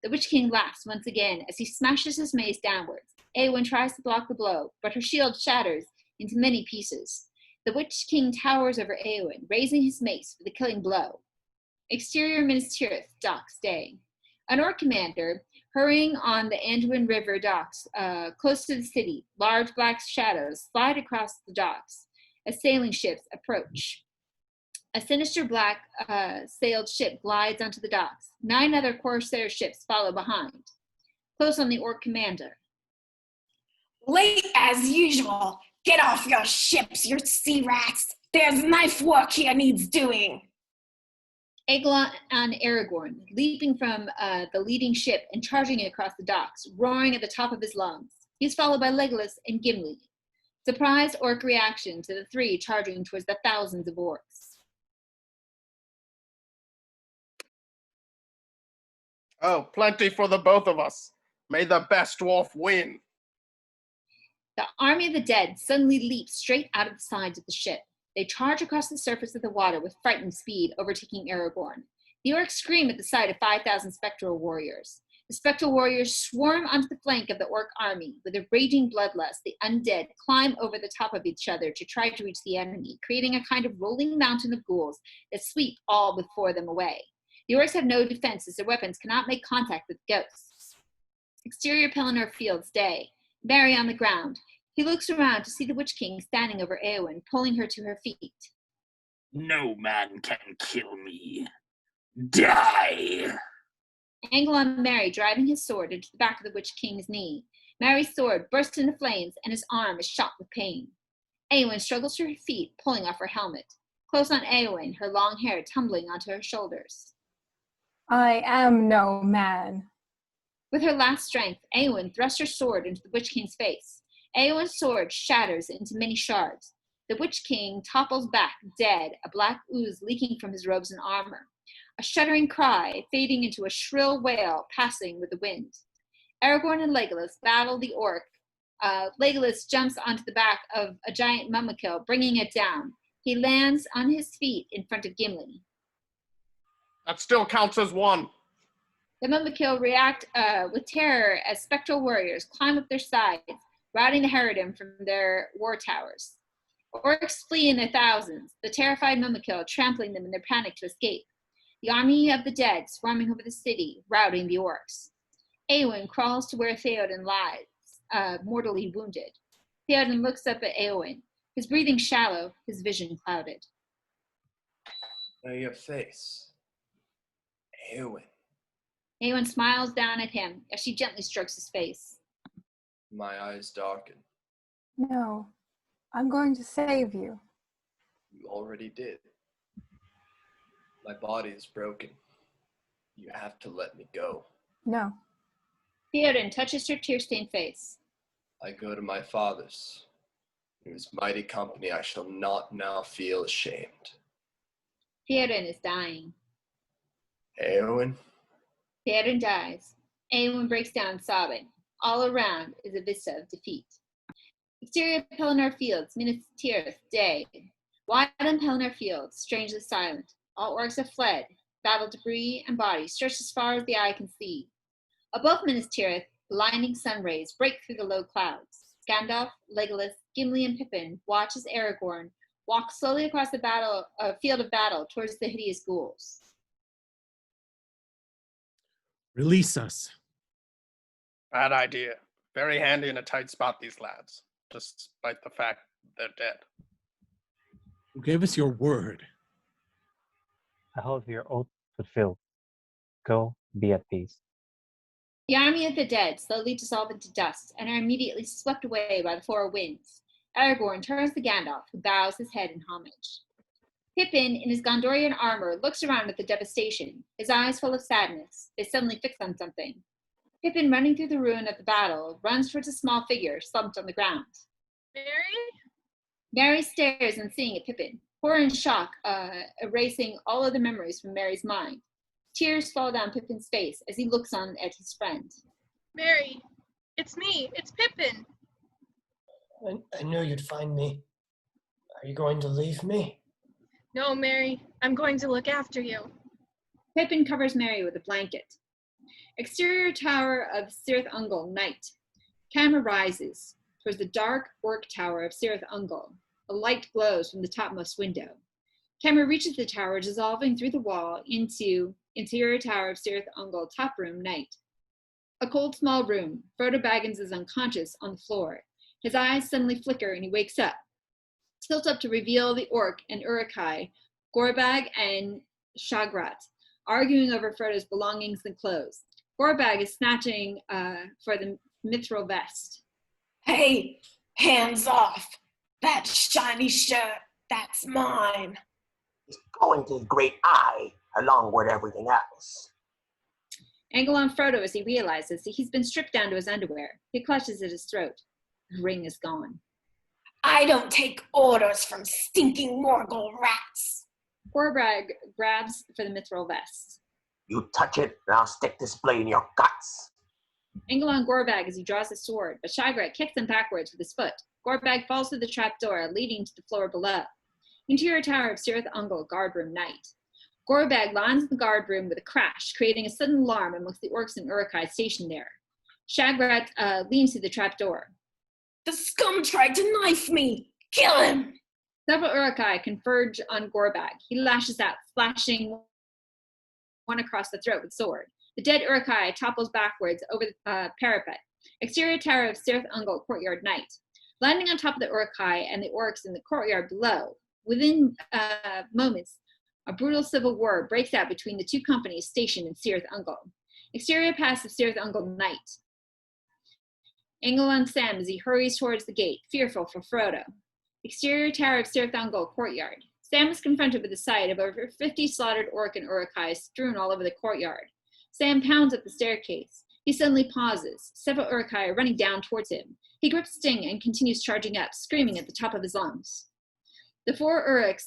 The Witch King laughs once again as he smashes his mace downwards. Eowyn tries to block the blow, but her shield shatters into many pieces. The Witch King towers over Eowyn, raising his mace for the killing blow. Exterior Minas Tirith, docks, day. An orc commander, hurrying on the Anduin River docks close to the city, large black shadows slide across the docks as sailing ships approach. A sinister black sailed ship glides onto the docks. 9 other corsair ships follow behind. Close on the orc commander. Late as usual. Get off your ships, you sea rats. There's knife work here needs doing. Eglon and Aragorn, leaping from the leading ship and charging across the docks, roaring at the top of his lungs. He's followed by Legolas and Gimli. Surprised orc reaction to the 3 charging towards the thousands of orcs. Oh, plenty for the both of us. May the best dwarf win. The army of the dead suddenly leaps straight out of the sides of the ship. They charge across the surface of the water with frightened speed, overtaking Aragorn. The orcs scream at the sight of 5,000 spectral warriors. The spectral warriors swarm onto the flank of the orc army. With a raging bloodlust, the undead climb over the top of each other to try to reach the enemy, creating a kind of rolling mountain of ghouls that sweep all before them away. The orcs have no defense as their weapons cannot make contact with ghosts. Exterior Pelennor Fields, day. Merry on the ground. He looks around to see the Witch King standing over Eowyn, pulling her to her feet. No man can kill me. Die! Angle on Merry driving his sword into the back of the Witch King's knee. Merry's sword bursts into flames and his arm is shot with pain. Eowyn struggles to her feet, pulling off her helmet. Close on Eowyn, her long hair tumbling onto her shoulders. I am no man. With her last strength, Eowyn thrusts her sword into the Witch King's face. Eowyn's sword shatters into many shards. The Witch King topples back, dead, a black ooze leaking from his robes and armor. A shuddering cry, fading into a shrill wail, passing with the wind. Aragorn and Legolas battle the orc. Legolas jumps onto the back of a giant Mumakil, bringing it down. He lands on his feet in front of Gimli. That still counts as one. The Mumakil react with terror as spectral warriors climb up their sides, routing the Harridan from their war towers. Orcs flee in their thousands, the terrified Mumakil trampling them in their panic to escape. The army of the dead swarming over the city, routing the orcs. Eowyn crawls to where Theoden lies, mortally wounded. Theoden looks up at Eowyn, his breathing shallow, his vision clouded. Know your face. Eowyn. Eowyn smiles down at him as she gently strokes his face. My eyes darken. No, I'm going to save you. You already did. My body is broken. You have to let me go. No. Theoden touches her tear-stained face. I go to my father's. In his mighty company I shall not now feel ashamed. Theoden is dying. Eowyn? Theoden dies. Eowyn breaks down sobbing. All around is a vista of defeat. Exterior Pelennor Fields, Minas Tirith, day. Wide on Pelennor Fields, strangely silent. All orcs have fled. Battle debris and bodies stretched as far as the eye can see. Above Minas Tirith, blinding sun rays break through the low clouds. Gandalf, Legolas, Gimli, and Pippin watch as Aragorn walks slowly across the field of battle towards the hideous ghouls. Release us. Bad idea. Very handy in a tight spot, these lads, despite the fact they're dead. You gave us your word. I hold your oath fulfilled. Go, be at peace. The army of the dead slowly dissolve into dust and are immediately swept away by the four winds. Aragorn turns to Gandalf, who bows his head in homage. Pippin, in his Gondorian armor, looks around at the devastation, his eyes full of sadness. They suddenly fix on something. Pippin, running through the ruin of the battle, runs towards a small figure slumped on the ground. Merry? Merry stares unseeing at Pippin, horror and shock erasing all other memories from Merry's mind. Tears fall down Pippin's face as he looks on at his friend. Merry, it's me. It's Pippin. I knew you'd find me. Are you going to leave me? No, Merry. I'm going to look after you. Pippin covers Merry with a blanket. Exterior tower of Cirith Ungol, night. Camera rises towards the dark orc tower of Cirith Ungol. A light glows from the topmost window. Camera reaches the tower, dissolving through the wall into interior tower of Cirith Ungol, top room, night. A cold, small room. Frodo Baggins is unconscious on the floor. His eyes suddenly flicker and he wakes up. Tilt up to reveal the orc and Uruk-hai, Gorbag and Shagrat, arguing over Frodo's belongings and clothes. Gorbag is snatching for the mithril vest. Hey, hands off. That shiny shirt, that's mine. It's going to his great eye, along with everything else. Angle on Frodo as he realizes he's been stripped down to his underwear. He clutches at his throat. The ring is gone. I don't take orders from stinking Morgul rats. Gorbag grabs for the mithril vest. You touch it, and I'll stick this blade in your guts. Angle on Gorbag as he draws his sword, but Shagrat kicks him backwards with his foot. Gorbag falls through the trapdoor, leading to the floor below. Interior tower of Cirith Ungol, guard room, night. Gorbag lands in the guard room with a crash, creating a sudden alarm amongst the orcs and Uruk-hai stationed there. Shagrat leans through the trapdoor. The scum tried to knife me! Kill him! Several Uruk-hai converge on Gorbag. He lashes out, slashing one across the throat with sword. The dead Uruk-hai topples backwards over the parapet. Exterior tower of Cirith Ungol, courtyard, night. Landing on top of the Uruk-hai and the orcs in the courtyard below. Within moments, a brutal civil war breaks out between the two companies stationed in Cirith Ungol. Exterior pass of Cirith Ungol, night. Angle on Sam as he hurries towards the gate, fearful for Frodo. Exterior tower of Cirith Ungol, courtyard. Sam is confronted with the sight of over 50 slaughtered orc and Uruk-hai strewn all over the courtyard. Sam pounds up the staircase. He suddenly pauses. Several Uruk-hai are running down towards him. He grips Sting and continues charging up, screaming at the top of his lungs. The four Uruks,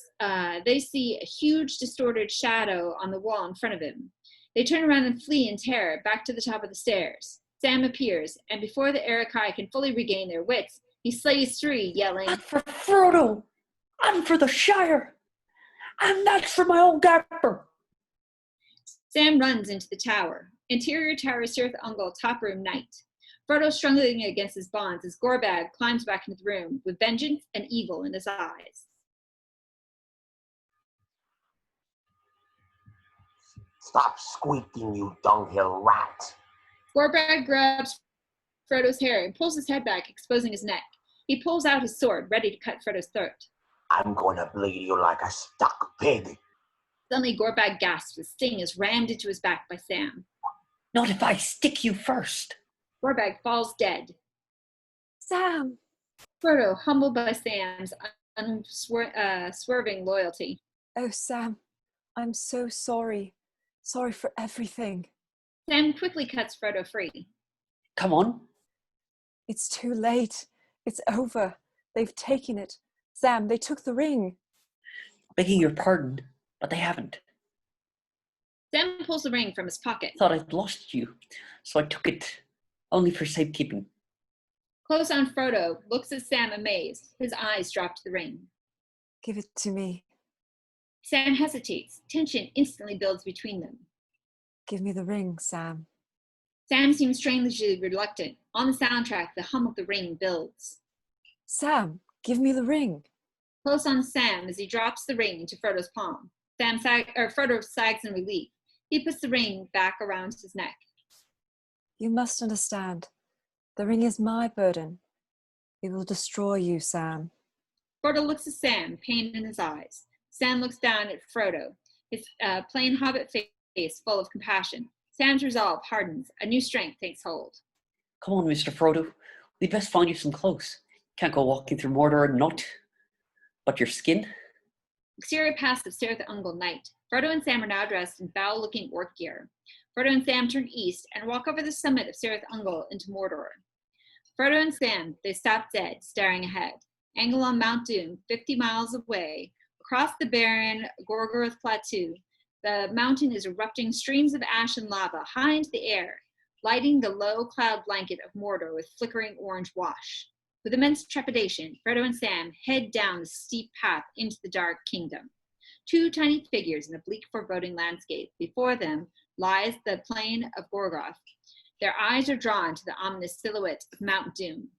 they see a huge distorted shadow on the wall in front of him. They turn around and flee in terror back to the top of the stairs. Sam appears, and before the Uruk-hai can fully regain their wits, he slays three, yelling, "That's for Frodo! And for the Shire! And that's for my old Gapper!" Sam runs into the tower. Interior tower Cirith Ungol, top room, night. Frodo struggling against his bonds as Gorbag climbs back into the room with vengeance and evil in his eyes. Stop squeaking, you dunghill rat. Gorbag grabs Frodo's hair and pulls his head back, exposing his neck. He pulls out his sword, ready to cut Frodo's throat. I'm gonna bleed you like a stuck pig. Suddenly, Gorbag gasps as Sting is rammed into his back by Sam. "Not if I stick you first." Gorbag falls dead. Sam! Frodo, humbled by Sam's unswerving loyalty. Oh, Sam, I'm so sorry. Sorry for everything. Sam quickly cuts Frodo free. "Come on." It's too late. It's over. They've taken it. Sam, they took the ring. "Begging your pardon, but they haven't." Sam pulls the ring from his pocket. "Thought I'd lost you, so I took it, only for safekeeping." Close on Frodo looks at Sam amazed. His eyes drop to the ring. Give it to me. Sam hesitates. Tension instantly builds between them. Give me the ring, Sam. Sam seems strangely reluctant. On the soundtrack, the hum of the ring builds. Sam, give me the ring. Close on Sam as he drops the ring into Frodo's palm. Frodo sags in relief. He puts the ring back around his neck. You must understand. The ring is my burden. It will destroy you, Sam. Frodo looks at Sam, pain in his eyes. Sam looks down at Frodo, his plain hobbit face full of compassion. Sam's resolve hardens. A new strength takes hold. "Come on, Mr. Frodo. We'd best find you some clothes. Can't go walking through Mordor and not. But your skin?" Exterior pass of Cirith Ungol night. Frodo and Sam are now dressed in foul-looking orc gear. Frodo and Sam turn east and walk over the summit of Cirith Ungol into Mordor. Frodo and Sam, they stop dead, staring ahead. Angle on Mount Doom, 50 miles away, across the barren Gorgoroth Plateau, the mountain is erupting streams of ash and lava high into the air, lighting the low cloud blanket of Mordor with flickering orange wash. With immense trepidation, Frodo and Sam head down the steep path into the Dark Kingdom. Two tiny figures in a bleak, foreboding landscape. Before them lies the plain of Gorgoroth. Their eyes are drawn to the ominous silhouette of Mount Doom.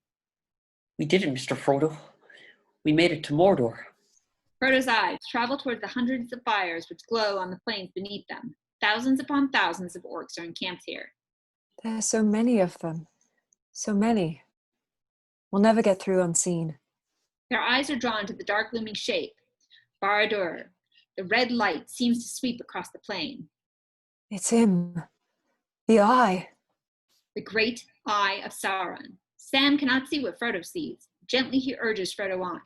"We did it, Mr. Frodo. We made it to Mordor." Frodo's eyes travel toward the hundreds of fires which glow on the plains beneath them. Thousands upon thousands of orcs are encamped here. There are so many of them. So many. We'll never get through unseen. Their eyes are drawn to the dark looming shape, Barad-dûr. The red light seems to sweep across the plain. It's him. The Eye. The great Eye of Sauron. Sam cannot see what Frodo sees. Gently he urges Frodo on.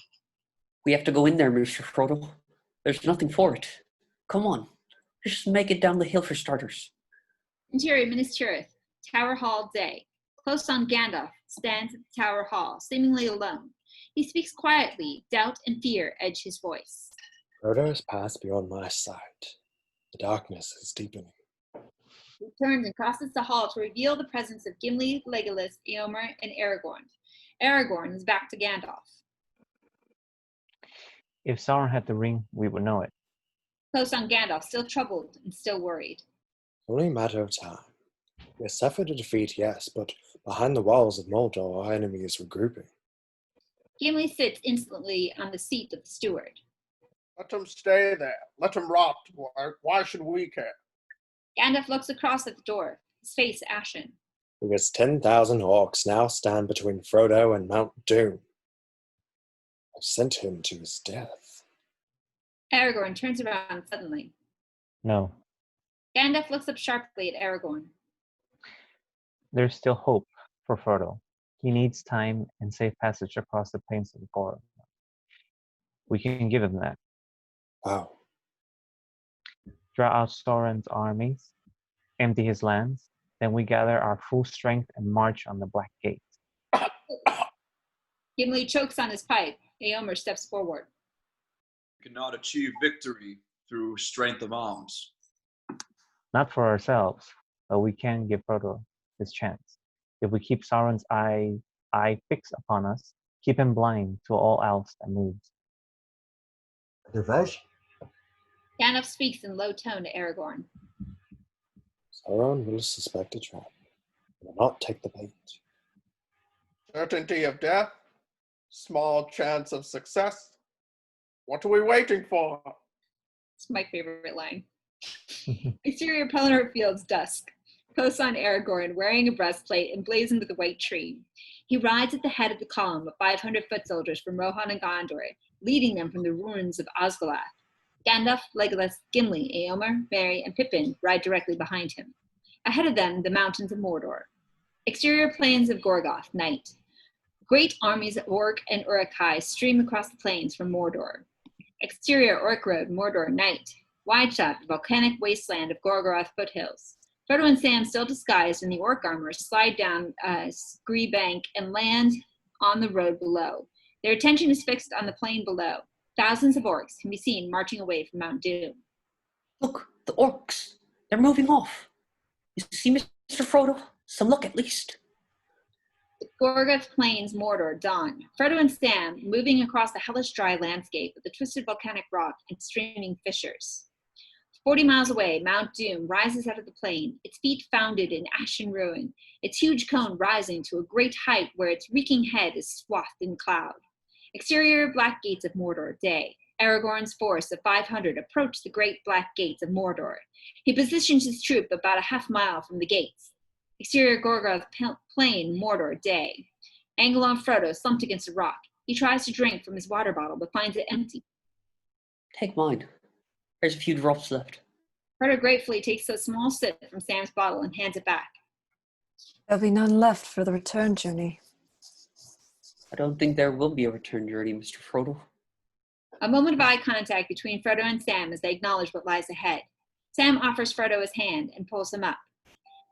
"We have to go in there, Mr. Frodo. There's nothing for it. Come on. Just make it down the hill for starters." Interior Minas Tirith, Tower Hall day. Close on Gandalf stands at the Tower Hall, seemingly alone. He speaks quietly. Doubt and fear edge his voice. Frodo has passed beyond my sight. The darkness is deepening. He turns and crosses the hall to reveal the presence of Gimli, Legolas, Eomer, and Aragorn. Aragorn is back to Gandalf. If Sauron had the ring, we would know it. Close on Gandalf, still troubled and still worried. Only a matter of time. We have suffered a defeat, yes, but behind the walls of Mordor, our enemy is regrouping. Gimli sits insolently on the seat of the steward. Let him stay there. Let him rot. Why should we care? Gandalf looks across at the door, his face ashen. Because 10,000 orcs now stand between Frodo and Mount Doom. I've sent him to his death. Aragorn turns around suddenly. No, Gandalf looks up sharply at Aragorn. there's still hope for Frodo. He needs time and safe passage across the plains of Gorr. We can give him that. Wow. Draw out Sauron's armies, empty his lands, Then we gather our full strength and march on the Black Gate. Gimli chokes on his pipe. Eomer steps forward. We cannot achieve victory through strength of arms. Not for ourselves, but we can give Frodo his chance. If we keep Sauron's eye fixed upon us, keep him blind to all else that moves. Diversion? Gandalf speaks in low tone to Aragorn. Sauron will suspect a trap. He will not take the bait. Certainty of death, small chance of success. What are we waiting for? It's my favorite line. Exterior Pelennor Fields, dusk. Close on Aragorn, wearing a breastplate emblazoned with a white tree. He rides at the head of the column of 500 foot soldiers from Rohan and Gondor, leading them from the ruins of Osgiliath. Gandalf, Legolas, Gimli, Eomer, Merry, and Pippin ride directly behind him. Ahead of them, the mountains of Mordor. Exterior plains of Gorgoth, night. Great armies of Orc and Uruk-hai stream across the plains from Mordor. Exterior Orc Road, Mordor, night. Wide shot, the volcanic wasteland of Gorgoroth foothills. Frodo and Sam, still disguised in the orc armor, slide down a scree bank and land on the road below. Their attention is fixed on the plain below. Thousands of orcs can be seen marching away from Mount Doom. Look, the orcs. They're moving off. You see, Mr. Frodo? Some luck at least. The Gorgoth Plains, Mordor, dawn. Frodo and Sam moving across the hellish dry landscape with the twisted volcanic rock and streaming fissures. 40 miles away, Mount Doom rises out of the plain, its feet founded in ashen ruin, its huge cone rising to a great height where its reeking head is swathed in cloud. Exterior Black Gates of Mordor, day. Aragorn's force of 500 approach the great Black Gates of Mordor. He positions his troop about a half mile from the gates. Exterior Gorgoth Plain, Mordor, day. Angle on Frodo, slumped against a rock. He tries to drink from his water bottle, but finds it empty. Take mine. There's a few drops left. Frodo gratefully takes a small sip from Sam's bottle and hands it back. There'll be none left for the return journey. I don't think there will be a return journey, Mr. Frodo. A moment of eye contact between Frodo and Sam as they acknowledge what lies ahead. Sam offers Frodo his hand and pulls him up.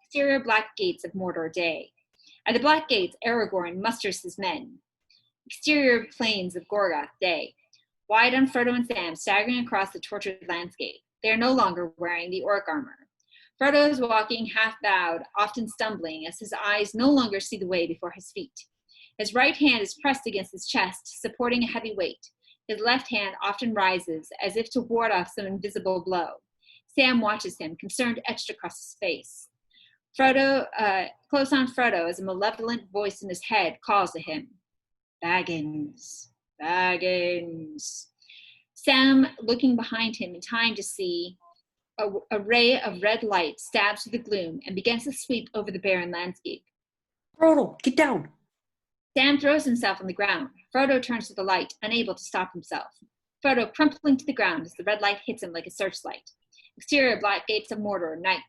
Exterior Black Gates of Mordor, day. At the Black Gates, Aragorn musters his men. Exterior plains of Gorgoth, day. Wide on Frodo and Sam, staggering across the tortured landscape. They are no longer wearing the orc armor. Frodo is walking half-bowed, often stumbling, as his eyes no longer see the way before his feet. His right hand is pressed against his chest, supporting a heavy weight. His left hand often rises, as if to ward off some invisible blow. Sam watches him, concern etched across his face. Frodo, close on Frodo, as a malevolent voice in his head calls to him. Baggins, Baggins. Sam, looking behind him in time to see a ray of red light stabs through the gloom and begins to sweep over the barren landscape. Frodo, get down! Sam throws himself on the ground. Frodo turns to the light, unable to stop himself. Frodo crumpling to the ground as the red light hits him like a searchlight. Exterior Black Gates of Mordor, night.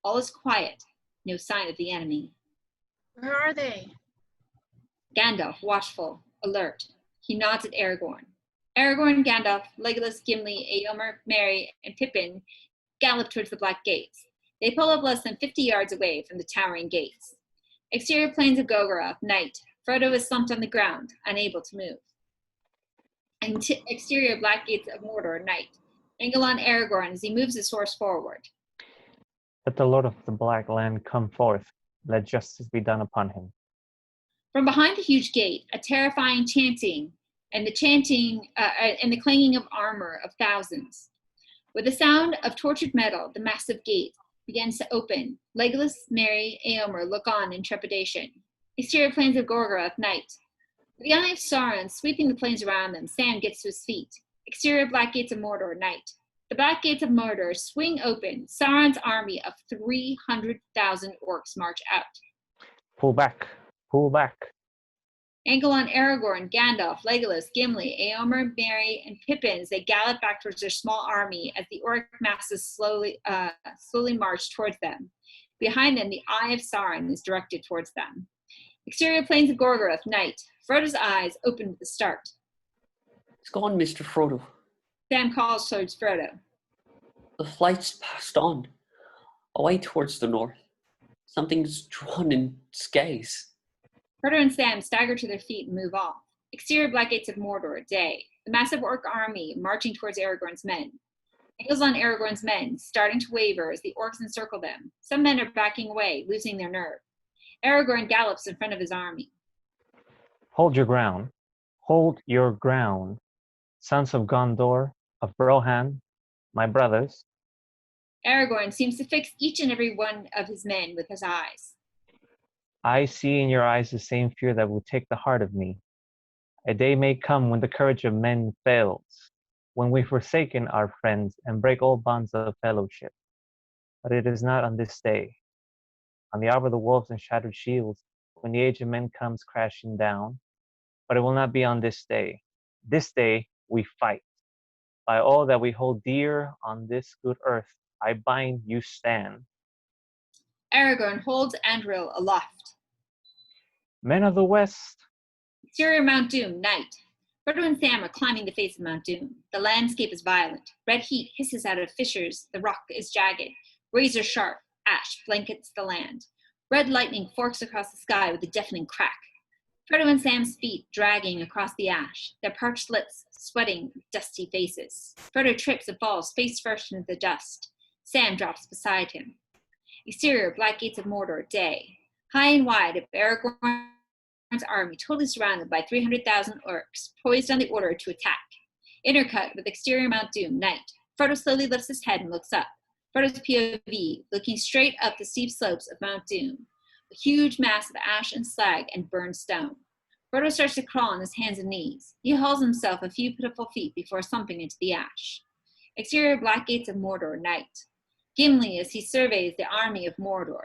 All is quiet. No sign of the enemy. Where are they? Gandalf, watchful, alert. He nods at Aragorn. Aragorn, Gandalf, Legolas, Gimli, Eomer, Merry, and Pippin gallop towards the Black Gates. They pull up less than 50 yards away from the towering gates. Exterior plains of Gorgoroth, night. Frodo is slumped on the ground, unable to move. Exterior Black Gates of Mordor, night. Angle on Aragorn as he moves his horse forward. Let the Lord of the Black Land come forth. Let justice be done upon him. From behind the huge gate, a terrifying chanting and the clanging of armor of thousands. With the sound of tortured metal, the massive gate begins to open. Legolas, Merry, Eomer look on in trepidation. Exterior plains of Gorgoroth, night. With the eye of Sauron sweeping the plains around them, Sam gets to his feet. Exterior Black Gates of Mordor, night. The Black Gates of Mordor swing open. Sauron's army of 300,000 orcs march out. Pull back, pull back. Angle on Aragorn, Gandalf, Legolas, Gimli, Eomer, Merry, and Pippin as they gallop back towards their small army as the orc masses slowly march towards them. Behind them, the eye of Sauron is directed towards them. Exterior plains of Gorgoroth, night. Frodo's eyes open with the start. It's gone, Mr. Frodo. Sam calls towards Frodo. The flight's passed on, away towards the north. Something's drawn in skies. Frodo and Sam stagger to their feet and move off. Exterior Black Gates of Mordor, day. The massive orc army marching towards Aragorn's men. Angles on Aragorn's men, starting to waver as the orcs encircle them. Some men are backing away, losing their nerve. Aragorn gallops in front of his army. Hold your ground. Hold your ground. Sons of Gondor, of Rohan, my brothers. Aragorn seems to fix each and every one of his men with his eyes. I see in your eyes the same fear that will take the heart of me. A day may come when the courage of men fails, when we forsaken our friends and break all bonds of fellowship. But it is not on this day. On the hour of the wolves and shattered shields, when the age of men comes crashing down. But it will not be on this day. This day we fight. By all that we hold dear on this good earth, I bind you stand. Aragorn holds Anduril aloft. Men of the West. Exterior Mount Doom, night. Frodo and Sam are climbing the face of Mount Doom. The landscape is violent. Red heat hisses out of fissures. The rock is jagged. Razor sharp ash blankets the land. Red lightning forks across the sky with a deafening crack. Frodo and Sam's feet dragging across the ash, their parched lips sweating dusty faces. Frodo trips and falls face first into the dust. Sam drops beside him. Exterior Black Gates of Mordor, day. High and wide of Aragorn's army, totally surrounded by 300,000 orcs, poised on the order to attack. Intercut with exterior Mount Doom, night. Frodo slowly lifts his head and looks up. Frodo's POV, looking straight up the steep slopes of Mount Doom. A huge mass of ash and slag and burned stone. Frodo starts to crawl on his hands and knees. He hauls himself a few pitiful feet before slumping into the ash. Exterior Black Gates of Mordor, night. Gimli as he surveys the army of Mordor.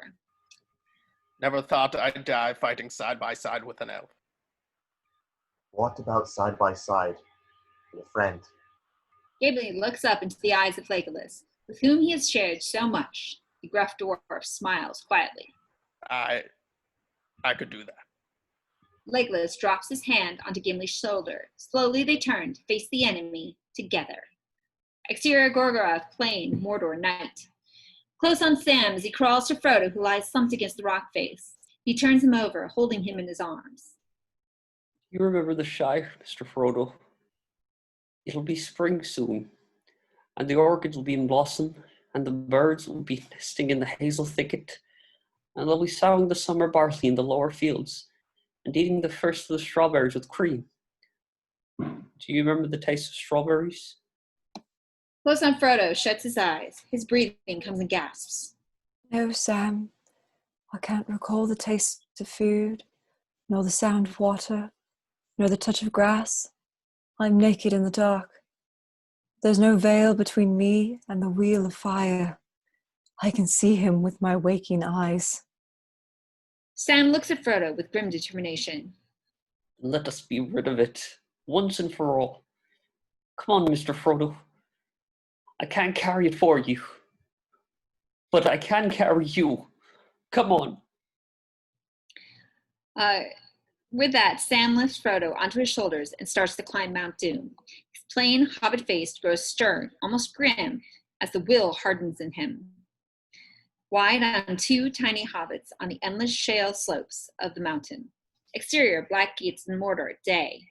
Never thought I'd die fighting side by side with an elf. What about side by side with a friend? Gimli looks up into the eyes of Legolas, with whom he has shared so much. The gruff dwarf smiles quietly. I could do that. Legolas drops his hand onto Gimli's shoulder. Slowly they turn to face the enemy together. Exterior Gorgoroth Plain, Mordor, night. Close on Sam as he crawls to Frodo, who lies slumped against the rock face. He turns him over, holding him in his arms. You remember the Shire, Mr. Frodo. It'll be spring soon, and the orchids will be in blossom, and the birds will be nesting in the hazel thicket, and they'll be sowing the summer barley in the lower fields, and eating the first of the strawberries with cream. Do you remember the taste of strawberries? Close on Frodo shuts his eyes. His breathing comes in gasps. No, Sam. I can't recall the taste of food, nor the sound of water, nor the touch of grass. I'm naked in the dark. There's no veil between me and the wheel of fire. I can see him with my waking eyes. Sam looks at Frodo with grim determination. Let us be rid of it, once and for all. Come on, Mr. Frodo. I can't carry it for you, but I can carry you. Come on. With that, Sam lifts Frodo onto his shoulders and starts to climb Mount Doom. His plain, hobbit face grows stern, almost grim, as the will hardens in him. Wide on two tiny hobbits on the endless shale slopes of the mountain. Exterior, Black Gates in Mordor, day.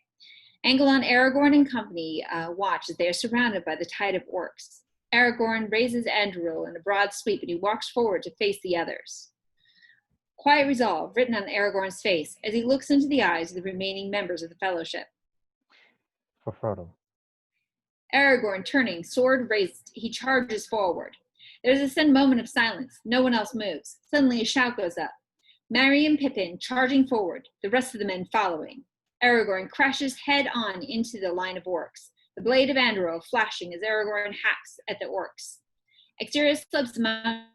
Angle on Aragorn and company watch as they are surrounded by the tide of orcs. Aragorn raises Anduril in a broad sweep and he walks forward to face the others. Quiet resolve written on Aragorn's face as he looks into the eyes of the remaining members of the Fellowship. For Frodo. Aragorn turning, sword raised, he charges forward. There's a sudden moment of silence. No one else moves. Suddenly a shout goes up. Merry and Pippin charging forward, the rest of the men following. Aragorn crashes head-on into the line of orcs, the blade of Anduril flashing as Aragorn hacks at the orcs. Exterior slopes of Mount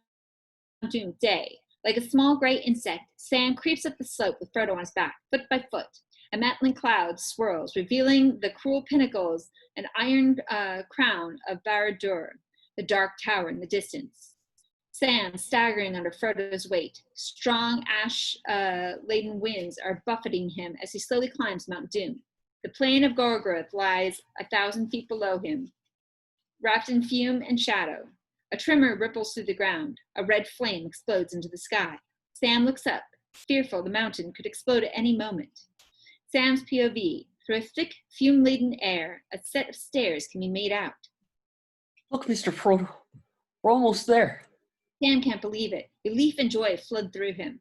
Doom, day. Like a small gray insect, Sam creeps up the slope with Frodo on his back, foot by foot. A mantling cloud swirls, revealing the cruel pinnacles and iron crown of Barad-dûr, the dark tower in the distance. Sam staggering under Frodo's weight. Strong ash-laden winds are buffeting him as he slowly climbs Mount Doom. The plain of Gorgoroth lies 1,000 feet below him, wrapped in fume and shadow. A tremor ripples through the ground. A red flame explodes into the sky. Sam looks up, fearful the mountain could explode at any moment. Sam's POV. Through a thick, fume-laden air, a set of stairs can be made out. Look, Mr. Frodo, we're almost there. Sam can't believe it. Relief and joy flood through him.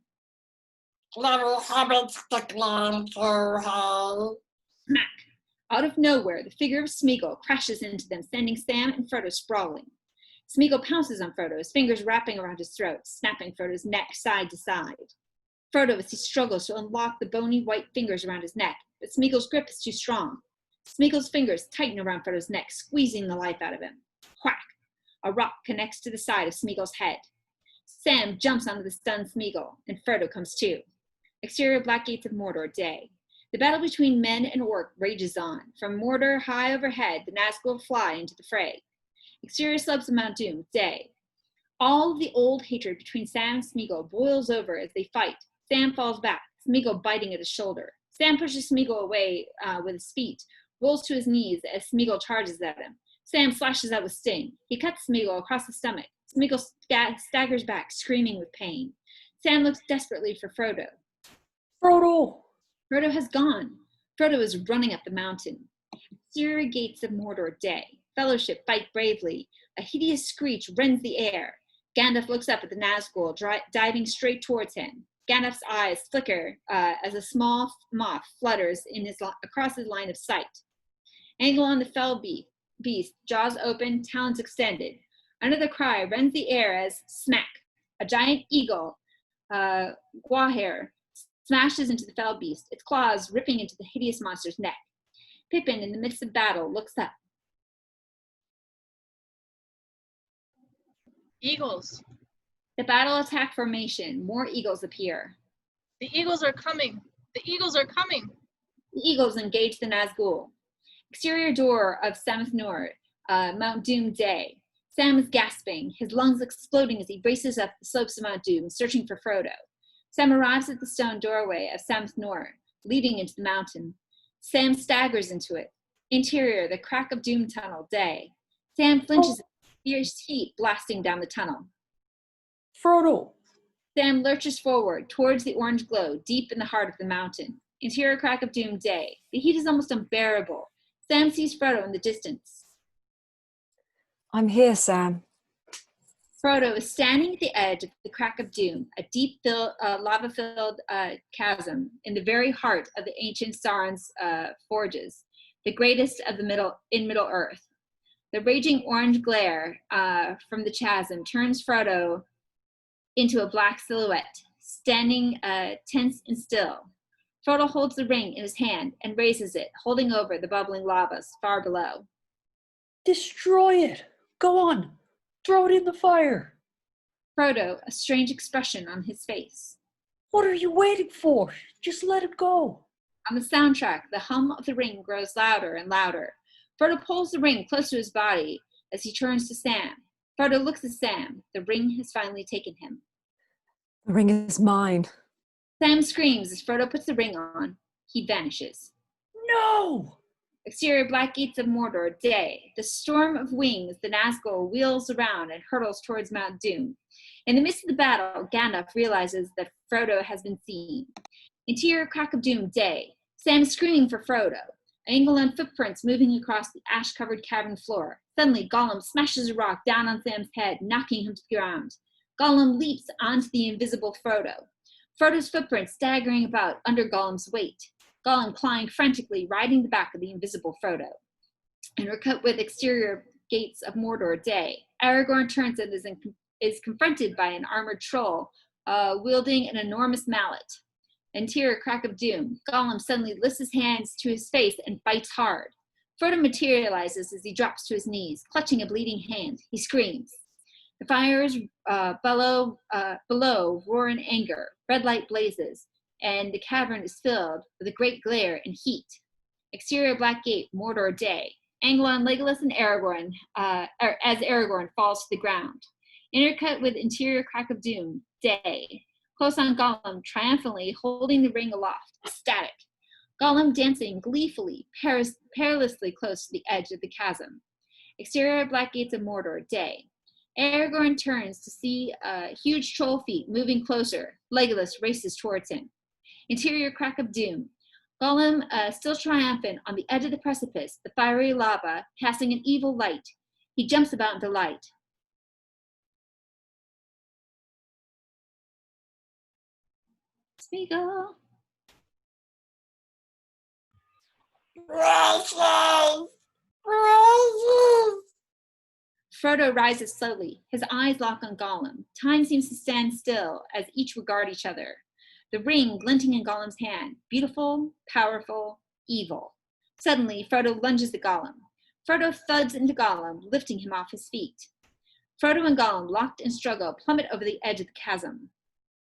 Little hobbits to climb through hell. Smack! Out of nowhere, the figure of Smeagol crashes into them, sending Sam and Frodo sprawling. Smeagol pounces on Frodo, his fingers wrapping around his throat, snapping Frodo's neck side to side. Frodo, as he struggles to unlock the bony white fingers around his neck, but Smeagol's grip is too strong. Smeagol's fingers tighten around Frodo's neck, squeezing the life out of him. Whack! A rock connects to the side of Smeagol's head. Sam jumps onto the stunned Smeagol, and Frodo comes too. Exterior Black Gates of Mordor, day. The battle between men and orc rages on. From Mordor high overhead, the Nazgul fly into the fray. Exterior slopes of Mount Doom, day. All of the old hatred between Sam and Smeagol boils over as they fight. Sam falls back, Smeagol biting at his shoulder. Sam pushes Smeagol away with his feet, rolls to his knees as Smeagol charges at him. Sam slashes out with Sting. He cuts Smeagol across the stomach. Smeagol staggers back, screaming with pain. Sam looks desperately for Frodo. Frodo! Frodo has gone. Frodo is running up the mountain. Exterior Gates of Mordor, day. Fellowship fight bravely. A hideous screech rends the air. Gandalf looks up at the Nazgul, diving straight towards him. Gandalf's eyes flicker as a small moth flutters across his line of sight. Angle on the fell beast, jaws open, talons extended. Another cry rends the air as smack. A giant eagle, Gwaihir, smashes into the fell beast, its claws ripping into the hideous monster's neck. Pippin, in the midst of battle, looks up. Eagles. The battle attack formation. More eagles appear. The eagles are coming. The eagles are coming. The eagles engage the Nazgul. Exterior door of Sammath Nur, Mount Doom, day. Sam is gasping, his lungs exploding as he races up the slopes of Mount Doom, searching for Frodo. Sam arrives at the stone doorway of Sammath Nur, leading into the mountain. Sam staggers into it. Interior, the crack of Doom tunnel, day. Sam flinches at fierce heat blasting down the tunnel. Frodo! Sam lurches forward towards the orange glow deep in the heart of the mountain. Interior crack of Doom, day. The heat is almost unbearable. Sam sees Frodo in the distance. I'm here, Sam. Frodo is standing at the edge of the crack of Doom, a deep lava-filled chasm in the very heart of the ancient Sauron's forges, the greatest of the Middle-earth. The raging orange glare from the chasm turns Frodo into a black silhouette, standing tense and still. Frodo holds the ring in his hand and raises it, holding over the bubbling lavas far below. Destroy it! Go on! Throw it in the fire! Frodo, a strange expression on his face. What are you waiting for? Just let it go. On the soundtrack, the hum of the ring grows louder and louder. Frodo pulls the ring close to his body as he turns to Sam. Frodo looks at Sam. The ring has finally taken him. The ring is mine. Sam screams as Frodo puts the ring on. He vanishes. No! Exterior Black Gates of Mordor, day. The storm of wings, the Nazgul wheels around and hurtles towards Mount Doom. In the midst of the battle, Gandalf realizes that Frodo has been seen. Interior crack of Doom, day. Sam is screaming for Frodo. Angle and footprints moving across the ash-covered cavern floor. Suddenly, Gollum smashes a rock down on Sam's head, knocking him to the ground. Gollum leaps onto the invisible Frodo. Frodo's footprints staggering about under Gollum's weight. Gollum clawing frantically, riding the back of the invisible Frodo. And we're cut with Exterior Gates of Mordor, day. Aragorn turns and is confronted by an armored troll wielding an enormous mallet. Interior crack of Doom. Gollum suddenly lifts his hands to his face and bites hard. Frodo materializes as he drops to his knees, clutching a bleeding hand. He screams. The fires below roar in anger. Red light blazes, and the cavern is filled with a great glare and heat. Exterior Black Gate, Mordor, day. Angle on Legolas and Aragorn as Aragorn falls to the ground. Intercut with Interior crack of Doom, day. Close on Gollum, triumphantly holding the ring aloft, ecstatic. Gollum dancing gleefully, perilously close to the edge of the chasm. Exterior Black Gates of Mordor, day. Aragorn turns to see huge troll feet moving closer. Legolas races towards him. Interior crack of doom. Gollum, still triumphant on the edge of the precipice, the fiery lava, casting an evil light. He jumps about in delight. Smeagol. Frodo rises slowly. His eyes lock on Gollum. Time seems to stand still as each regard each other. The ring glinting in Gollum's hand. Beautiful, powerful, evil. Suddenly, Frodo lunges at Gollum. Frodo thuds into Gollum, lifting him off his feet. Frodo and Gollum, locked in struggle, plummet over the edge of the chasm.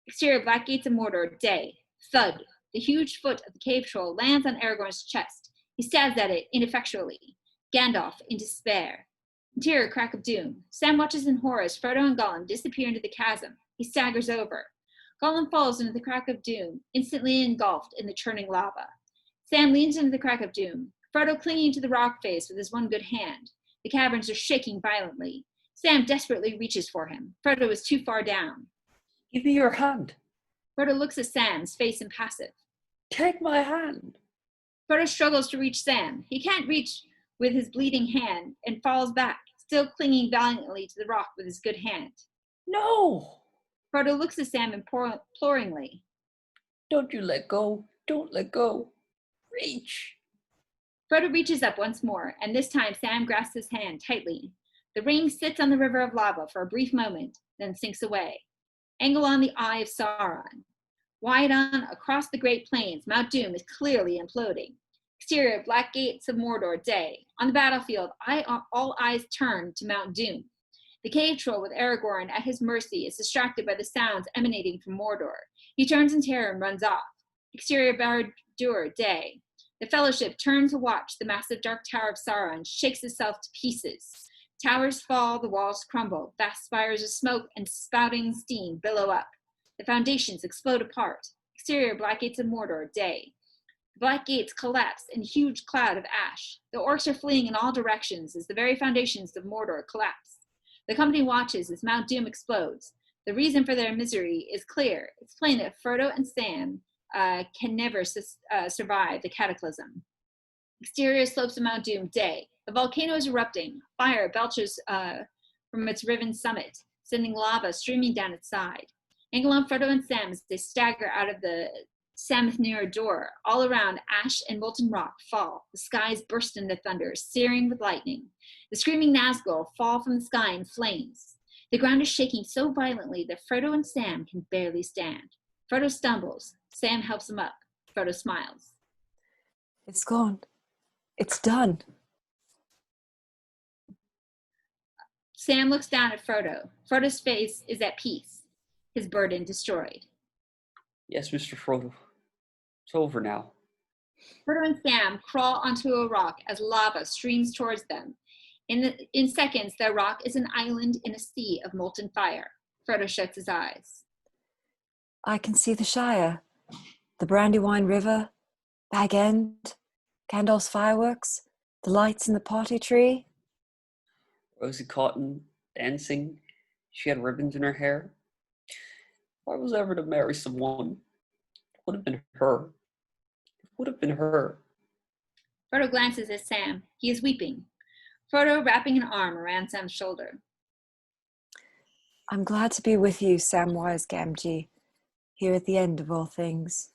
Exterior Black Gates of Mordor, day. Thud. The huge foot of the cave troll lands on Aragorn's chest. He stabs at it ineffectually. Gandalf, in despair. Interior crack of doom. Sam watches in horror as Frodo and Gollum disappear into the chasm. He staggers over. Gollum falls into the crack of doom, instantly engulfed in the churning lava. Sam leans into the crack of doom. Frodo clinging to the rock face with his one good hand. The caverns are shaking violently. Sam desperately reaches for him. Frodo is too far down. Give me your hand. Frodo looks at Sam's face impassive. Take my hand. Frodo struggles to reach Sam. He can't reach with his bleeding hand and falls back, still clinging valiantly to the rock with his good hand. No! Frodo looks at Sam imploringly. Don't you let go. Don't let go. Reach. Frodo reaches up once more, and this time Sam grasps his hand tightly. The ring sits on the river of lava for a brief moment, then sinks away. Angle on the Eye of Sauron. Wide on across the Great Plains, Mount Doom is clearly imploding. Exterior Black Gates of Mordor, day. On the battlefield, all eyes turn to Mount Doom. The cave troll with Aragorn at his mercy is distracted by the sounds emanating from Mordor. He turns in terror and runs off. Exterior Barad-dûr, day. The Fellowship turn to watch the massive dark tower of Sauron shakes itself to pieces. Towers fall, the walls crumble. Vast spires of smoke and spouting steam billow up. The foundations explode apart. Exterior Black Gates of Mordor, day. The Black Gates collapse in a huge cloud of ash. The orcs are fleeing in all directions as the very foundations of Mordor collapse. The company watches as Mount Doom explodes. The reason for their misery is clear. It's plain that Frodo and Sam can never survive the cataclysm. Exterior slopes of Mount Doom, day. The volcano is erupting. Fire belches from its riven summit, sending lava streaming down its side. Angle on Frodo and Sam as they stagger out of the Samnir door. All around, ash and molten rock fall. The skies burst into thunder, searing with lightning. The screaming Nazgul fall from the sky in flames. The ground is shaking so violently that Frodo and Sam can barely stand. Frodo stumbles. Sam helps him up. Frodo smiles. It's gone. It's done. Sam looks down at Frodo. Frodo's face is at peace, his burden destroyed. Yes, Mr. Frodo. It's over now. Frodo and Sam crawl onto a rock as lava streams towards them. In seconds, their rock is an island in a sea of molten fire. Frodo shuts his eyes. I can see the Shire, the Brandywine River, Bag End, Gandalf's fireworks, the lights in the party tree. Rosie Cotton, dancing. She had ribbons in her hair. If I was ever to marry someone, it would have been her. It would have been her. Frodo glances at Sam. He is weeping. Frodo wrapping an arm around Sam's shoulder. I'm glad to be with you, Samwise Gamgee, here at the end of all things.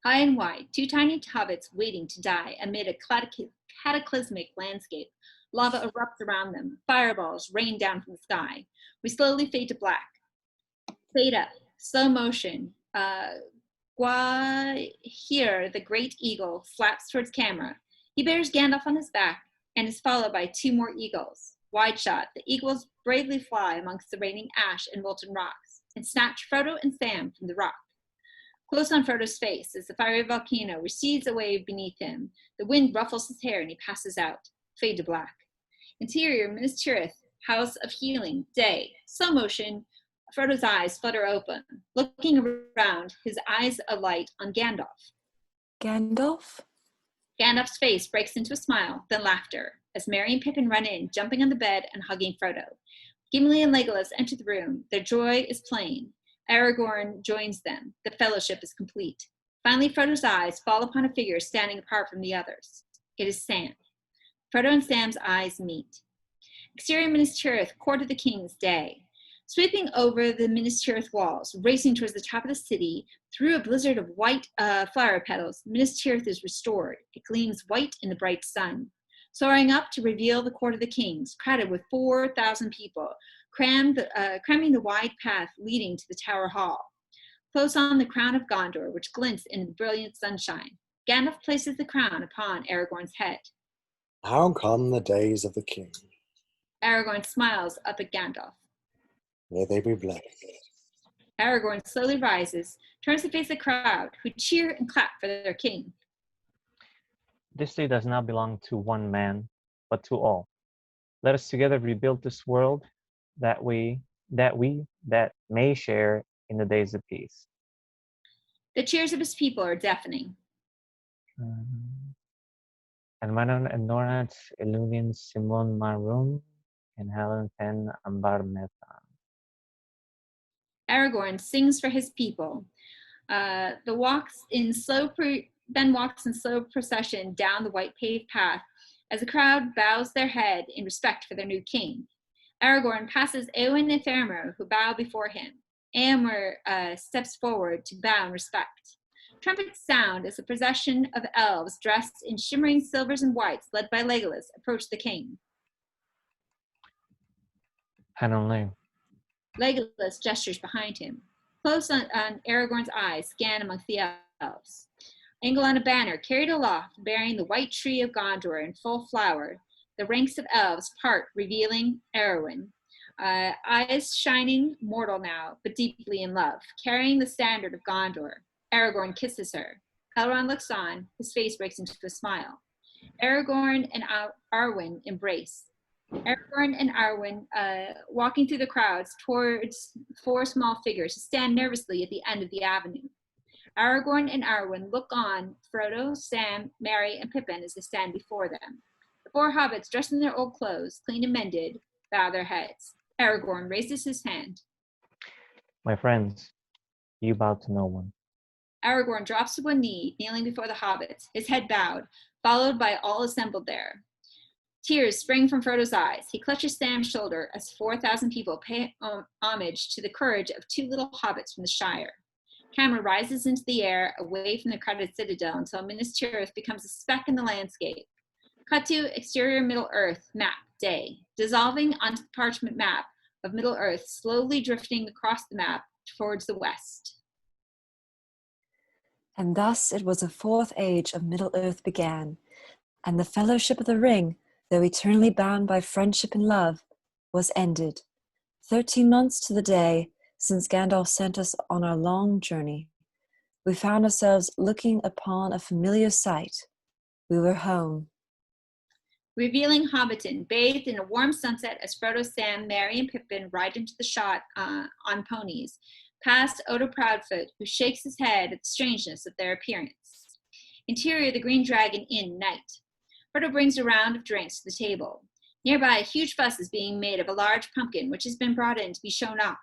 High and wide, two tiny hobbits waiting to die amid a cataclysmic landscape. Lava erupts around them. Fireballs rain down from the sky. We slowly fade to black. Fade up. Slow motion. Here, the great eagle flaps towards camera. He bears Gandalf on his back and is followed by two more eagles. Wide shot. The eagles bravely fly amongst the raining ash and molten rocks and snatch Frodo and Sam from the rock. Close on Frodo's face as the fiery volcano recedes away beneath him. The wind ruffles his hair and he passes out. Fade to black. Interior, Minas Tirith, House of Healing, day. Slow motion. Frodo's eyes flutter open. Looking around, his eyes alight on Gandalf. Gandalf? Gandalf's face breaks into a smile, then laughter, as Merry and Pippin run in, jumping on the bed and hugging Frodo. Gimli and Legolas enter the room. Their joy is plain. Aragorn joins them. The fellowship is complete. Finally, Frodo's eyes fall upon a figure standing apart from the others. It is Sam. Frodo and Sam's eyes meet. Exterior Minas Tirith, Court of the King's Day. Sweeping over the Minas Tirith walls, racing towards the top of the city, through a blizzard of white flower petals, Minas Tirith is restored. It gleams white in the bright sun. Soaring up to reveal the Court of the Kings, crowded with 4,000 people, cramming the wide path leading to the Tower Hall. Close on the crown of Gondor, which glints in the brilliant sunshine. Gandalf places the crown upon Aragorn's head. Now come the days of the king. Aragorn smiles up at Gandalf. May they be blessed. Aragorn slowly rises, turns to face the crowd, who cheer and clap for their king. This day does not belong to one man, but to all. Let us together rebuild this world that may share in the days of peace. The cheers of his people are deafening. Hermanon Endornat, Ilunian Simon Marum, and Helen Pen Ambar Methan. Aragorn sings for his people. Then walks in slow procession down the white paved path as the crowd bows their head in respect for their new king. Aragorn passes Eowyn and Faramir, who bow before him. Éomer steps forward to bow in respect. Trumpets sound as a procession of elves dressed in shimmering silvers and whites, led by Legolas, approach the king. Hanonle. Legolas gestures behind him. Close on Aragorn's eyes scan amongst the elves. Angle on a banner carried aloft, bearing the white tree of Gondor in full flower. The ranks of elves part, revealing Arwen. Eyes shining, mortal now, but deeply in love, carrying the standard of Gondor. Aragorn kisses her. Elrond looks on, his face breaks into a smile. Aragorn and Arwen embrace. Aragorn and Arwen walking through the crowds towards 4 small figures who stand nervously at the end of the avenue. Aragorn and Arwen look on Frodo, Sam, Merry, and Pippin as they stand before them. The 4 hobbits, dressed in their old clothes, clean and mended, bow their heads. Aragorn raises his hand. My friends, you bow to no one. Aragorn drops to one knee, kneeling before the hobbits, his head bowed, followed by all assembled there. Tears spring from Frodo's eyes. He clutches Sam's shoulder as 4,000 people pay homage to the courage of 2 little hobbits from the Shire. Camera rises into the air away from the crowded citadel until Minas Tirith becomes a speck in the landscape. Cut to exterior Middle-earth map, day, dissolving onto the parchment map of Middle-earth, slowly drifting across the map towards the west. And thus it was the 4th age of Middle-earth began, and the fellowship of the ring, though eternally bound by friendship and love, was ended. 13 months to the day since Gandalf sent us on our long journey. We found ourselves looking upon a familiar sight. We were home. Revealing Hobbiton, bathed in a warm sunset as Frodo, Sam, Merry, and Pippin ride into the shot on ponies, past Odo Proudfoot, who shakes his head at the strangeness of their appearance. Interior, the Green Dragon Inn, night. Frodo brings a round of drinks to the table. Nearby, a huge fuss is being made of a large pumpkin, which has been brought in to be shown off.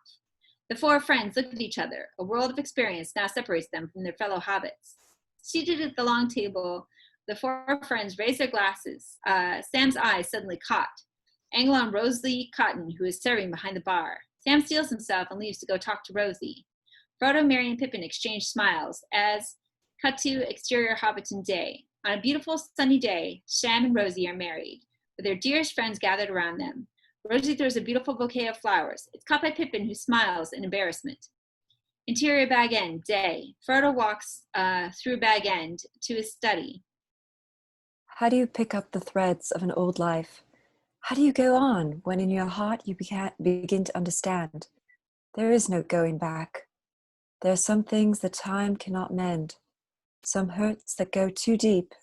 The 4 friends look at each other. A world of experience now separates them from their fellow hobbits. Seated at the long table, the 4 friends raise their glasses. Sam's eyes suddenly caught. Angle on Rosalie Cotton, who is serving behind the bar. Sam steels himself and leaves to go talk to Rosie. Frodo, Merry, and Pippin exchange smiles as cut to exterior Hobbiton day. On a beautiful sunny day, Sam and Rosie are married, with their dearest friends gathered around them. Rosie throws a beautiful bouquet of flowers. It's caught by Pippin, who smiles in embarrassment. Interior Bag End, day. Frodo walks through Bag End to his study. How do you pick up the threads of an old life? How do you go on when in your heart you begin to understand? There is no going back. There are some things that time cannot mend, some hurts that go too deep,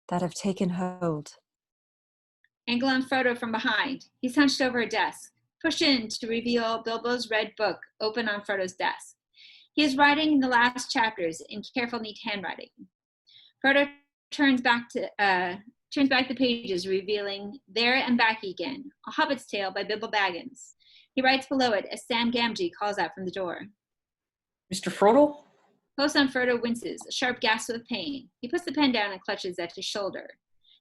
that have taken hold. Angle on Frodo from behind. He's hunched over a desk, pushed in to reveal Bilbo's red book open on Frodo's desk. He is writing the last chapters in careful, neat handwriting. Frodo turns back the pages, revealing There and Back Again, A Hobbit's Tale by Bilbo Baggins. He writes below it as Sam Gamgee calls out from the door. Mr. Frodo? Close on, Frodo winces, a sharp gasp of pain. He puts the pen down and clutches at his shoulder.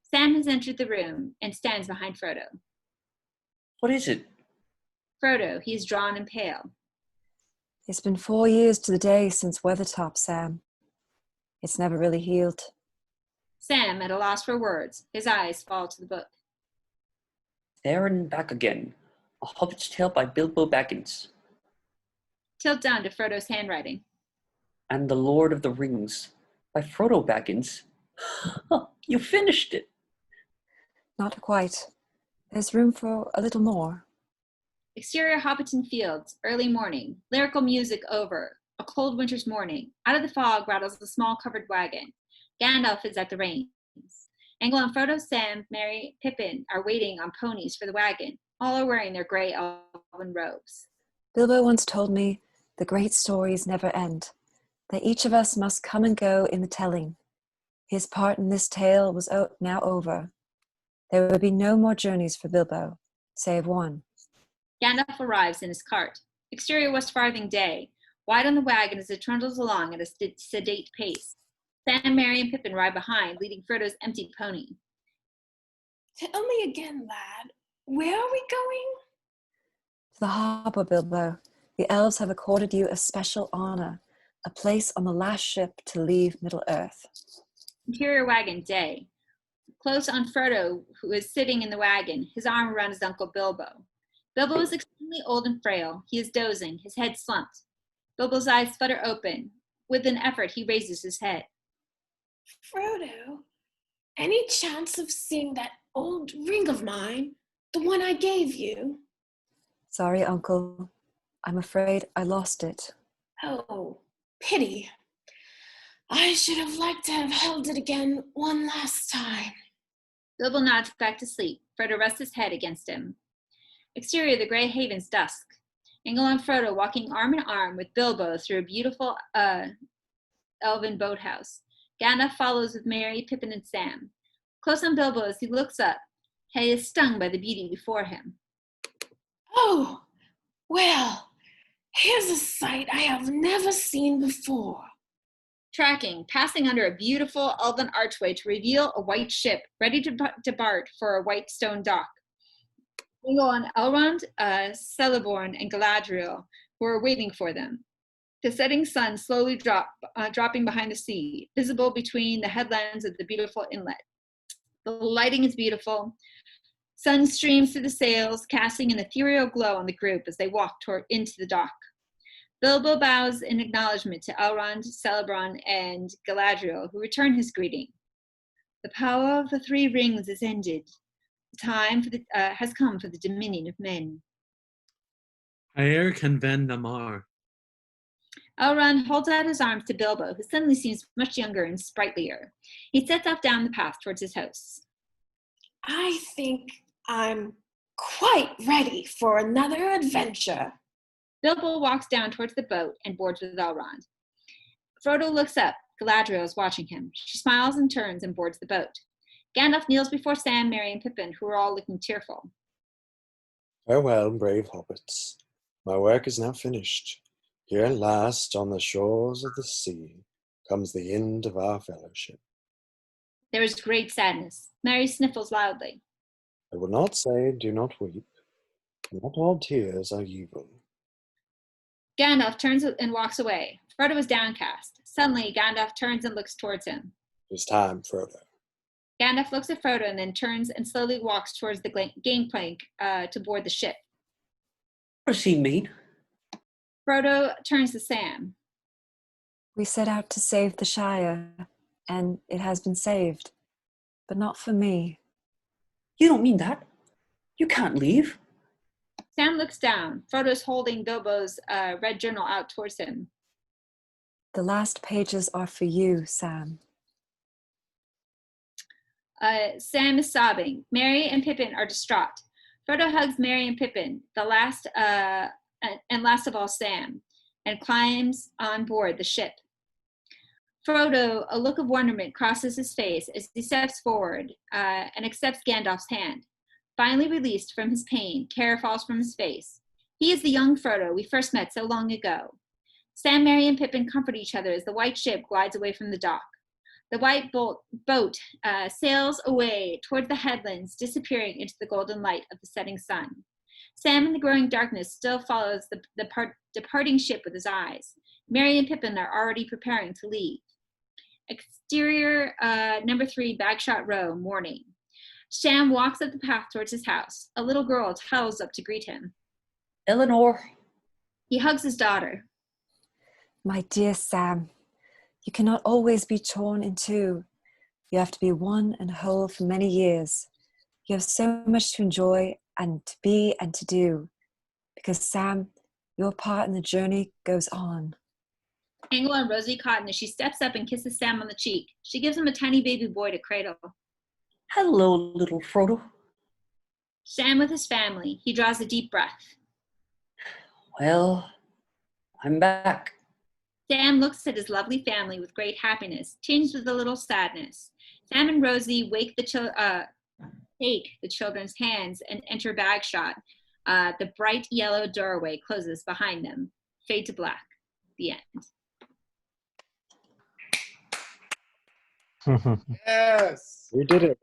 Sam has entered the room and stands behind Frodo. What is it? Frodo, he is drawn and pale. It's been 4 years to the day since Weathertop, Sam. It's never really healed. Sam, at a loss for words, his eyes fall to the book. There and Back Again. A Hobbit's Tale by Bilbo Baggins. Tilt down to Frodo's handwriting. And The Lord of the Rings by Frodo Baggins. You finished it. Not quite. There's room for a little more. Exterior Hobbiton Fields, early morning, lyrical music over, a cold winter's morning. Out of the fog rattles a small covered wagon. Gandalf is at the reins. Angel and Frodo, Sam, Merry, Pippin are waiting on ponies for the wagon. All are wearing their gray elven robes. Bilbo once told me the great stories never end, that each of us must come and go in the telling. His part in this tale was now over. There would be no more journeys for Bilbo, save one. Gandalf arrives in his cart. Exterior West Farthing day. Wide on the wagon as it trundles along at a sedate pace. Sam, Merry, and Pippin ride behind, leading Frodo's empty pony. Tell me again, lad. Where are we going? To the harbour, Bilbo. The elves have accorded you a special honor, a place on the last ship to leave Middle-earth. Interior wagon day. Close on Frodo, who is sitting in the wagon, his arm around his uncle Bilbo. Bilbo is extremely old and frail. He is dozing, his head slumped. Bilbo's eyes flutter open. With an effort, he raises his head. Frodo, any chance of seeing that old ring of mine, the one I gave you? Sorry, Uncle. I'm afraid I lost it. Oh, pity. I should have liked to have held it again one last time. Bilbo nods back to sleep. Frodo rests his head against him. Exterior, the Grey Haven's dusk. Angel and Frodo walking arm in arm with Bilbo through a beautiful elven boathouse. Gandalf follows with Merry, Pippin, and Sam. Close on Bilbo as he looks up, he is stung by the beauty before him. Oh, well, here's a sight I have never seen before. Tracking, passing under a beautiful elven archway to reveal a white ship ready to depart for a white stone dock. We go on Elrond, Celeborn, and Galadriel, who are waiting for them. The setting sun slowly dropping behind the sea, visible between the headlands of the beautiful inlet. The lighting is beautiful. Sun streams through the sails, casting an ethereal glow on the group as they walk into the dock. Bilbo bows in acknowledgement to Elrond, Celeborn, and Galadriel, who return his greeting. The power of the three rings is ended. The time has come for the dominion of men. Aer can ven namar. Elrond holds out his arms to Bilbo, who suddenly seems much younger and sprightlier. He sets off down the path towards his hosts. I think I'm quite ready for another adventure. Bilbo walks down towards the boat and boards with Elrond. Frodo looks up. Galadriel is watching him. She smiles and turns and boards the boat. Gandalf kneels before Sam, Merry, and Pippin, who are all looking tearful. Farewell, brave hobbits. My work is now finished. Here at last, on the shores of the sea, comes the end of our fellowship. There is great sadness. Merry sniffles loudly. I will not say, do not weep. Not all tears are evil. Gandalf turns and walks away. Frodo is downcast. Suddenly, Gandalf turns and looks towards him. It is time, Frodo. Gandalf looks at Frodo and then turns and slowly walks towards the gangplank to board the ship. What does he mean? Frodo turns to Sam. We set out to save the Shire, and it has been saved, but not for me. You don't mean that. You can't leave. Sam looks down. Frodo's holding Bilbo's red journal out towards him. The last pages are for you, Sam. Sam is sobbing. Merry and Pippin are distraught. Frodo hugs Merry and Pippin, the last and last of all Sam, and climbs on board the ship. Frodo, a look of wonderment crosses his face as he steps forward and accepts Gandalf's hand. Finally released from his pain, care falls from his face. He is the young Frodo we first met so long ago. Sam, Merry, and Pippin comfort each other as the white ship glides away from the dock. The white boat sails away toward the headlands, disappearing into the golden light of the setting sun. Sam, in the growing darkness, still follows the departing ship with his eyes. Merry and Pippin are already preparing to leave. Exterior number 3, Bagshot Row, morning. Sam walks up the path towards his house. A little girl toddles up to greet him. Eleanor. He hugs his daughter. My dear Sam, you cannot always be torn in two. You have to be one and whole for many years. You have so much to enjoy and to be and to do. Because Sam, your part in the journey goes on. Angle on Rosie Cotton as she steps up and kisses Sam on the cheek. She gives him a tiny baby boy to cradle. Hello, little Frodo. Sam with his family. He draws a deep breath. Well, I'm back. Sam looks at his lovely family with great happiness, tinged with a little sadness. Sam and Rosie take the children's hands and enter Bagshot. The bright yellow doorway closes behind them. Fade to black. The end. Yes! We did it.